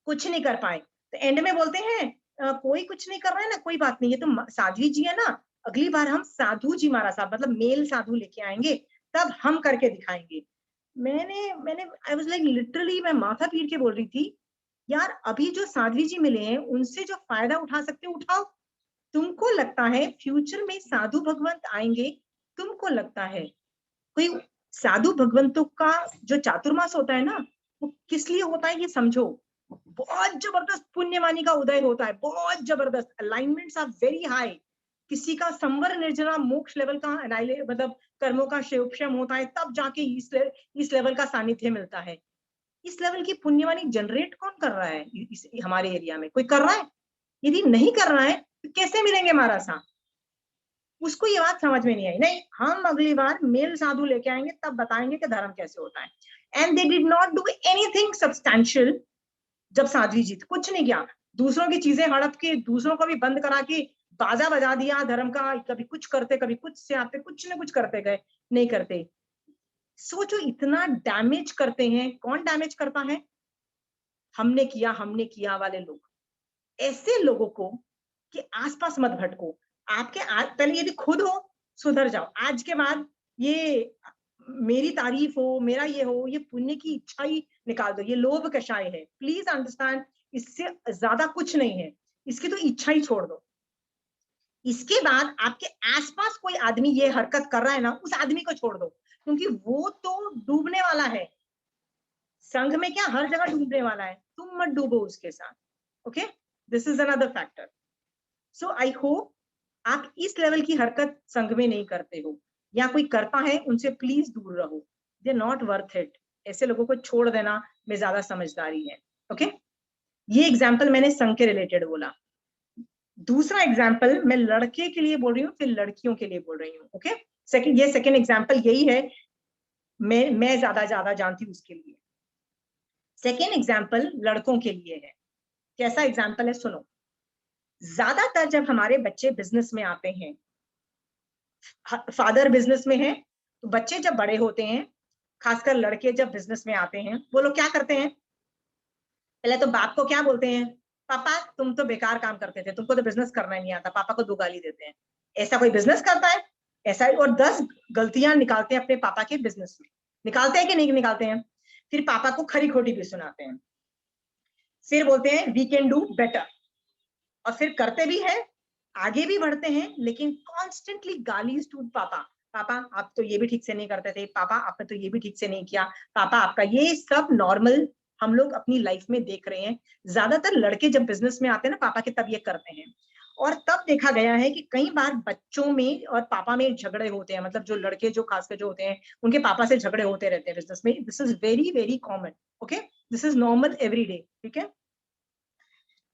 कुछ नहीं कर पाए तो एंड में बोलते हैं कोई कुछ नहीं कर रहा है ना, कोई बात नहीं, ये तो साध्वी जी है ना, अगली बार हम साधु जी महाराज साहब मतलब मेल साधु लेके आएंगे, तब हम करके दिखाएंगे। मैंने आई वाज लाइक लिटरली मैं माथा पीट के बोल रही थी, यार अभी जो साध्वी जी मिले हैं उनसे जो फायदा उठा सकते हो उठाओ, तुमको लगता है फ्यूचर में साधु भगवंत आएंगे, तुमको लगता है कोई साधु भगवंतों का जो चातुर्मास होता है ना, वो किस लिए होता है ये समझो। बहुत जबरदस्त पुण्यवानी का उदय होता है, बहुत जबरदस्त, अलाइनमेंट्स आर वेरी हाई। किसी का संवर निर्जरा मोक्ष लेवल का मतलब कर्मों का क्षयोक्षम होता है, तब जाके इस लेवल का सानिध्य मिलता है। इस लेवल की पुण्यवानी जनरेट कौन कर रहा है हमारे एरिया में? कोई कर रहा है? यदि नहीं कर रहा है तो कैसे मिलेंगे महाराज साहब? उसको ये बात समझ में नहीं आई। नहीं, हम अगली बार मेल साधु लेके आएंगे, तब बताएंगे कि धर्म कैसे होता है। And they did not do anything substantial. जब साध्वी जी कुछ नहीं किया, दूसरों की चीजें हड़प के, दूसरों को भी बंद करा के बाजा बजा दिया धर्म का, कभी कुछ करते कभी कुछ से आते, कुछ न कुछ करते गए, नहीं करते। सोचो इतना डैमेज करते हैं। कौन डैमेज करता है? हमने किया वाले लोग। ऐसे लोगों को कि आसपास मत भटको। आपके पहले यदि खुद हो सुधर जाओ। आज के बाद ये मेरी तारीफ हो, मेरा ये हो, ये पुण्य की इच्छा ही निकाल दो। ये लोभ कषाय है, प्लीज अंडरस्टैंड। इससे ज्यादा कुछ नहीं है, इसकी तो इच्छा ही छोड़ दो। इसके बाद आपके आसपास कोई आदमी ये हरकत कर रहा है ना, उस आदमी को छोड़ दो, क्योंकि वो तो डूबने वाला है। संघ में क्या, हर जगह डूबने वाला है, तुम मत डूबो उसके साथ। Okay, this is another factor. So I hope आप इस लेवल की हरकत संघ में नहीं करते हो, या कोई करता है उनसे प्लीज दूर रहो। They not worth it. ऐसे लोगों को छोड़ देना में ज्यादा समझदारी है। ओके, ये एग्जाम्पल मैंने संघ के रिलेटेड बोला। दूसरा एग्जाम्पल मैं लड़के के लिए बोल रही हूँ, फिर लड़कियों के लिए बोल रही हूँ। ओके, सेकंड एग्जाम्पल यही है, मैं ज्यादा जानती हूँ उसके लिए। सेकेंड एग्जाम्पल लड़कों के लिए है। कैसा एग्जाम्पल है सुनो। ज्यादातर जब हमारे बच्चे बिजनेस में आते हैं, फादर बिजनेस में है, तो बच्चे जब बड़े होते हैं, खासकर लड़के जब बिजनेस में आते हैं, वो लोग क्या करते हैं? पहले तो बाप को क्या बोलते हैं? पापा तुम तो बेकार काम करते थे, तुमको तो बिजनेस करना ही नहीं आता। पापा को 2 गाली देते हैं। ऐसा कोई बिजनेस करता है? ऐसा ही। और 10 गलतियां निकालते हैं अपने पापा के बिजनेस में। निकालते हैं कि नहीं निकालते हैं? फिर पापा को खरी खोटी भी सुनाते हैं, फिर बोलते हैं वी कैन डू बेटर, और फिर करते भी हैं, आगे भी बढ़ते हैं, लेकिन कॉन्स्टेंटली गालीज टू पापा। पापा आप तो ये भी ठीक से नहीं करते थे, पापा आपने तो ये भी ठीक से नहीं किया, पापा आपका। ये सब नॉर्मल हम लोग अपनी लाइफ में देख रहे हैं। ज्यादातर लड़के जब बिजनेस में आते हैं ना पापा के, तब ये करते हैं। और तब देखा गया है कि कई बार बच्चों में और पापा में झगड़े होते हैं। मतलब जो लड़के जो खासकर जो होते हैं, उनके पापा से झगड़े होते रहते हैं बिजनेस में। This is very very common. Okay, this is normal every day. ठीक है,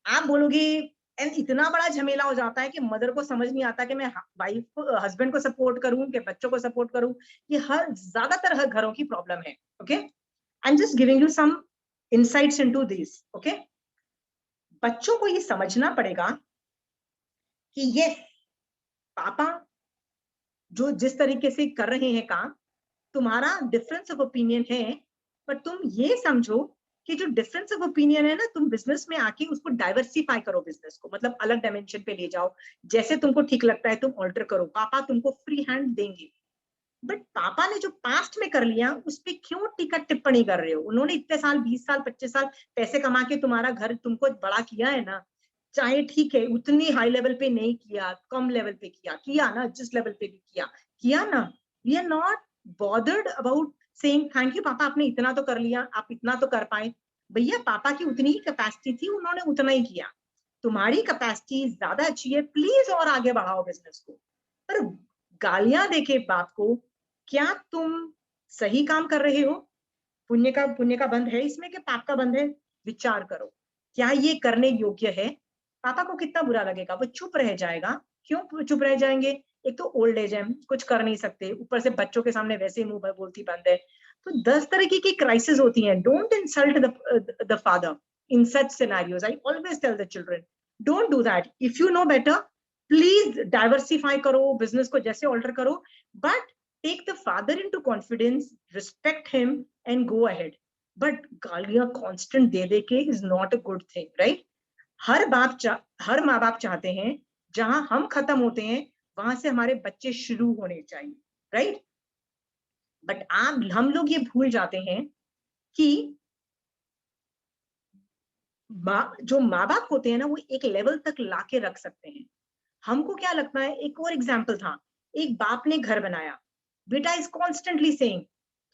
आप बोलोगे एंड इतना बड़ा झमेला हो जाता है कि मदर को समझ नहीं आता कि मैं वाइफ को, हस्बैंड को सपोर्ट करूं कि बच्चों को सपोर्ट करूं। ये ज्यादातर हर घरों की प्रॉब्लम है। Okay, I am just giving you some insights into this. Okay, बच्चों को ये समझना पड़ेगा कि ये पापा जो जिस तरीके से कर रहे हैं काम, तुम्हारा डिफरेंस ऑफ ओपिनियन है, पर तुम ये समझो कि जो डिफरेंस ऑफ ओपिनियन है ना, तुम बिजनेस में आके उसको डाइवर्सिफाई करो, बिजनेस को मतलब अलग डायमेंशन पे ले जाओ। जैसे तुमको ठीक लगता है तुम ऑल्टर करो, पापा तुमको फ्री हैंड देंगे। बट पापा ने जो पास्ट में कर लिया उस पर क्यों टीका टिप्पणी कर रहे हो? उन्होंने इतने साल, 20 साल 25 साल पैसे कमा के तुम्हारा घर तुमको बड़ा किया है ना। चाहे ठीक है उतनी हाई लेवल पे नहीं किया, कम लेवल पे किया ना, जिस लेवल पे भी किया ना। We are not bothered about saying thank you papa, आपने इतना तो कर लिया, आप इतना तो कर पाए। भैया पापा की उतनी ही कैपेसिटी थी, उन्होंने उतना ही किया। तुम्हारी कैपेसिटी ज्यादा अच्छी है, प्लीज और आगे बढ़ाओ बिजनेस को। पर गालियां देके बाप को, क्या तुम सही काम कर रहे हो? पुण्य का बंध है इसमें कि पाप का बंध है? विचार करो, क्या ये करने योग्य है? पापा को कितना बुरा लगेगा, वो चुप रह जाएगा। क्यों चुप रह जाएंगे? एक तो ओल्ड एज है, कुछ कर नहीं सकते, ऊपर से बच्चों के सामने वैसे ही मुंह बोलती बंद है। तो 10 तरीके की क्राइसिस होती हैं। Don't insult the father in such scenarios. I always tell the children don't do that. If you know better please diversify करो, बिजनेस को जैसे ऑल्टर करो, but take the father into confidence, respect him and go ahead. But गालियां constant दे दे के is not a good thing, right? हर माँ बाप चाहते हैं जहां हम खत्म होते हैं वहां से हमारे बच्चे शुरू होने चाहिए, राइट? बट हम लोग ये भूल जाते हैं कि जो माँ बाप होते हैं ना, वो एक लेवल तक लाके रख सकते हैं। हमको क्या लगता है, एक और एग्जाम्पल था, एक बाप ने घर बनाया, बेटा इज कॉन्स्टेंटली सेइंग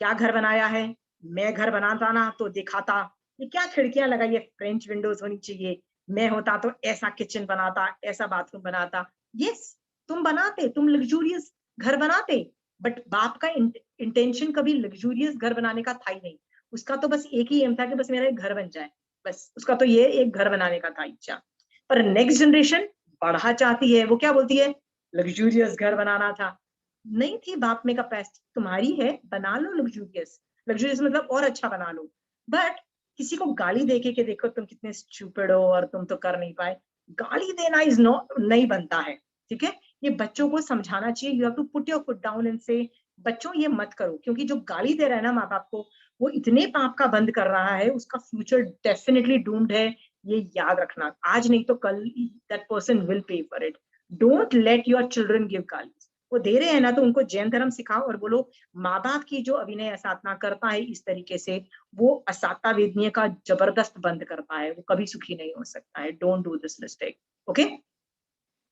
क्या घर बनाया है, मैं घर बनाता ना तो दिखाता, ये क्या खिड़कियां लगाई है, फ्रेंच विंडोज होनी चाहिए, मैं होता तो ऐसा किचन बनाता, ऐसा बाथरूम बनाता। यस, तुम बनाते, तुम लग्जूरियस घर बनाते, बट बाप का इंटेंशन कभी लग्जूरियस घर बनाने का था ही नहीं। उसका तो बस एक ही एम था कि बस मेरा एक घर बन जाए, बस उसका तो ये एक घर बनाने का था इच्छा। पर नेक्स्ट जनरेशन बढ़ा चाहती है, वो क्या बोलती है, लग्जूरियस घर बनाना था। नहीं थी बाप में कैपेसिटी, तुम्हारी है, बना लो लग्जूरियस, लग्जूरियस मतलब और अच्छा बना लो, बट किसी को गाली देके के देखो तुम कितने स्टूपिड हो और तुम तो कर नहीं पाए, गाली देना इज नॉट, नहीं बनता है। ठीक है, ये बच्चों को समझाना चाहिए, you have to put your foot down and say बच्चों ये मत करो, क्योंकि जो गाली दे रहा है ना माँ बाप को, वो इतने पाप का बंद कर रहा है, उसका फ्यूचर डेफिनेटली डूम्ड है, ये याद रखना, आज नहीं तो कल that person will pay for it. Don't let your children give गाली, वो दे रहे हैं ना तो उनको जैन धर्म सिखाओ और बोलो माँ बाप की जो अभिनय असाधना करता है इस तरीके से, वो असाता वेदनीय का जबरदस्त बंद करता है, वो कभी सुखी नहीं हो सकता है। Don't do this mistake. Okay,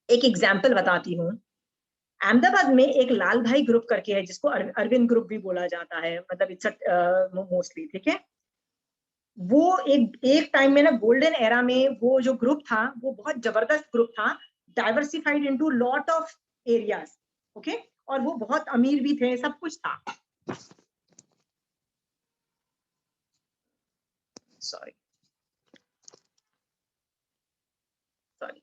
एक एग्जाम्पल बताती हूँ। अहमदाबाद में एक लाल भाई ग्रुप करके है, जिसको अरविंद ग्रुप भी बोला जाता है, मतलब इट्स मोस्टली, ठीक है। वो एक टाइम में ना, गोल्डन एरा में वो जो ग्रुप था वो बहुत जबरदस्त ग्रुप था, diversified into lot of areas. Okay, और वो बहुत अमीर भी थे, सब कुछ था। सॉरी सॉरी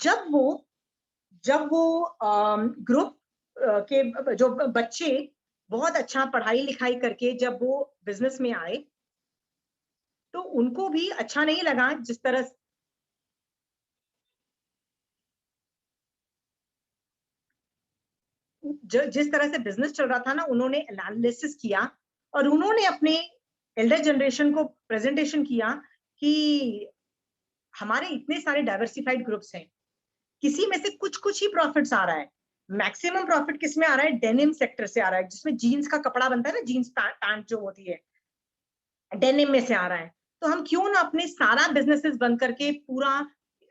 जब वो ग्रुप के जो बच्चे बहुत अच्छा पढ़ाई लिखाई करके जब वो बिजनेस में आए, तो उनको भी अच्छा नहीं लगा जिस तरह जिस तरह से बिजनेस चल रहा था ना, उन्होंने एनालिसिस किया और उन्होंने अपने एल्डर जनरेशन को प्रेजेंटेशन किया कि हमारे इतने सारे डाइवर्सिफाइड ग्रुप्स हैं, किसी में से कुछ कुछ ही प्रॉफिट्स आ रहा है, मैक्सिमम प्रॉफिट किस में आ रहा है, डेनिम सेक्टर से आ रहा है, जिसमें जीन्स का कपड़ा बनता है ना, जीन्स पैंट जो होती है, डेनिम में से आ रहा है। तो हम क्यों ना अपने सारा बिजनेसेस बंद करके पूरा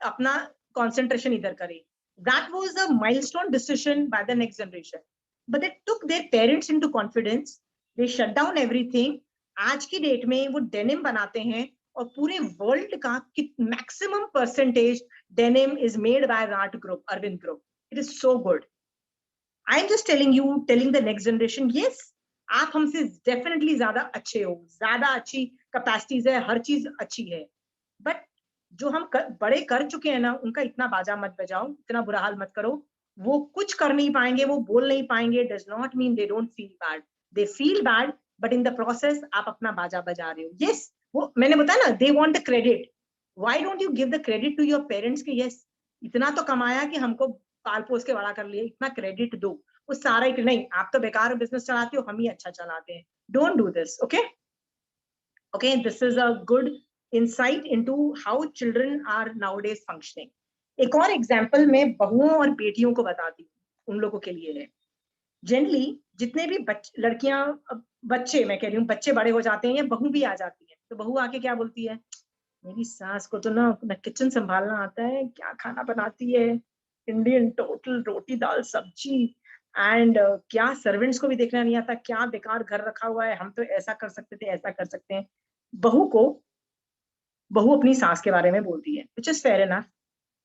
अपना कंसंट्रेशन इधर करें। That was a milestone decision by the next generation. But they took their parents into confidence. They shut down everything. आज की डेट में वो डेनिम बनाते हैं और पूरे वर्ल्ड का maximum percentage denim is made by that group, Arvind group. It is so good. I am just telling you, telling the next generation, yes आप हमसे डेफिनेटली ज्यादा अच्छे हो, ज्यादा अच्छी कैपेसिटीज है, हर चीज अच्छी है, बट जो हम बड़े कर चुके हैं ना, उनका इतना बाजा मत बजाओ, इतना बुरा हाल मत करो। वो कुछ कर नहीं पाएंगे, वो बोल नहीं पाएंगे, does not mean they don't feel bad, they feel bad, but in the process आप अपना बाजा बजा रहे हो। यस, वो मैंने बताया ना, they want the credit. Why don't you give the credit to your parents कि यस इतना तो कमाया कि हमको पाल पोस के बड़ा कर लिया, इतना क्रेडिट दो। वो सारा ही नहीं, आप तो बेकार बिजनेस चलाते हो, हम ही अच्छा चलाते हैं। Don't do this. Okay okay, this is a good insight into how children are nowadays functioning. एक और एग्जाम्पल मैं बहुओं और बेटियों को बताती हूँ, उन लोगों के लिए है। जनरली जितने भी लड़कियां, बच्चे मैं कह रही हूँ, बच्चे बड़े हो जाते हैं या बहू भी आ जाती है, तो बहू आके क्या बोलती है, मेरी सास को तो ना किचन संभालना आता है, क्या खाना बनाती है, इंडियन टोटल रोटी दाल सब्जी, एंड क्या सर्वेंट्स को भी देखना नहीं आता, क्या बेकार घर रखा हुआ है, हम तो ऐसा कर सकते थे, ऐसा कर सकते हैं। बहू अपनी सास के बारे में बोलती है, विच इज फेयर इनफ,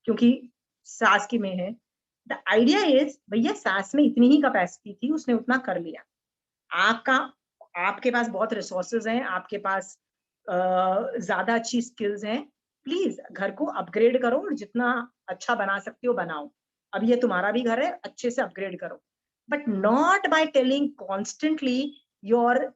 क्योंकि सास की में है। द आइडिया इज, भैया सास में इतनी ही कैपेसिटी थी, उसने उतना कर लिया। आपके पास बहुत रिसोर्सेज हैं, आपके पास ज्यादा अच्छी स्किल्स हैं, प्लीज घर को अपग्रेड करो और जितना अच्छा बना सकते हो बनाओ। अब ये तुम्हारा भी घर है, अच्छे से अपग्रेड करो, but not by telling constantly your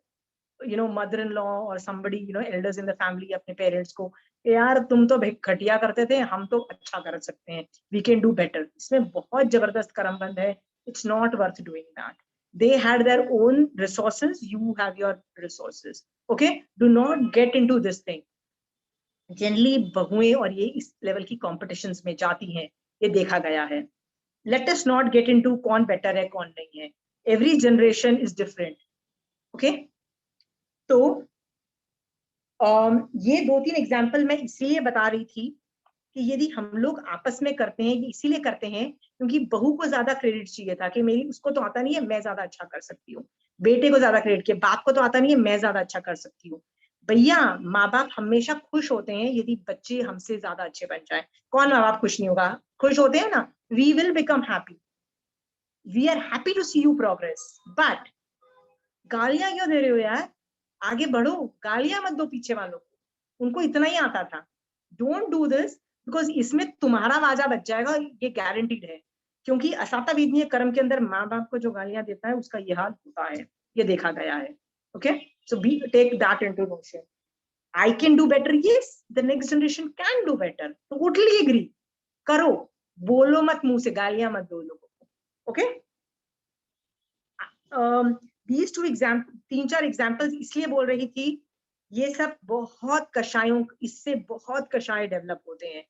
mother in law और somebody elders in the family, अपने पेरेंट्स को, यार तुम तो घटिया करते थे, हम तो अच्छा कर सकते हैं, we can do better। इसमें बहुत जबरदस्त कर्मबंध है। It's not worth doing that. They had their own resources, you have your resources. Okay, do not get into this thing. Generally बहुएं और ये इस लेवल की कॉम्पिटिशन्स में जाती हैं, ये देखा गया है। Let us not get into कौन बेटर है कौन नहीं है। Every generation is different. Okay, तो ये 2-3 एग्जाम्पल मैं इसलिए बता रही थी कि यदि हम लोग आपस में करते हैं, इसीलिए करते हैं क्योंकि बहू को ज्यादा क्रेडिट चाहिए था कि मेरी उसको तो आता नहीं है, मैं ज्यादा अच्छा कर सकती हूँ। बेटे को ज्यादा क्रेडिट किया, बाप को तो आता नहीं है, मैं ज्यादा अच्छा कर सकती हूँ। भैया माँ बाप हमेशा खुश होते हैं यदि बच्चे हमसे ज्यादा अच्छे बन जाए। कौन माँ बाप खुश नहीं होगा? खुश होते हैं ना। We will become happy, we are happy to see you progress. But गालियां क्यों दे रहे हो यार? आगे बढ़ो, गालियां मत दो पीछे वालों को, उनको इतना ही आता था। डोंट डू दिस, बिकॉज इसमें तुम्हारा वाजा बच जाएगा, ये गारंटीड है। क्योंकि असाता विधि कर्म के अंदर माँ बाप को जो गालियां देता है उसका ये हाल होता है, ये देखा गया है। Okay, so be take that into notion. I can do better, yes the next generation can do better, totally agree. करो, बोलो मत मुंह से, गालियां मत दो लोगों को। Okay, these two example, 3-4 examples इसलिए बोल रही थी, ये सब बहुत कषायों, इससे बहुत कषाय डेवलप होते हैं।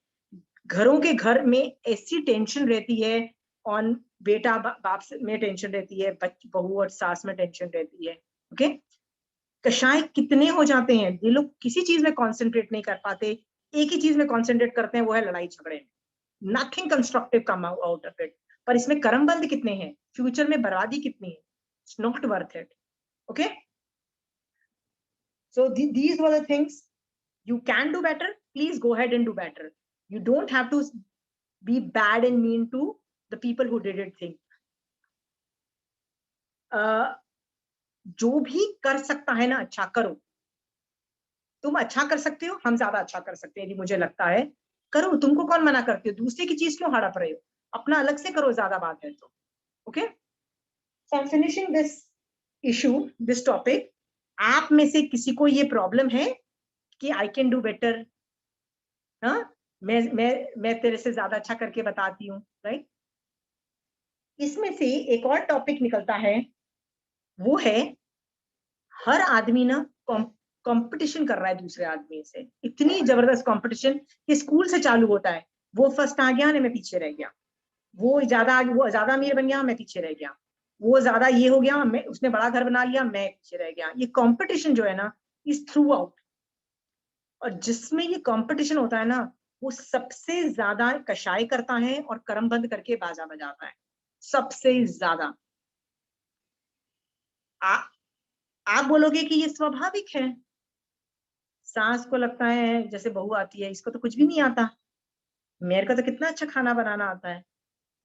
घरों के घर में ऐसी टेंशन रहती है, ऑन बेटा बाप में टेंशन रहती है, बहू और सास में टेंशन रहती है। ओके, कषाय कितने हो जाते हैं, ये लोग किसी चीज में कॉन्सेंट्रेट नहीं कर पाते, एक ही चीज में कॉन्सेंट्रेट करते हैं, वो है लड़ाई झगड़े में। Nothing constructive come out of it. पर इसमें कर्मबंध कितने हैं, फ्यूचर में बर्बादी कितनी है, it's not worth it. Okay, so these were the things. You can do better, please go ahead and do better. You don't have to be bad and mean to the people who did it thing. जो भी कर सकता है ना अच्छा करो। तुम अच्छा कर सकते हो, हम ज्यादा अच्छा कर सकते हैं यदि मुझे लगता है, करो। तुमको कौन मना करते हो? दूसरे की चीज क्यों हड़प रहे हो? अपना अलग से करो, ज्यादा बात है तो। Okay, so I am finishing this issue, this topic. आप में से किसी को ये प्रॉब्लम है कि आई कैन डू बेटर, हाँ मैं तेरे से ज्यादा अच्छा करके बताती हूँ, राइट? इसमें से एक और टॉपिक निकलता है, वो है हर आदमी ना कंपटीशन कर रहा है दूसरे आदमी से। इतनी जबरदस्त कंपटीशन कि स्कूल से चालू होता है। वो फर्स्ट आ गया, मैं पीछे रह गया। वो ज्यादा अमीर बन गया, मैं पीछे रह गया। वो ज्यादा ये हो गया, मैं उसने बड़ा घर बना लिया, मैं पीछे रह गया। ये कंपटीशन जो है ना, इज थ्रू आउट। और जिसमें ये कंपटीशन होता है ना, वो सबसे ज्यादा कषाय करता है और कर्मबंध करके बाजा बजाता है, सबसे ज्यादा। आप बोलोगे कि ये स्वाभाविक है। सास को लगता है जैसे बहू आती है, इसको तो कुछ भी नहीं आता, मेरे को तो कितना अच्छा खाना बनाना आता है।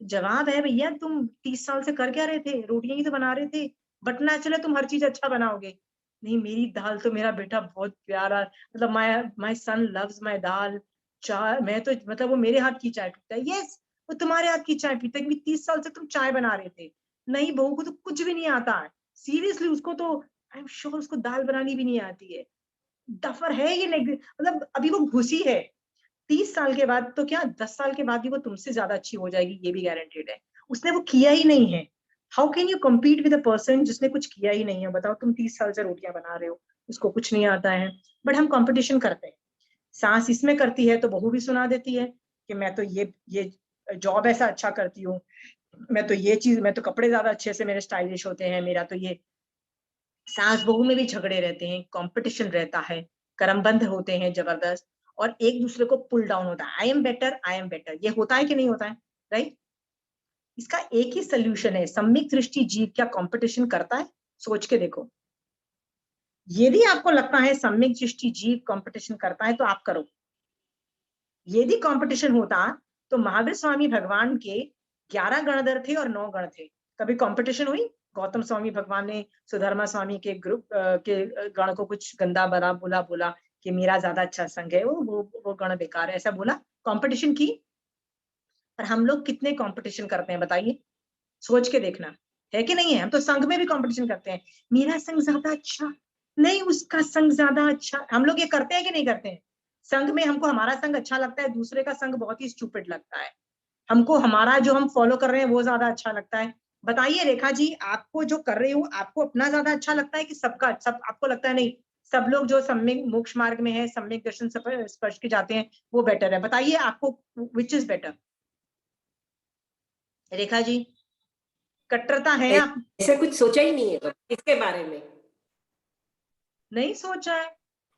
जवाब है, भैया तुम 30 साल से कर क्या रहे थे? रोटियां ही तो बना रहे थे। बट ना चले तुम हर चीज अच्छा बनाओगे। नहीं, मेरी दाल तो मेरा बेटा बहुत प्यारा, मतलब माय सन लव्स माय दाल। चाय, मैं तो मतलब वो मेरे हाथ की चाय पीता है। यस, वो तुम्हारे हाथ की चाय पीता है क्योंकि 30 साल से तुम चाय बना रहे थे। नहीं, बहू को तो कुछ भी नहीं आता है, सीरियसली। उसको तो आई एम श्योर उसको दाल बनानी भी नहीं आती है। डफर है ये, मतलब अभी वो घुसी है। 30 साल के बाद तो क्या, 10 साल के बाद भी वो तुमसे ज्यादा अच्छी हो जाएगी, ये भी गारंटेड है। उसने वो किया ही नहीं है। How can you compete with a person जिसने कुछ किया ही नहीं है? बताओ, तुम 30 साल से रोटियां बना रहे हो, उसको कुछ नहीं आता है। बट हम कंपटीशन करते हैं। सास इसमें करती है तो बहू भी सुना देती है कि मैं तो ये जॉब ऐसा अच्छा करती हूँ, मैं तो ये चीज, मैं तो कपड़े ज्यादा अच्छे से मेरे स्टाइलिश होते हैं, मेरा तो ये। सास बहू में भी झगड़े रहते हैं, कंपटीशन रहता है, कर्मबंध होते हैं जबरदस्त, और एक दूसरे को पुल डाउन होता है। I am better, I am better, ये होता है कि नहीं होता है, राइट? इसका एक ही सोल्यूशन है, सम्यक दृष्टि जीव क्या कंपटीशन करता है? सोच के देखो। यदि आपको लगता है सम्यक दृष्टि जीव कंपटीशन करता है तो आप करो। यदि कंपटीशन होता तो महावीर स्वामी भगवान के 11 गणधर थे और 9 गण थे, कभी कंपटीशन हुई? गौतम स्वामी भगवान ने सुधर्मा स्वामी के ग्रुप के गण को कुछ गंदा बड़ा बोला कि मेरा ज्यादा अच्छा संघ है, वो गण बेकार है, ऐसा बोला? कंपटीशन की? पर हम लोग कितने कंपटीशन करते हैं बताइए, सोच के देखना, है कि नहीं है? हम तो संघ में भी कंपटीशन करते हैं, मेरा संघ ज्यादा अच्छा, नहीं उसका संघ ज्यादा अच्छा। हम लोग ये करते हैं कि नहीं करते हैं? संघ में हमको हमारा संघ अच्छा लगता है, दूसरे का संघ बहुत ही स्टूपिड लगता है। हमको हमारा जो हम फॉलो कर रहे हैं वो ज्यादा अच्छा लगता है। बताइए रेखा जी, आपको जो कर रही हूँ, आपको अपना ज्यादा अच्छा लगता है कि सबका? सब आपको लगता है नहीं, सब लोग जो सम्यक मोक्ष मार्ग में है, सम्यक दर्शन स्पर्श के जाते हैं, वो बेटर है? बताइए आपको which is better? Rekha ji, कट्टरता है आप? ऐसा कुछ सोचा ही नहीं है तो इसके बारे में। नहीं सोचा है?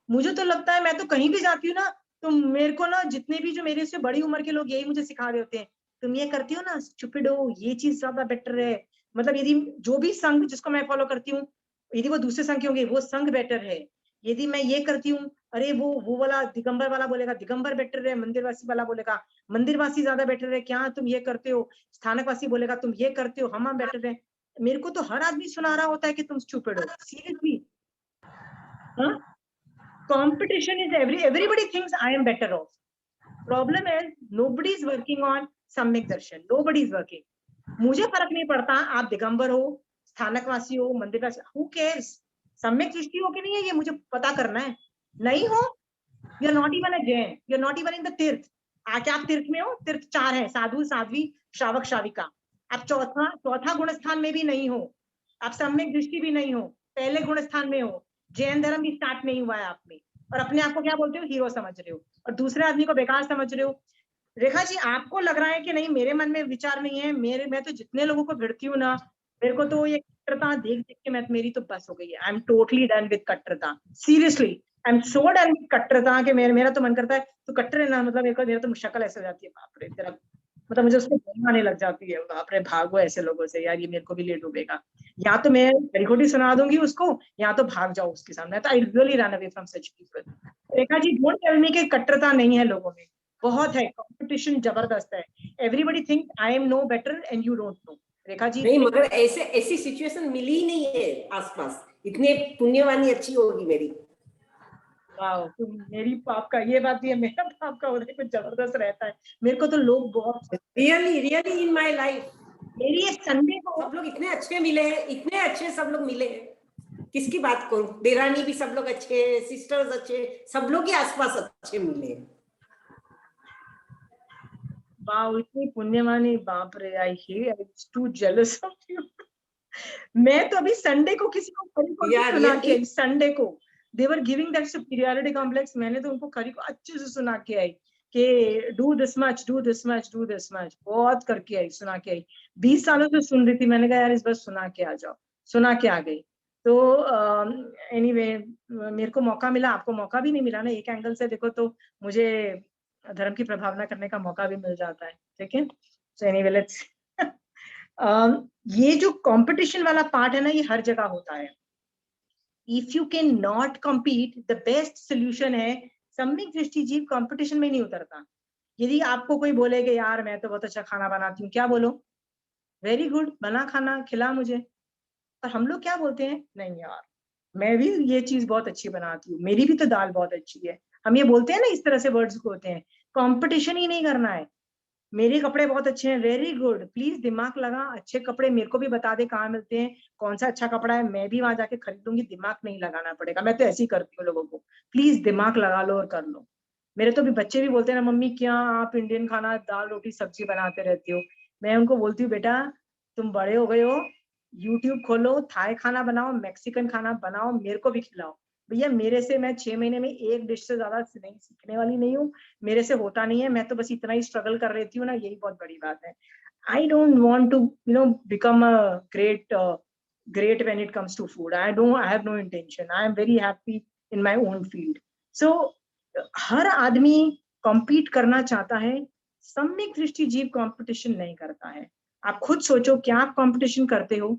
मुझे तो लगता है, मैं तो कहीं भी जाती हूँ ना, तो मेरे को ना जितने भी जो मेरे से बड़ी उम्र के लोग यही मुझे सिखा रहे होते हैं, तुम ये करती हो ना स्टूपिड हो, ये चीज ज्यादा बेटर है। मतलब यदि जो भी संघ जिसको मैं फॉलो करती हूँ, यदि वो दूसरे संघ के होंगे वो संघ बेटर है। यदि मैं ये करती हूँ, अरे वो वाला दिगंबर वाला बोलेगा दिगंबर बेटर है, मंदिरवासी वाला बोलेगा मंदिरवासी ज्यादा बेटर है, क्या तुम ये करते हो, स्थानकवासी बोलेगा तुम ये करते हो, हम बेटर है। मेरे को तो हर आदमी सुना रहा होता है कि तुम स्टूपिड हो, सीरियसली। हाँ, competition is everybody thinks I am better off. Problem is nobody is working on सम्यक दर्शन, nobody is working. मुझे फर्क नहीं पड़ता आप दिगंबर हो, स्थानकवासी हो, मंदिरवासी, who cares? सम्यक दृष्टि हो कि नहीं है ये मुझे पता करना है। नहीं हो, you're not even a Jain, you're not even in the तीर्थ। आके आप तीर्थ में हो, तीर्थ 4 है, साधु साध्वी श्रावक श्राविका। आप चौथा गुण स्थान में भी नहीं हो, आप सम्यक दृष्टि भी नहीं हो, पहले गुण स्थान में हो, जैन धर्म भी स्टार्ट नहीं हुआ है आप में, और अपने आप को क्या बोलते हो, हीरो समझ रहे हो, और दूसरे आदमी को बेकार समझ रहे हो। रेखा जी, आपको लग रहा है कि नहीं मेरे मन में विचार नहीं है, मैं तो जितने लोगों को भिड़ती हूँ ना, मेरे को तो ये कट्टरता देख देख के मेरी तो बस हो गई है। I am totally done with कट्टरता, seriously I am so done with कट्टरता कि मेरा तो मन करता है तो कट्टर है ना, मतलब मेरा तो शक्ल ऐसे हो जाती है, बाप रे तेरा, मतलब मुझे उसको आने लग जाती है, बाप रे भागो ऐसे लोगों से यार, ये मेरे को भी ले डूबेगा। या तो मैं रिकॉर्डिंग सुना दूंगी उसको, या तो भाग जाओ उसके सामने। तो I really run away from such people. Rekha ji, don't tell me कि कट्टरता नहीं है लोगों में, बहुत है, कंपटीशन जबरदस्त है। Everybody think I am no better and you don't know. Rekha ji नहीं, मगर ऐसी सिचुएशन मिली ही नहीं है आसपास, इतने पुण्यवानी अच्छी होगी मेरी। वाओ, तो मेरी पाप का ये बात भी है, मेरा पाप का उदय कुछ जबरदस्त रहता है। मेरे को तो लोग बहुत रियली इन माय लाइफ मेरी ये संडे को सब लोग इतने अच्छे मिले हैं, इतने अच्छे सब लोग मिले हैं, किसकी बात करूं, देरानी भी सब लोग अच्छे, सिस्टर्स अच्छे, सब लोग ही आसपास अच्छे मिले हैं। वाओ, इतनी पुण्यवानी, बाप रे, आई टू जेलस ऑफ यू। मैं तो अभी संडे को किसी को खरी को सुना के, संडे को they were giving that superiority complex, मैंने तो उनको खरी को अच्छे से सुना के आई कि do this much, do this much, do this much, बहुत करके आई, सुना के आई। 20 सालों से सुन रही थी, मैंने कहा यार इस बार सुना के आ जाओ, सुना के आ गई। तो एनीवे मेरे को मौका मिला, आपको मौका भी नहीं मिला ना, एक एंगल से देखो तो मुझे धर्म की प्रभावना करने का मौका भी मिल जाता है, ठीक है। सो एनीवे लेट्स ये जो कंपटीशन वाला पार्ट है ना, ये हर जगह होता है। If you can not compete, the best solution है, सम्यक दृष्टि जीव कंपटीशन में नहीं उतरता। यदि आपको कोई बोले कि यार मैं तो बहुत अच्छा खाना बनाती हूँ, क्या बोलो, वेरी गुड, बना खाना, खिला मुझे। और हम लोग क्या बोलते हैं, नहीं यार मैं भी ये चीज बहुत अच्छी बनाती हूँ, मेरी भी तो दाल बहुत अच्छी है। हम ये बोलते हैं ना, इस तरह से वर्ड्स को होते हैं। कंपटीशन ही नहीं करना है। मेरे कपड़े बहुत अच्छे हैं, वेरी गुड, प्लीज दिमाग लगा, अच्छे कपड़े मेरे को भी बता दे कहाँ मिलते हैं, कौन सा अच्छा कपड़ा है, मैं भी वहां जाके खरीदूंगी, दिमाग नहीं लगाना पड़ेगा। मैं तो ऐसे ही करती हूँ लोगों को, प्लीज दिमाग लगा लो और कर लो। मेरे तो भी बच्चे भी बोलते हैं ना, मम्मी क्या आप इंडियन खाना दाल रोटी सब्जी बनाते रहती हो। मैं उनको बोलती हूँ बेटा तुम बड़े हो गए हो, यूट्यूब खोलो, थाई खाना बनाओ, मैक्सिकन खाना बनाओ, मेरे को भी खिलाओ। भैया मेरे से, मैं 6 महीने में एक डिश से ज्यादा नहीं सीखने वाली नहीं हूँ, मेरे से होता नहीं है, मैं तो बस इतना ही स्ट्रगल कर रही हूँ ना, यही बहुत बड़ी बात है। I don't want to become a great when it comes to food. I have no intention. I am very happy in my own field. So हर आदमी कॉम्पीट करना चाहता है, सम्यक दृष्टि जीव कंपटीशन नहीं करता है। आप खुद सोचो, क्या आप कंपटीशन करते हो?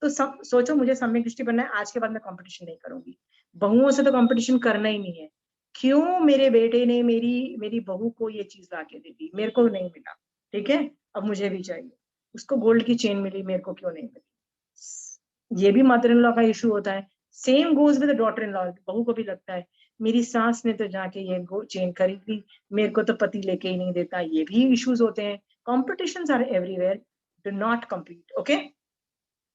तो सोचो मुझे सम्यक दृष्टि बनना है, आज के बाद मैं कंपटीशन नहीं करूंगी। बहुओं से तो कंपटीशन करना ही नहीं है। क्यों मेरे बेटे ने मेरी बहू को ये चीज ला के दे दी, मेरे को नहीं मिला, ठीक है, अब मुझे भी चाहिए। उसको गोल्ड की चेन मिली, मेरे को क्यों नहीं मिली? ये भी मदर इन लॉ का इशू होता है। Same goes with daughter in law, बहू को भी लगता है मेरी सास ने तो जाके ये चेन खरीद ली, मेरे को तो पति लेके ही नहीं देता। ये भी इश्यूज होते हैं। Competitions are everywhere, do not compete, okay.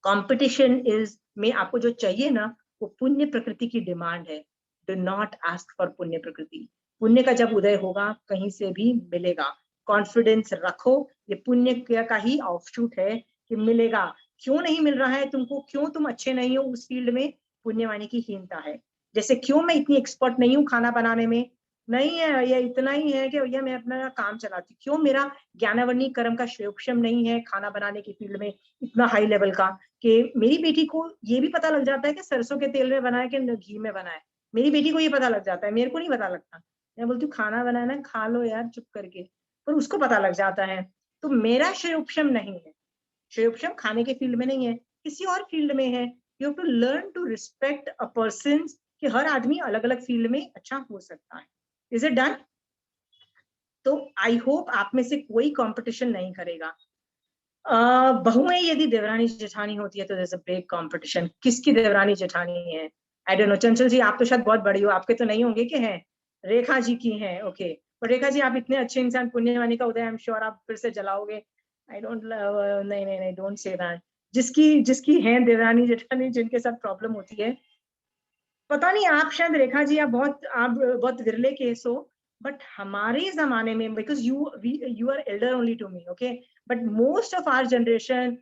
Competition is में आपको जो चाहिए ना, वो पुण्य प्रकृति की डिमांड है। डू नॉट आस्क फॉर पुण्य प्रकृति। पुण्य का जब उदय होगा कहीं से भी मिलेगा, कॉन्फिडेंस रखो, ये पुण्य का ही ऑफशूट है कि मिलेगा। क्यों नहीं मिल रहा है तुमको, क्यों तुम अच्छे नहीं हो उस फील्ड में, पुण्यवानी की हीनता है। जैसे क्यों मैं इतनी एक्सपर्ट नहीं हूँ खाना बनाने में, नहीं है भैया, इतना ही है कि भैया मैं अपना काम चलाती हूँ। क्यों मेरा ज्ञानावर्णी कर्म का श्योक्षम नहीं है खाना बनाने की फील्ड में इतना हाई लेवल का, कि मेरी बेटी को ये भी पता लग जाता है कि सरसों के तेल में बनाया कि घी में बनाया। मेरी बेटी को ये पता लग जाता है, मेरे को नहीं पता लगता। मैं बोलती हूँ खाना बनाना खा लो यार चुप करके, पर उसको पता लग जाता है। तो मेरा श्रेयोपशम नहीं है, श्रेयोपशम खाने के फील्ड में नहीं है, किसी और फील्ड में है। You have to learn to respect a person, कि हर आदमी अलग अलग फील्ड में अच्छा हो सकता है। Is it done? तो आई होप आप में से कोई कंपटीशन नहीं करेगा। बहुएं यदि देवरानी जेठानी होती है तो there's a big competition। किसकी देवरानी जेठानी है? I don't know. चंचल जी आप तो शायद बहुत बड़ी हो, आपके तो नहीं होंगे कि हैं? रेखा जी की हैं, ओके। पर रेखा जी आप इतने अच्छे इंसान, पुण्यवानी का उदय, आई एम श्योर आप फिर से जलाओगे। आई डोंट, नहीं नहीं नहीं, डोंट से दैट। जिसकी जिसकी हैं देवरानी जेठानी, जिनके साथ प्रॉब्लम होती है, पता नहीं आप शायद रेखा जी आप बहुत विरले केस हो, बट हमारे जमाने में, because you are elder only to me, okay, but most of our generation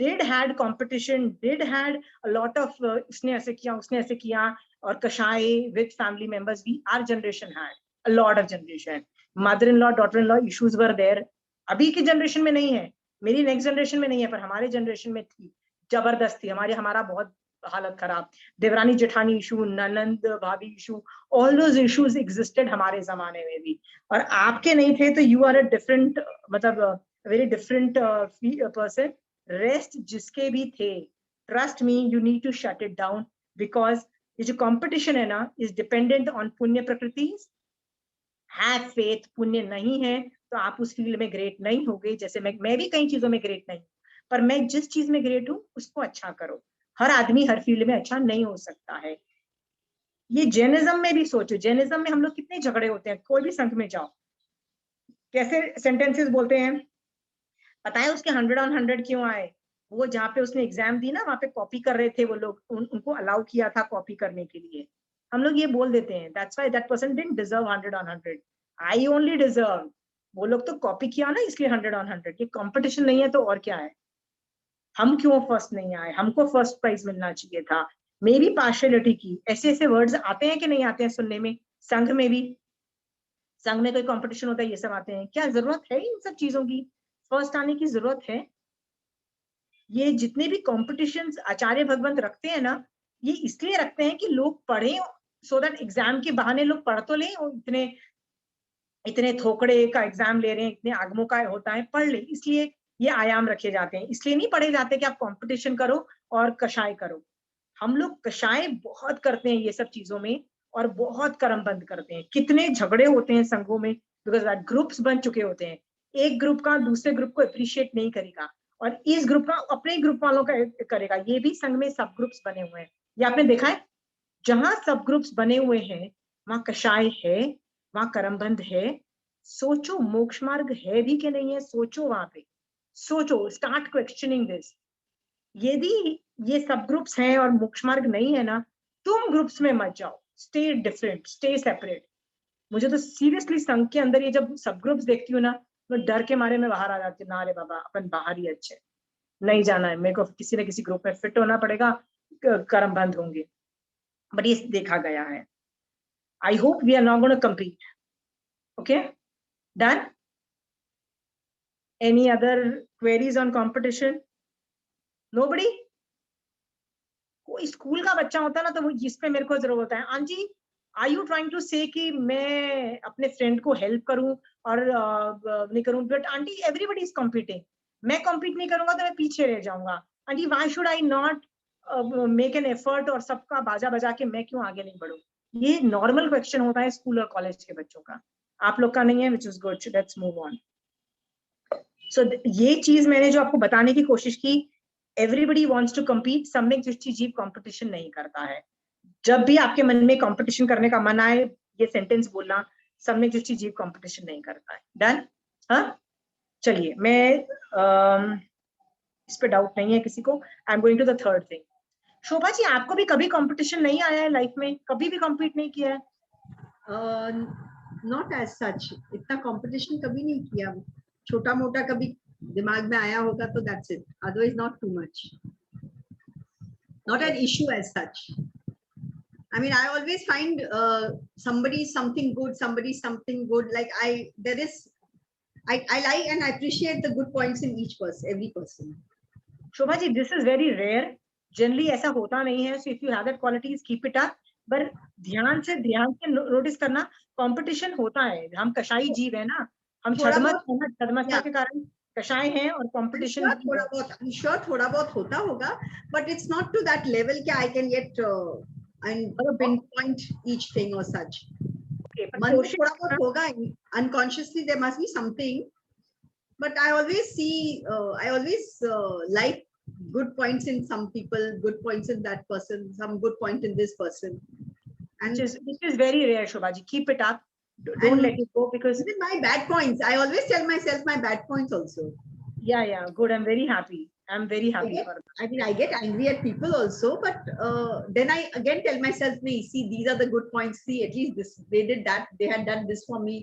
did had competition, did had a lot of उसने ऐसे किया, उसने ऐसे किया, और कशाय with family members, our generation had a lot of generation, mother-in-law daughter-in-law issues were there। अभी की generation में नहीं है, मेरी नेक्स्ट जनरेशन में नहीं है, पर हमारे जनरेशन में थी, जबरदस्त थी। हमारा बहुत हालत खराब, देवरानी जेठानी इशू, ननंद भाभी issue, all those issues existed हमारे जमाने में भी, और आपके नहीं थे। तो यू आर अ डिफरेंट, मतलब वेरी डिफरेंट पर्सन। रेस्ट जिसके भी थे, trust me, you need to shut it down, because ये जो कंपटीशन है ना, इज डिपेंडेंट ऑन पुण्य प्रकृति। हैव फेथ, पुण्य नहीं है तो आप उस फील्ड में ग्रेट नहीं होगे। जैसे मैं भी कई चीजों में ग्रेट नहीं, पर मैं जिस चीज में ग्रेट हूँ उसको अच्छा करो। हर आदमी हर फील्ड में अच्छा नहीं हो सकता है। ये जैनिज्म में भी सोचो, जैनिज्म में हम लोग कितने झगड़े होते हैं, कोई भी संघ में जाओ, कैसे सेंटेंसेस बोलते हैं। पता है उसके 100 on 100 क्यों आए? वो जहाँ पे उसने एग्जाम दी ना, वहां पे कॉपी कर रहे थे वो लोग, उनको अलाउ किया था कॉपी करने के लिए। हम लोग ये बोल देते हैं, that's why that person didn't deserve 100 on 100, I only deserve. वो लोग तो कॉपी किया ना, इसलिए 100 on 100। ये कंपटीशन नहीं है तो और क्या है? हम क्यों फर्स्ट नहीं आए? हमको फर्स्ट प्राइज मिलना चाहिए था। मे बी पार्शियलिटी की, ऐसे ऐसे वर्ड्स आते हैं कि नहीं आते हैं सुनने में? संघ में भी, संघ में कोई कंपटीशन होता है, ये सब आते हैं। क्या जरूरत है इन सब चीजों की? फर्स्ट आने की जरूरत है? ये जितने भी कॉम्पिटिशन्स आचार्य भगवंत रखते हैं ना, ये इसलिए रखते हैं कि लोग पढ़ें, सो दैट एग्जाम के बहाने लोग पढ़ तो लें, और इतने थोकड़े का एग्जाम ले रहे हैं, इतने आगमों का होता है, पढ़ ले, इसलिए ये आयाम रखे जाते हैं। इसलिए नहीं पढ़े जाते कि आप कंपटीशन करो और कषाय करो। हम लोग कषाय बहुत करते हैं ये सब चीजों में, और बहुत कर्म बंद करते हैं। कितने झगड़े होते हैं संघों में, बिकॉज ग्रुप्स बन चुके होते हैं। एक ग्रुप का दूसरे ग्रुप को अप्रिशिएट नहीं करेगा, और इस ग्रुप का अपने ग्रुप वालों का करेगा। ये भी संघ में सब ग्रुप्स बने हुए हैं, ये आपने देखा है। जहां सब ग्रुप्स बने हुए हैं वहां कषाय है, वहां कर्मबंध है। सोचो मोक्ष मार्ग है भी कि नहीं है, सोचो वहां पे, सोचो, स्टार्ट क्वेश्चनिंग दिस। यदि ये सब ग्रुप्स हैं और मोक्ष मार्ग नहीं है ना, तुम ग्रुप्स में मत जाओ, स्टे डिफरेंट, स्टे सेपरेट। मुझे तो सीरियसली संघ के अंदर ये जब सब ग्रुप्स देखती हूँ ना, तो डर के मारे में बाहर आ जाती हूँ। ना रे बाबा, अपन बाहर ही अच्छे, नहीं जाना है मेरे को, किसी न किसी ग्रुप में फिट होना पड़ेगा, कर्म बंद होंगे। बट ये देखा गया है। I hope we are not gonna compete. Okay, done? Any other queries on competition? Nobody? कोई स्कूल का बच्चा होता है ना, तो वो इस पे मेरे को जरूर होता है, aunty are you trying to say कि मैं अपने फ्रेंड को हेल्प करूं और नहीं करूं? But aunty everybody is competing, मैं कॉम्पीट नहीं करूंगा तो मैं पीछे रह जाऊंगा। Aunty why should I not make an effort, और सबका बाजा बजा के मैं क्यों आगे नहीं बढ़ूं? ये नॉर्मल क्वेश्चन होता है स्कूल और कॉलेज के बच्चों का, आप लोग का नहीं है, which is good. Let's move on. So ये चीज मैंने जो आपको बताने की कोशिश की, एवरीबडी वॉन्ट्स टू कम्पीट, सम्यक दृष्टि जीव कॉम्पिटिशन नहीं करता है। जब भी आपके मन में कंपटीशन करने का मन आए, ये सेंटेंस बोलना, सम्यक दृष्टि जीव कंपटीशन नहीं करता है। डन? हाँ, चलिए, मैं इस पे डाउट नहीं है किसी को। I am going to the third thing. Shobha ji, आपको भी कभी कंपटीशन नहीं आया है लाइफ में? कभी भी कम्पीट नहीं किया है? नॉट एज सच, इतना कंपटीशन कभी नहीं किया। छोटा मोटा कभी दिमाग में आया होगा तो that's it, otherwise not too much, not an issue as such. I mean, I always find somebody something good, somebody something good. Like I like and I appreciate the good points in each person, every person. Shobha ji, this is very rare. Generally ऐसा होता नहीं है. So if you have that qualities, keep it up. पर ध्यान से notice करना, competition होता है, हम कषाई जीव है ना, हम थोड़ा छदमता Yeah. के कारण कषाय हैं और कंपटीशन I'm sure थोड़ा बहुत होता होगा, but it's not to that level कि I can get and pinpoint each thing or such. मन में थोड़ा बहुत होगा, unconsciously there must be something, but I always see, I always like good points in some people, good points in that person, some good point in this person. And which is very rare, Shobhaji. Keep it up. Don't let it go, because even my bad points, I always tell myself my bad points also. Yeah, good. I'm very happy. I'm very happy for that. I mean, I get angry at people also, but then I again tell myself, "Nee, see, these are the good points. See, at least this, they did that. They had done this for me."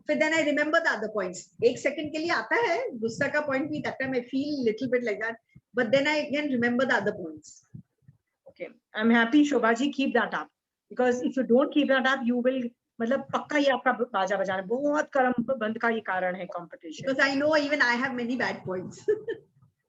But then I remember the other points. एक second के लिए आता है गुस्सा का point भी, that time I feel little bit like that, but then I again remember the other points. Okay, I'm happy, Shobhaji. Keep that up, because if you don't keep that up, you will, मतलब पक्का ये आपका बाजा बजाना, बहुत कर्म बंद का ये कारण है competition. Because I know even I have many bad points.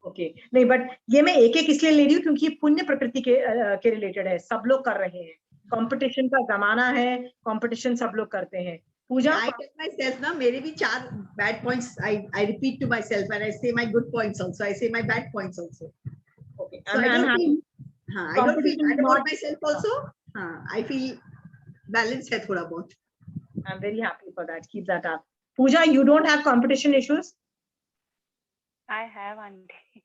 Okay, नहीं, बट ये मैं एक एक इसलिए ले रही हूँ क्योंकि ये पुण्य प्रकृति के रिलेटेड है, सब लोग कर रहे हैं, कंपटीशन का जमाना है, कंपटीशन सब लोग करते हैं. पूजा, I tell myself ना, मेरे भी 4 bad points I repeat to myself, and I say my good points also, I say my bad points also. Okay, so I don't feel bad about myself also. I feel balance है थोड़ा बहुत. I'm very happy for that. Keep that up. Pooja, you don't have competition issues? I have, auntie.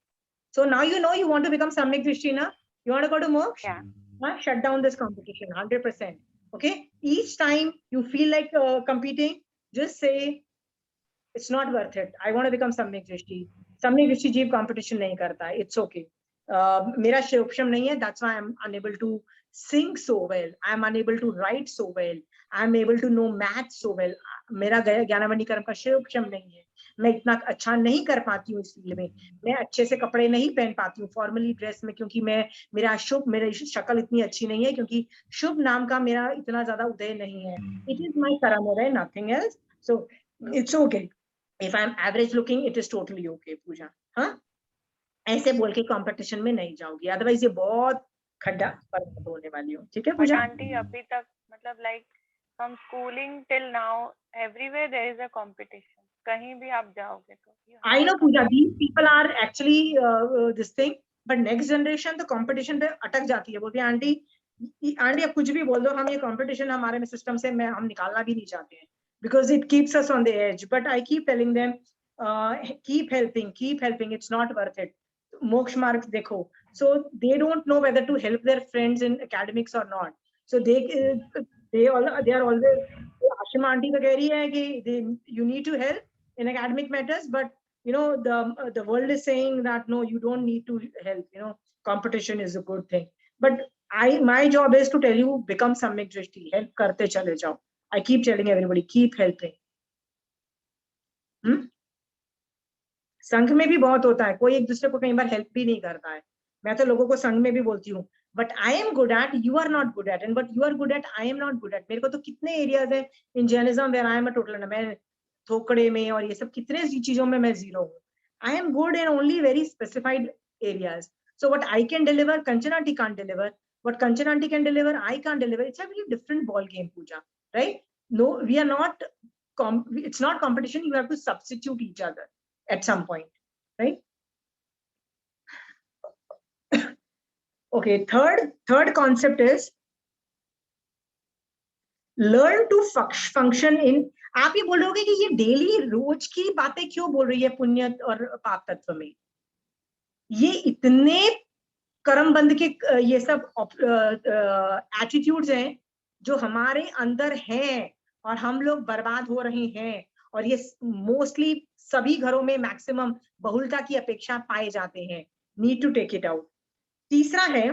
So now you know you want to become Samyak Drishti, na? You want to go to Moksha? Yeah. Shut down this competition, 100%. Okay? Each time you feel like competing, just say, it's not worth it. I want to become Samyak Drishti. Samyak Drishti Jeev competition nahi karta hai. It's okay. Mera Shivsham nahi hai. That's why I'm unable to sing so well. I'm unable to write so well. I'm able to know math so well. मेरा ज्ञानमणिकर्म का शिवक्षम नहीं है, मैं इतना अच्छा नहीं कर पाती हूँ इस फील्ड में, मैं अच्छे से कपड़े नहीं पहन पाती हूँ फॉर्मली ड्रेस में, क्योंकि मेरी शक्ल इतनी अच्छी नहीं है, क्योंकि शुभ नाम का मेरा इतना ज्यादा उदय नहीं है. It is my karma uday, nothing else. So it's okay. If I am average looking, it is totally okay. Pooja, हाँ, ऐसे बोल के कंपटीशन में नहीं जाओगी, अदरवाइज ये बहुत खड्डा पर होने वाली हो. ठीक है पूजा? आंटी अभी तक मतलब like from schooling till now, everywhere there is a competition. कहीं भी आप जाओगे तो. I know Pooja, these people are actually this thing, but next generation तो competition पे अटक जाती है, बोलती है आंटी आप कुछ भी बोल दो, हम ये competition हमारे में सिस्टम से हम निकालना भी नहीं चाहते हैं, because it keeps us on the edge. But I keep telling them, keep helping, it's not worth it. मोक्ष मार्ग देखो, so they don't know whether to help their friends in academics or not. So they are always, Ashima aunty तो कह रही है कि you need to help in academic matters, but you know the world is saying that no, you don't need to help. You know, competition is a good thing. But my job is to tell you, become Samyak Drishti, help करते चले जाओ. I keep telling everybody, keep helping. संघ में भी बहुत होता है, कोई एक दूसरे को कई बार हेल्प भी नहीं करता है. मैं तो लोगों को संघ में भी बोलती हूँ, but I am good at, you are not good at, and what you are good at, I am not good at. मेरे को तो कितने एरियाज है in Jainism where I am a total, मैं थोकड़े में और ये सब कितने चीजों में मैं जीरो हूँ. I am good in only very specified areas. So what I can deliver, Kanchana aunty can't deliver. What Kanchana aunty can deliver, I can't deliver. It's a very different ball game, Pooja, right? No, we are not, it's not competition. You have to substitute each other at some point, right? Okay, third concept is learn to function in. आप ये बोलोगे कि ये daily रोज की बातें क्यों बोल रही है पुण्य और पाप तत्व में? ये इतने कर्मबंध के ये सब एटीट्यूड्स हैं जो हमारे अंदर हैं और हम लोग बर्बाद हो रहे हैं, और ये मोस्टली सभी घरों में मैक्सिमम बहुलता की अपेक्षा पाए जाते हैं. Need to take it out. तीसरा है,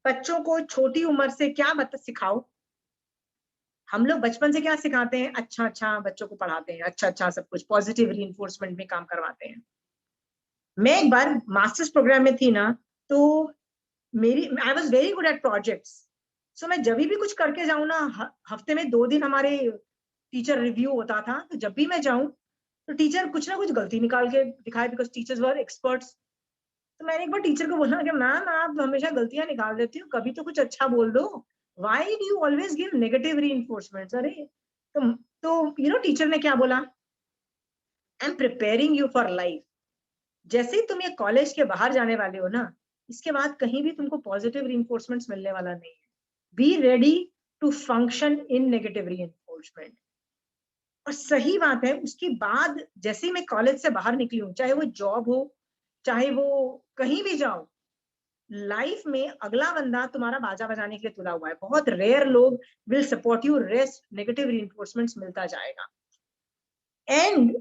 बच्चों को छोटी उम्र से क्या सिखाओ. हम लोग बचपन से क्या सिखाते हैं? अच्छा बच्चों को पढ़ाते हैं, अच्छा सब कुछ पॉजिटिव रीइंफोर्समेंट में काम करवाते हैं. मैं एक बार मास्टर्स प्रोग्राम में थी ना, तो I was very good at projects. So मैं जब भी कुछ करके जाऊं ना, हफ्ते में 2 दिन हमारे टीचर रिव्यू होता था, तो जब भी मैं जाऊं तो टीचर कुछ ना कुछ गलती निकाल के दिखाए, बिकॉज टीचर्स वर एक्सपर्ट्स. तो मैंने एक बार टीचर को बोला कि मैम आप हमेशा गलतियां निकाल देती हो, कभी तो कुछ अच्छा बोल दो. Why do you always give negative reinforcements? अरे तो टीचर ने क्या बोला, I am preparing you for life. जैसे ही तुम ये कॉलेज के बाहर जाने वाले हो ना, इसके बाद कहीं भी तुमको पॉजिटिव reinforcements मिलने वाला नहीं है। Be ready to function in negative reinforcement। और सही बात है, उसके बाद जैसे ही मैं कॉलेज से बाहर निकली हूँ, चाहे वो जॉब हो, चाहे वो कहीं भी जाओ, लाइफ में अगला बंदा तुम्हारा बाजा बजाने के लिए तुला हुआ है। बहुत रेयर लोग will support you, rest negative reinforcements मिलता जाएगा। एंड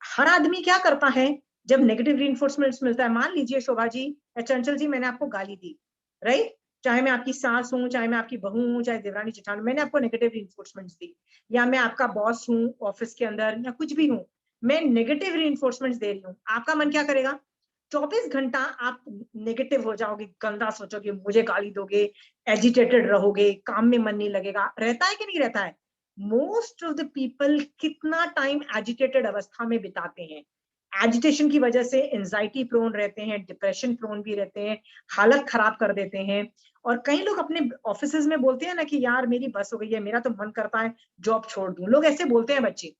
हर आदमी क्या करता है जब नेगेटिव reinforcements मिलता है? मान लीजिए शोभा जी या चंचल जी, मैंने आपको गाली दी, राइट? चाहे मैं आपकी सास हूँ, चाहे मैं आपकी बहू हूँ, चाहे देवरानी जेठानी, मैंने आपको नेगेटिव reinforcements दी, या मैं आपका बॉस हूँ ऑफिस के अंदर, या कुछ भी हूँ, मैं नेगेटिव reinforcements दे रही हूँ। आपका मन क्या करेगा? 24 घंटा आप नेगेटिव हो जाओगे, गंदा सोचोगे, मुझे गाली दोगे, एजिटेटेड रहोगे, काम में मन नहीं लगेगा। रहता है कि नहीं रहता है? मोस्ट ऑफ द पीपल कितना टाइम एजिटेटेड अवस्था में बिताते हैं? एजिटेशन की वजह से एंजाइटी प्रोन रहते हैं, डिप्रेशन प्रोन भी रहते हैं, हालत खराब कर देते हैं। और कई लोग अपने ऑफिसेज में बोलते हैं ना कि यार मेरी बस हो गई है, मेरा तो मन करता है जॉब छोड़ दूं। लोग ऐसे बोलते हैं बच्चे।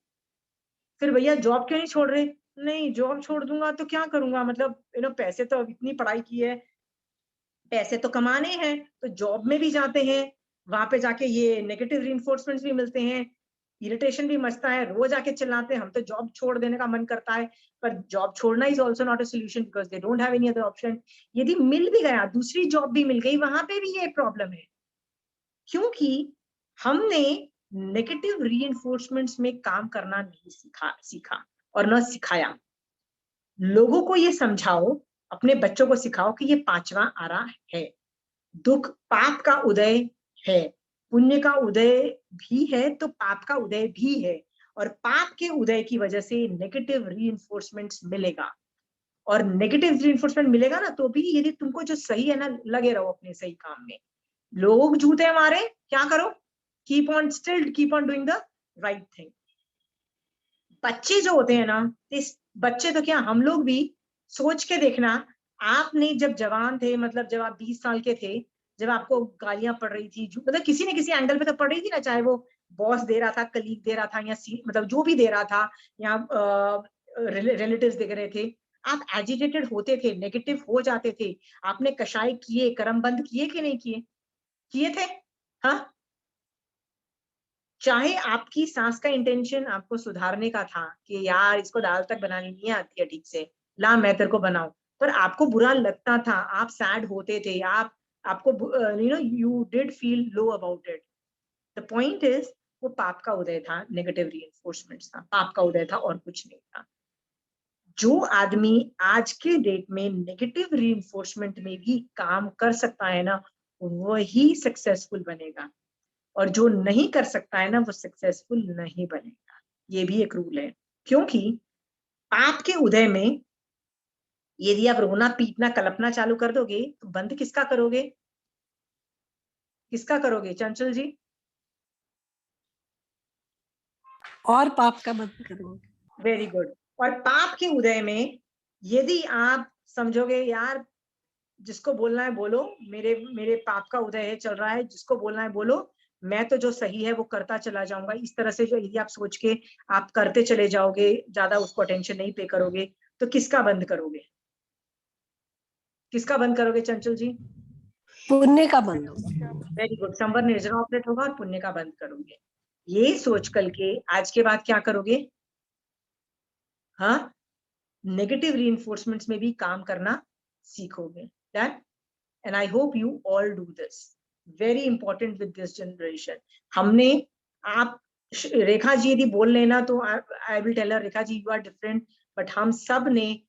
फिर भैया जॉब क्यों नहीं छोड़ रहे? नहीं, जॉब छोड़ दूंगा तो क्या करूंगा, मतलब पैसे तो इतनी पढ़ाई की है, पैसे तो कमाने हैं, तो जॉब में भी जाते हैं, वहां पे जाके ये नेगेटिव reinforcements भी मिलते हैं, इरिटेशन भी मचता है, रोज आके चिल्लाते हैं, हम तो जॉब छोड़ देने का मन करता है। पर जॉब छोड़ना is also not a solution, because they don't have any other option. यदि मिल भी गया, दूसरी जॉब भी मिल गई, वहां पे भी ये प्रॉब्लम है, क्योंकि हमने नेगेटिव reinforcements में काम करना नहीं सीखा और न सिखाया। लोगों को ये समझाओ, अपने बच्चों को सिखाओ कि ये 5वां आरा है, दुख पाप का उदय है, पुण्य का उदय भी है तो पाप का उदय भी है। और पाप के उदय की वजह से नेगेटिव reinforcements मिलेगा, और नेगेटिव reinforcement मिलेगा ना, तो भी यदि तुमको जो सही है ना, लगे रहो अपने सही काम में। लोग जूते मारे, क्या करो? Keep on still, keep on doing the right thing. बच्चे जो होते हैं ना, इस बच्चे तो क्या, हम लोग भी सोच के देखना, आपने जब जवान थे, मतलब जब आप 20 साल के थे, जब आपको गालियां पड़ रही थी, मतलब किसी न किसी एंगल पे तो पड़ रही थी ना, चाहे वो बॉस दे रहा था, कलीग दे रहा था, या मतलब जो भी दे रहा था, या रिलेटिव्स दे रहे थे, आप एजिटेटेड होते थे, नेगेटिव हो जाते थे। आपने कषाय किए, कर्म बंद किए कि नहीं किए? किए थे? हाँ, चाहे आपकी सास का इंटेंशन आपको सुधारने का था कि यार इसको दाल तक बनानी नहीं आती है ठीक से, ला मैं तेरे को बनाऊं, पर आपको बुरा लगता था, आप सैड होते थे, आपको you did feel low about it. The point is, वो पाप का उदय था, नेगेटिव reinforcements था, पाप का उदय था और कुछ नहीं था। जो आदमी आज के डेट में नेगेटिव reinforcement में भी काम कर सकता है ना, वही सक्सेसफुल बनेगा, और जो नहीं कर सकता है ना, वो सक्सेसफुल नहीं बनेगा। ये भी एक रूल है, क्योंकि पाप के उदय में यदि आप रोना पीटना कल्पना चालू कर दोगे, तो बंद किसका करोगे? किसका करोगे चंचल जी? और पाप का बंद करोगे। Very good. और पाप के उदय में यदि आप समझोगे यार जिसको बोलना है बोलो, मेरे मेरे पाप का उदय है चल रहा है, जिसको बोलना है बोलो, मैं तो जो सही है वो करता चला जाऊंगा, इस तरह से जो यदि आप सोच के आप करते चले जाओगे, ज्यादा उसको अटेंशन नहीं पे करोगे, तो किसका बंद करोगे? किसका बंद करोगे चंचल जी? पुण्य का बंद होगा। Very good. संवर निर्जरा ऑपरेट होगा और पुण्य का बंद करोगे। ये सोच करके आज के बाद क्या करोगे? हाँ, नेगेटिव reinforcements में भी काम करना सीखोगे। That, and I hope you all do this. Very important with this generation. हमने, आप रेखा जी यदि बोल लेना तो I will tell her, Rekha ji you are different, but हम सब ने,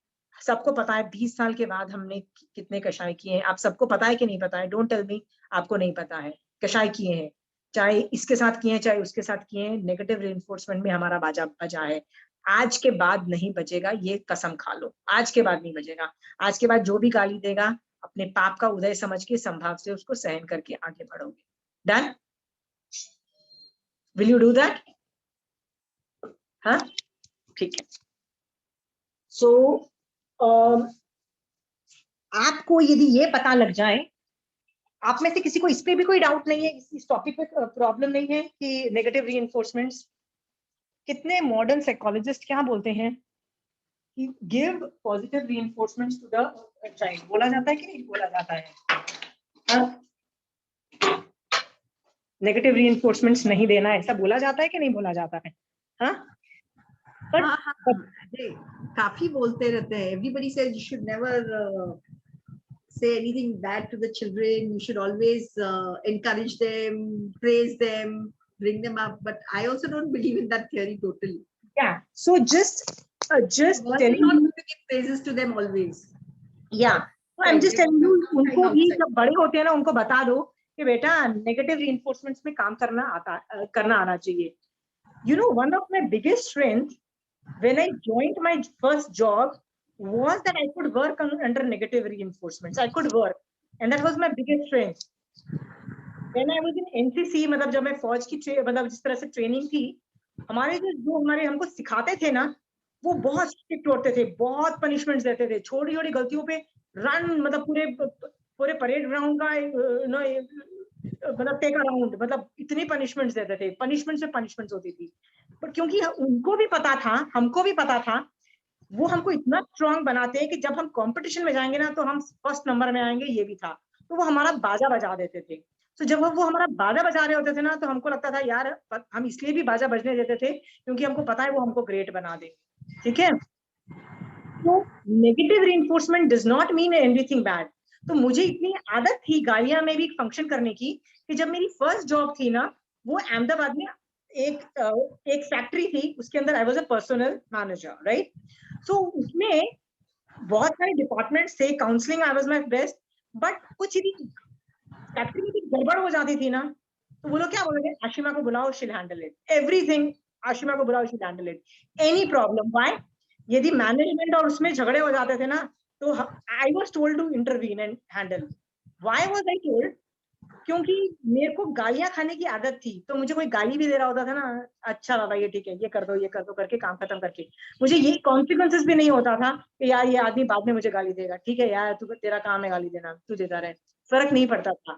सबको पता है 20 साल के बाद हमने कितने कषाय किए हैं। आप सबको पता है कि नहीं पता है? डोंट टेल मी आपको नहीं पता है। कषाय किए हैं, चाहे इसके साथ किए हैं, चाहे उसके साथ किए हैं, नेगेटिव reinforcement में हमारा बाजा बजा है। आज के बाद नहीं बचेगा, ये कसम खा लो, आज के बाद नहीं बचेगा। आज के बाद जो भी गाली देगा, अपने पाप का उदय समझ के संभाव से उसको सहन करके आगे बढ़ोगे। Done? Will you do that? हाँ, ठीक है। सो आपको यदि ये पता लग जाए आप में से किसी को इस पे भी कोई डाउट नहीं है, इस टॉपिक पे प्रॉब्लम नहीं है कि नेगेटिव रीइंफोर्समेंट्स? कितने मॉडर्न साइकोलॉजिस्ट क्या बोलते हैं कि give positive reinforcements to the child, बोला जाता है कि नहीं बोला जाता है? नेगेटिव रीइंफोर्समेंट्स नहीं देना, ऐसा बोला जाता है कि नहीं बोला जाता है? हाँ, काफी बोलते रहते हैं. Everybody says you should never say anything bad to the children. You should always encourage them, praise them, bring them up. But I also don't believe in that theory totally. Yeah. So just telling not you to give praises to them always. Yeah. So I'm just telling you, उनको भी जब बड़े होते हैं ना, उनको बता दो कि बेटा नेगेटिव रीइंफोर्समेंट्स में काम करना आना चाहिए. You know, one of my biggest strengths when I joined my first job was that I could work under negative reinforcements. I could work, and that was my biggest strength. When I was in NCC, मतलब जब मैं फौज की मतलब जिस तरह से training थी, हमारे जो हमको सिखाते थे ना, वो बहुत स्ट्रिक्ट होते थे, बहुत पनिशमेंट्स देते थे, छोटी छोटी गलतियों पे रन, मतलब पूरे परेड ग्राउंड का मतलब टेक अराउंड, मतलब इतनी पनिशमेंट्स देते थे, पनिशमेंट्स पे पनिशमेंट्स होती थी. पर क्योंकि उनको भी पता था, हमको भी पता था, वो हमको इतना स्ट्रांग बनाते हैं कि जब हम कंपटीशन में जाएंगे ना तो हम फर्स्ट नंबर में आएंगे, ये भी था. तो वो हमारा बाजा बजा देते थे. तो जब वो हमारा बाजा बजा रहे होते थे ना, तो हमको लगता था यार हम इसलिए भी बाजा बजने देते थे क्योंकि हमको पता है वो हमको ग्रेट बना दे. ठीक है. तो negative reinforcement does not mean anything bad. तो मुझे इतनी आदत थी गालियां में भी फंक्शन करने की कि जब मेरी फर्स्ट जॉब थी ना, वो अहमदाबाद में एक फैक्ट्री थी, उसके अंदर I was a personal manager, right. So उसमें बहुत सारे डिपार्टमेंट्स थे, counselling I was my best. But कुछ भी फैक्ट्री में गड़बड़ हो जाती थी ना, तो वो लोग क्या बोलोगे, आशिमा को बुलाओ, she will handle it, everything Ashima को बुलाओ, she will handle it, any problem. Why? यदि मैनेजमेंट और उसमें झगड़े हो जाते थे ना, तो I was told to intervene and handle. Why was I told? क्योंकि मेरे को गालियां खाने की आदत थी. तो मुझे कोई गाली भी दे रहा होता था ना, अच्छा बाबा ये ठीक है, ये कर दो करके काम खत्म करके, मुझे ये कॉन्सिक्वेंसेस भी नहीं होता था कि यार ये आदमी बाद में मुझे गाली देगा, ठीक है यार तू, तेरा काम है गाली देना, तू देता रहे, फर्क नहीं पड़ता था.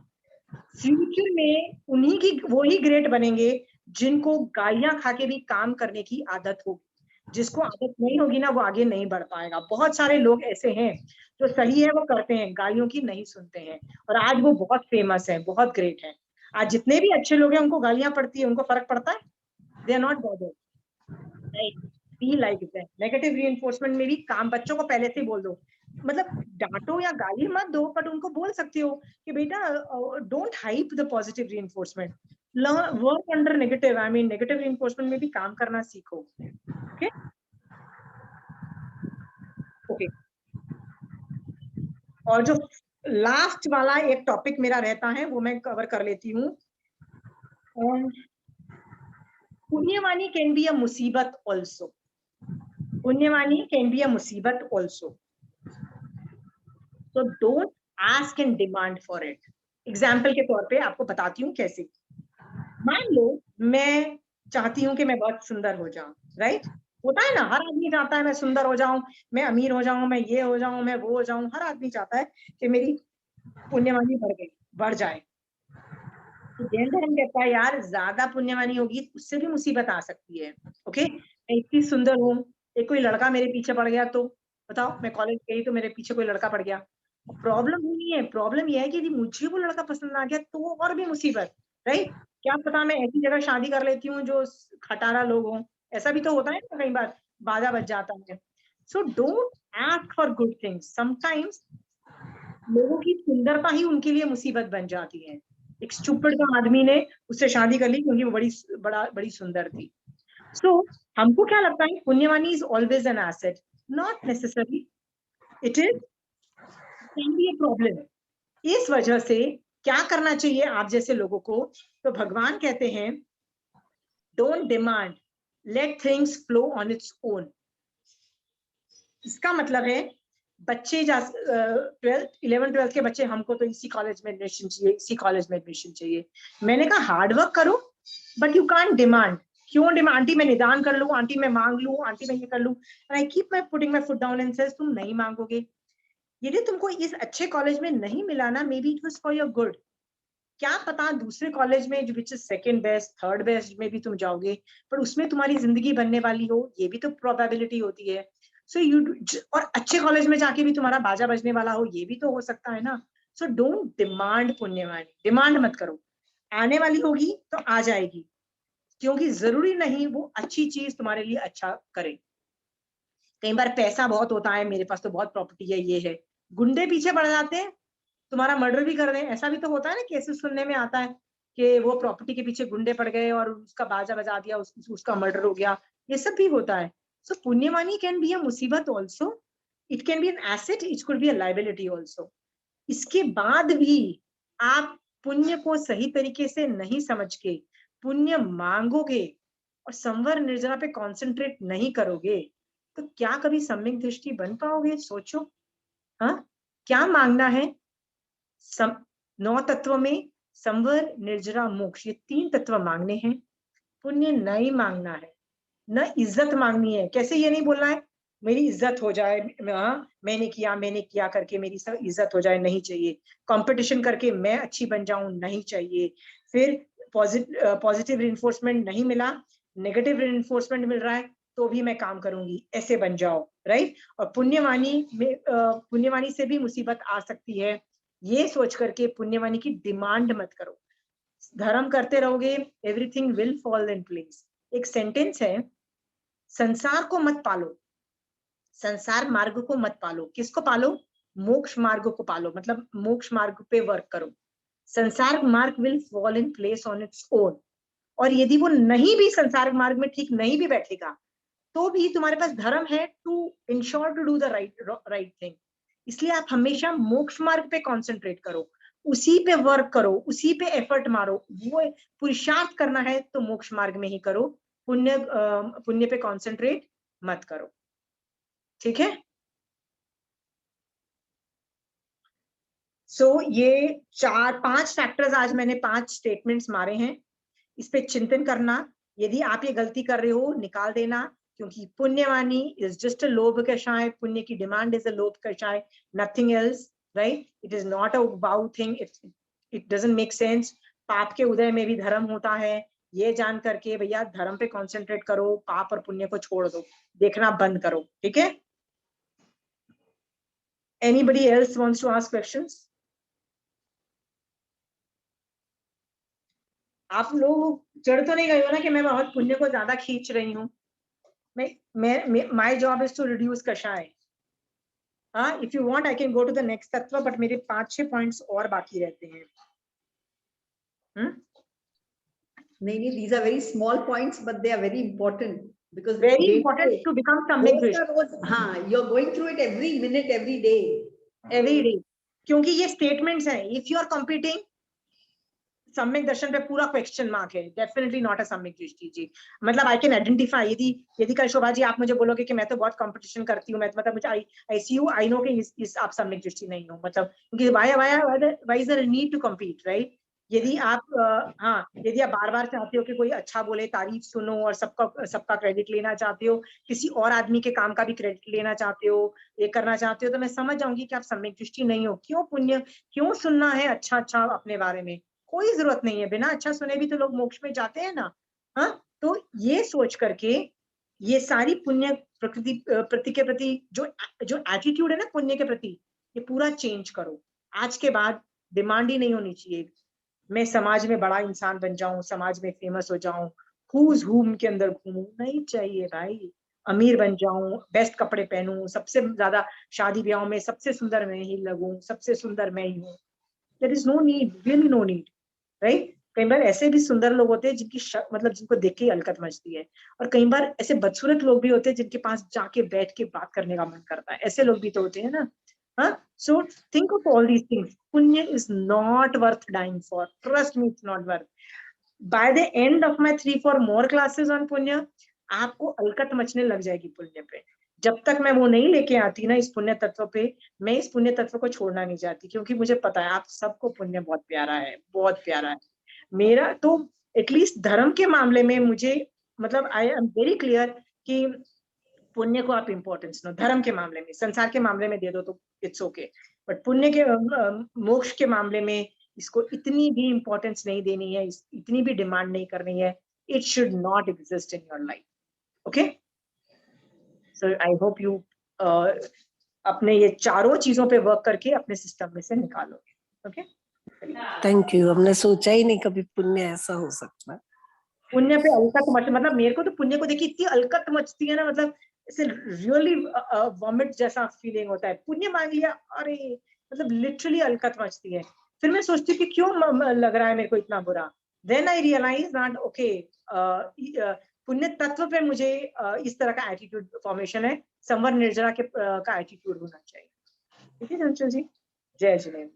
फ्यूचर में उन्हीं की वही ग्रेट बनेंगे जिनको गालियां खा के भी काम करने की आदत होगी. जिसको आदत नहीं होगी ना, वो आगे नहीं बढ़ पाएगा. बहुत सारे लोग ऐसे हैं जो सही है वो करते हैं, गालियों की नहीं सुनते हैं, और आज वो बहुत फेमस है, बहुत ग्रेट है. आज जितने भी अच्छे लोग हैं उनको गालियां पड़ती है, उनको फर्क पड़ता है? They are not bothered, right. Be like that. Negative reinforcement में भी काम बच्चों को पहले से बोल दो, मतलब डांटो या गाली मत दो, बट उनको बोल सकते हो कि बेटा don't hype the positive reinforcement, work under negative, I mean negative reinforcement में भी काम करना सीखो. Okay okay. और जो लास्ट वाला एक टॉपिक मेरा रहता है वो मैं कवर कर लेती हूँ. पुण्यवानी कैन बी अ मुसीबत ऑल्सो. पुण्यवानी कैन बी अ मुसीबत also. So don't ask and demand for it. Example के तौर पे आपको बताती हूँ कैसे. मान लो मैं चाहती हूँ कि मैं बहुत सुंदर हो जाऊं, राइट. होता है ना, हर आदमी चाहता है मैं सुंदर हो जाऊं, मैं अमीर हो जाऊं, मैं ये हो जाऊं, मैं वो हो जाऊं. हर आदमी चाहता है कि मेरी पुण्यवानी बढ़ जाए. तो जैन धर्म कहता है यार ज्यादा पुण्यवानी होगी उससे भी मुसीबत आ सकती है. ओके. मैं इतनी सुंदर हूँ, एक कोई लड़का मेरे पीछे पड़ गया तो बताओ, मैं कॉलेज गई तो मेरे पीछे कोई लड़का पड़ गया, प्रॉब्लम ही नहीं है. प्रॉब्लम यह है कि यदि मुझे वो लड़का पसंद आ गया तो वो और भी मुसीबत, राइट. क्या पता मैं ऐसी जगह शादी कर लेती हूँ जो खटारा लोग हों, ऐसा भी तो होता है ना, कई बार बाधा बच जाता है. So don't ask for good things. Sometimes लोगों की सुंदरता ही उनके लिए मुसीबत बन जाती है. एक स्टूपिड का आदमी ने उससे शादी कर ली क्योंकि वो बड़ी सुंदर थी. सो हमको क्या लगता है, पुण्यवानी is always an asset. Not necessary, it is can be a problem. इस वजह से क्या करना चाहिए आप जैसे लोगों को, तो भगवान कहते हैं don't demand, let things flow on its own. इसका मतलब है बच्चे 11th-12th के बच्चे, हमको तो इसी कॉलेज में एडमिशन चाहिए, इसी कॉलेज में एडमिशन चाहिए. मैंने कहा हार्ड वर्क करो, बट यू कांट डिमांड. क्यों डिमांड? आंटी मैं निदान कर लूं, आंटी मैं मांग लूं, आंटी मैं ये कर लूं. I keep my putting my foot down and says तुम नहीं मांगोगे. यदि तुमको इस अच्छे कॉलेज में नहीं मिला ना, may be it was for your good, क्या पता दूसरे कॉलेज में जो which is second best, third best में भी तुम जाओगे, पर उसमें तुम्हारी जिंदगी बनने वाली हो, ये भी तो प्रोबेबिलिटी होती है। सो यू, और अच्छे कॉलेज में जाके भी तुम्हारा बाजा बजने वाला हो, ये भी तो हो सकता है ना। सो डोंट डिमांड पुण्यवानी, डिमांड मत करो। आने वाली होगी तो आ जाएगी, क्योंकि जरूरी नहीं वो अच्छी चीज तुम्हारे लिए अच्छा करे। कई बार पैसा बहुत होता है, मेरे पास तो बहुत प्रॉपर्टी है, ये है, गुंडे पीछे पड़ जाते हैं, तुम्हारा मर्डर भी कर दें, ऐसा भी तो होता है ना, केसेस सुनने में आता है कि वो प्रॉपर्टी के पीछे गुंडे पड़ गए और उसका बाजा बजा दिया, उसका मर्डर हो गया, ये सब भी होता है। सो पुण्यवानी कैन बी अ मुसीबत also, it can be an asset, it could be a liability also. इसके बाद भी आप पुण्य को सही तरीके से नहीं समझ के पुण्य मांगोगे और संवर निर्जरा पे कॉन्सेंट्रेट नहीं करोगे, तो क्या कभी सम्यक दृष्टि बन पाओगे? सोचो। हाँ, क्या मांगना है? 9 तत्व में संवर, निर्जरा, मोक्ष, ये 3 तत्व मांगने हैं। पुण्य नहीं मांगना है, न इज्जत मांगनी है। कैसे? ये नहीं बोलना है मेरी इज्जत हो जाए, मैंने किया करके मेरी सब इज्जत हो जाए, नहीं चाहिए। कंपटीशन करके मैं अच्छी बन जाऊं, नहीं चाहिए। फिर पॉजिटिव रिइंफोर्समेंट नहीं मिला, नेगेटिव रिइंफोर्समेंट मिल रहा है, तो भी मैं काम करूंगी, ऐसे बन जाओ, राइट। और पुण्यवानी से भी मुसीबत आ सकती है, ये सोच करके पुण्यवानी की डिमांड मत करो। धर्म करते रहोगे, everything will fall in place. एक सेंटेंस है, संसार को मत पालो, संसार मार्ग को मत पालो। किसको पालो? मोक्ष मार्ग को पालो, मतलब मोक्ष मार्ग पे वर्क करो। संसार मार्ग will fall in place on its own. और यदि वो नहीं भी संसार मार्ग में ठीक नहीं भी बैठेगा, तो भी तुम्हारे पास धर्म है to ensure to do the right thing. इसलिए आप हमेशा मोक्ष मार्ग पे कॉन्सेंट्रेट करो, उसी पे वर्क करो, उसी पे एफर्ट मारो। वो पुरुषार्थ करना है तो मोक्ष मार्ग में ही करो, पुण्य पे कॉन्सेंट्रेट मत करो। ठीक है? सो ये 4-5 फैक्टर्स, आज मैंने 5 स्टेटमेंट्स मारे हैं। इस पे चिंतन करना, यदि आप ये गलती कर रहे हो निकाल देना, क्योंकि पुण्यवानी इज जस्ट अ लोभ कषाय, पुण्य की डिमांड इज अ लोभ कषाय, nothing else, right. It is not a wow thing, it doesn't make sense. पाप के उदय में भी धर्म होता है, ये जान करके भैया धर्म पे कॉन्सेंट्रेट करो, पाप और पुण्य को छोड़ दो, देखना बंद करो। ठीक है? Anybody else wants to ask questions? आप लोग चढ़ तो नहीं गए हो ना कि मैं बहुत पुण्य को ज्यादा खींच रही हूँ? My job is to reduce कषाय। हाँ, if you want I can go to the next तत्व, बट मेरे 5-6 पॉइंट्स और बाकी रहते हैं। नहीं, these are very small points, but they are very important because very important to become सम्यक दृष्टि। हाँ, you're going through it every minute, every day. Every day, क्योंकि ये स्टेटमेंट्स हैं। इफ यू आर कॉम्पीटिंग, सम्यक दर्शन पे पूरा क्वेश्चन मार्क है, डेफिनेटली नॉट अ सम्यक दृष्टि जी। मतलब आई कैन आइडेंटिफाई, यदि कल शोभा जी आप मुझे बोलोगे कि मैं तो बहुत कंपटीशन करती हूँ, मैं मतलब मुझे आई सी यू, आई नो कि इस आप सम्यक दृष्टि नहीं हो, मतलब क्योंकि why is there need to compete, right. यदि आप यदि आप बार बार चाहते हो कि कोई अच्छा बोले, तारीफ सुनो और सबका क्रेडिट लेना चाहते हो, किसी और आदमी के काम का भी क्रेडिट लेना चाहते हो, ये करना चाहते हो, तो मैं समझ जाऊंगी कि आप सम्यक दृष्टि नहीं हो। क्यों सुनना है अच्छा अपने बारे में? कोई जरूरत नहीं है, बिना अच्छा सुने भी तो लोग मोक्ष में जाते हैं ना। हाँ, तो ये सोच करके ये सारी पुण्य प्रति के प्रति जो एटीट्यूड है ना पुण्य के प्रति, ये पूरा चेंज करो। आज के बाद डिमांड ही नहीं होनी चाहिए मैं समाज में बड़ा इंसान बन जाऊं, समाज में फेमस हो जाऊं, हुज हूम के अंदर घूमूं, नहीं चाहिए भाई। अमीर बन जाऊं, बेस्ट कपड़े पहनूं, सबसे ज्यादा शादी ब्याह में सबसे सुंदर मैं ही लगूं, सबसे सुंदर मैं ही हूँ। There is no need, really no need, right. कई बार ऐसे भी सुंदर लोग होते हैं जिनकी मतलब जिनको देख के अलकत मचती है, और कई बार ऐसे बदसूरत लोग भी होते हैं जिनके पास जाके बैठ के बात करने का मन करता है, ऐसे लोग भी तो होते हैं ना। हाँ, so think of all these things. Punya is not worth dying for. Trust me, it's not worth. By the end of my 3-4 more classes on पुण्य, आपको अलकत मचने लग जाएगी पुण्य पे। जब तक मैं वो नहीं लेके आती ना इस पुण्य तत्व पे, मैं इस पुण्य तत्व को छोड़ना नहीं चाहती, क्योंकि मुझे पता है आप सबको पुण्य बहुत प्यारा है, बहुत प्यारा है। मेरा तो एटलीस्ट धर्म के मामले में मुझे, मतलब आई एम वेरी क्लियर कि पुण्य को आप इंपॉर्टेंस दो। धर्म के मामले में, संसार के मामले में दे दो तो इट्स ओके, बट पुण्य के मोक्ष के मामले में इसको इतनी भी इंपॉर्टेंस नहीं देनी है, इतनी भी डिमांड नहीं करनी है. It should not exist in your life. Okay, so I hope you अपने ये चारों चीजों पे वर्क करके अपने सिस्टम में से निकालोगे. Okay, thank you. हमने सोचा ही नहीं कभी पुण्य ऐसा हो सकता. पुण्य पे अलकत मच, मतलब मेरे को तो पुण्य को देखिए इतनी अलकत मचती है ना, मतलब इसे रियली वॉमिट जैसा फीलिंग होता है. पुण्य मांग लिया, अरे मतलब लिटरली अलकत मचती है. फिर मैं सोचती हूँ कि क्यों लग रहा है मेरे को इतना बुरा. Then I realise that okay, पुण्य तत्व पे मुझे इस तरह का एटीट्यूड फॉर्मेशन है, संवर निर्जरा के का एटीट्यूड होना चाहिए. ठीक है चंचल जी, जय जिनेन्द्र.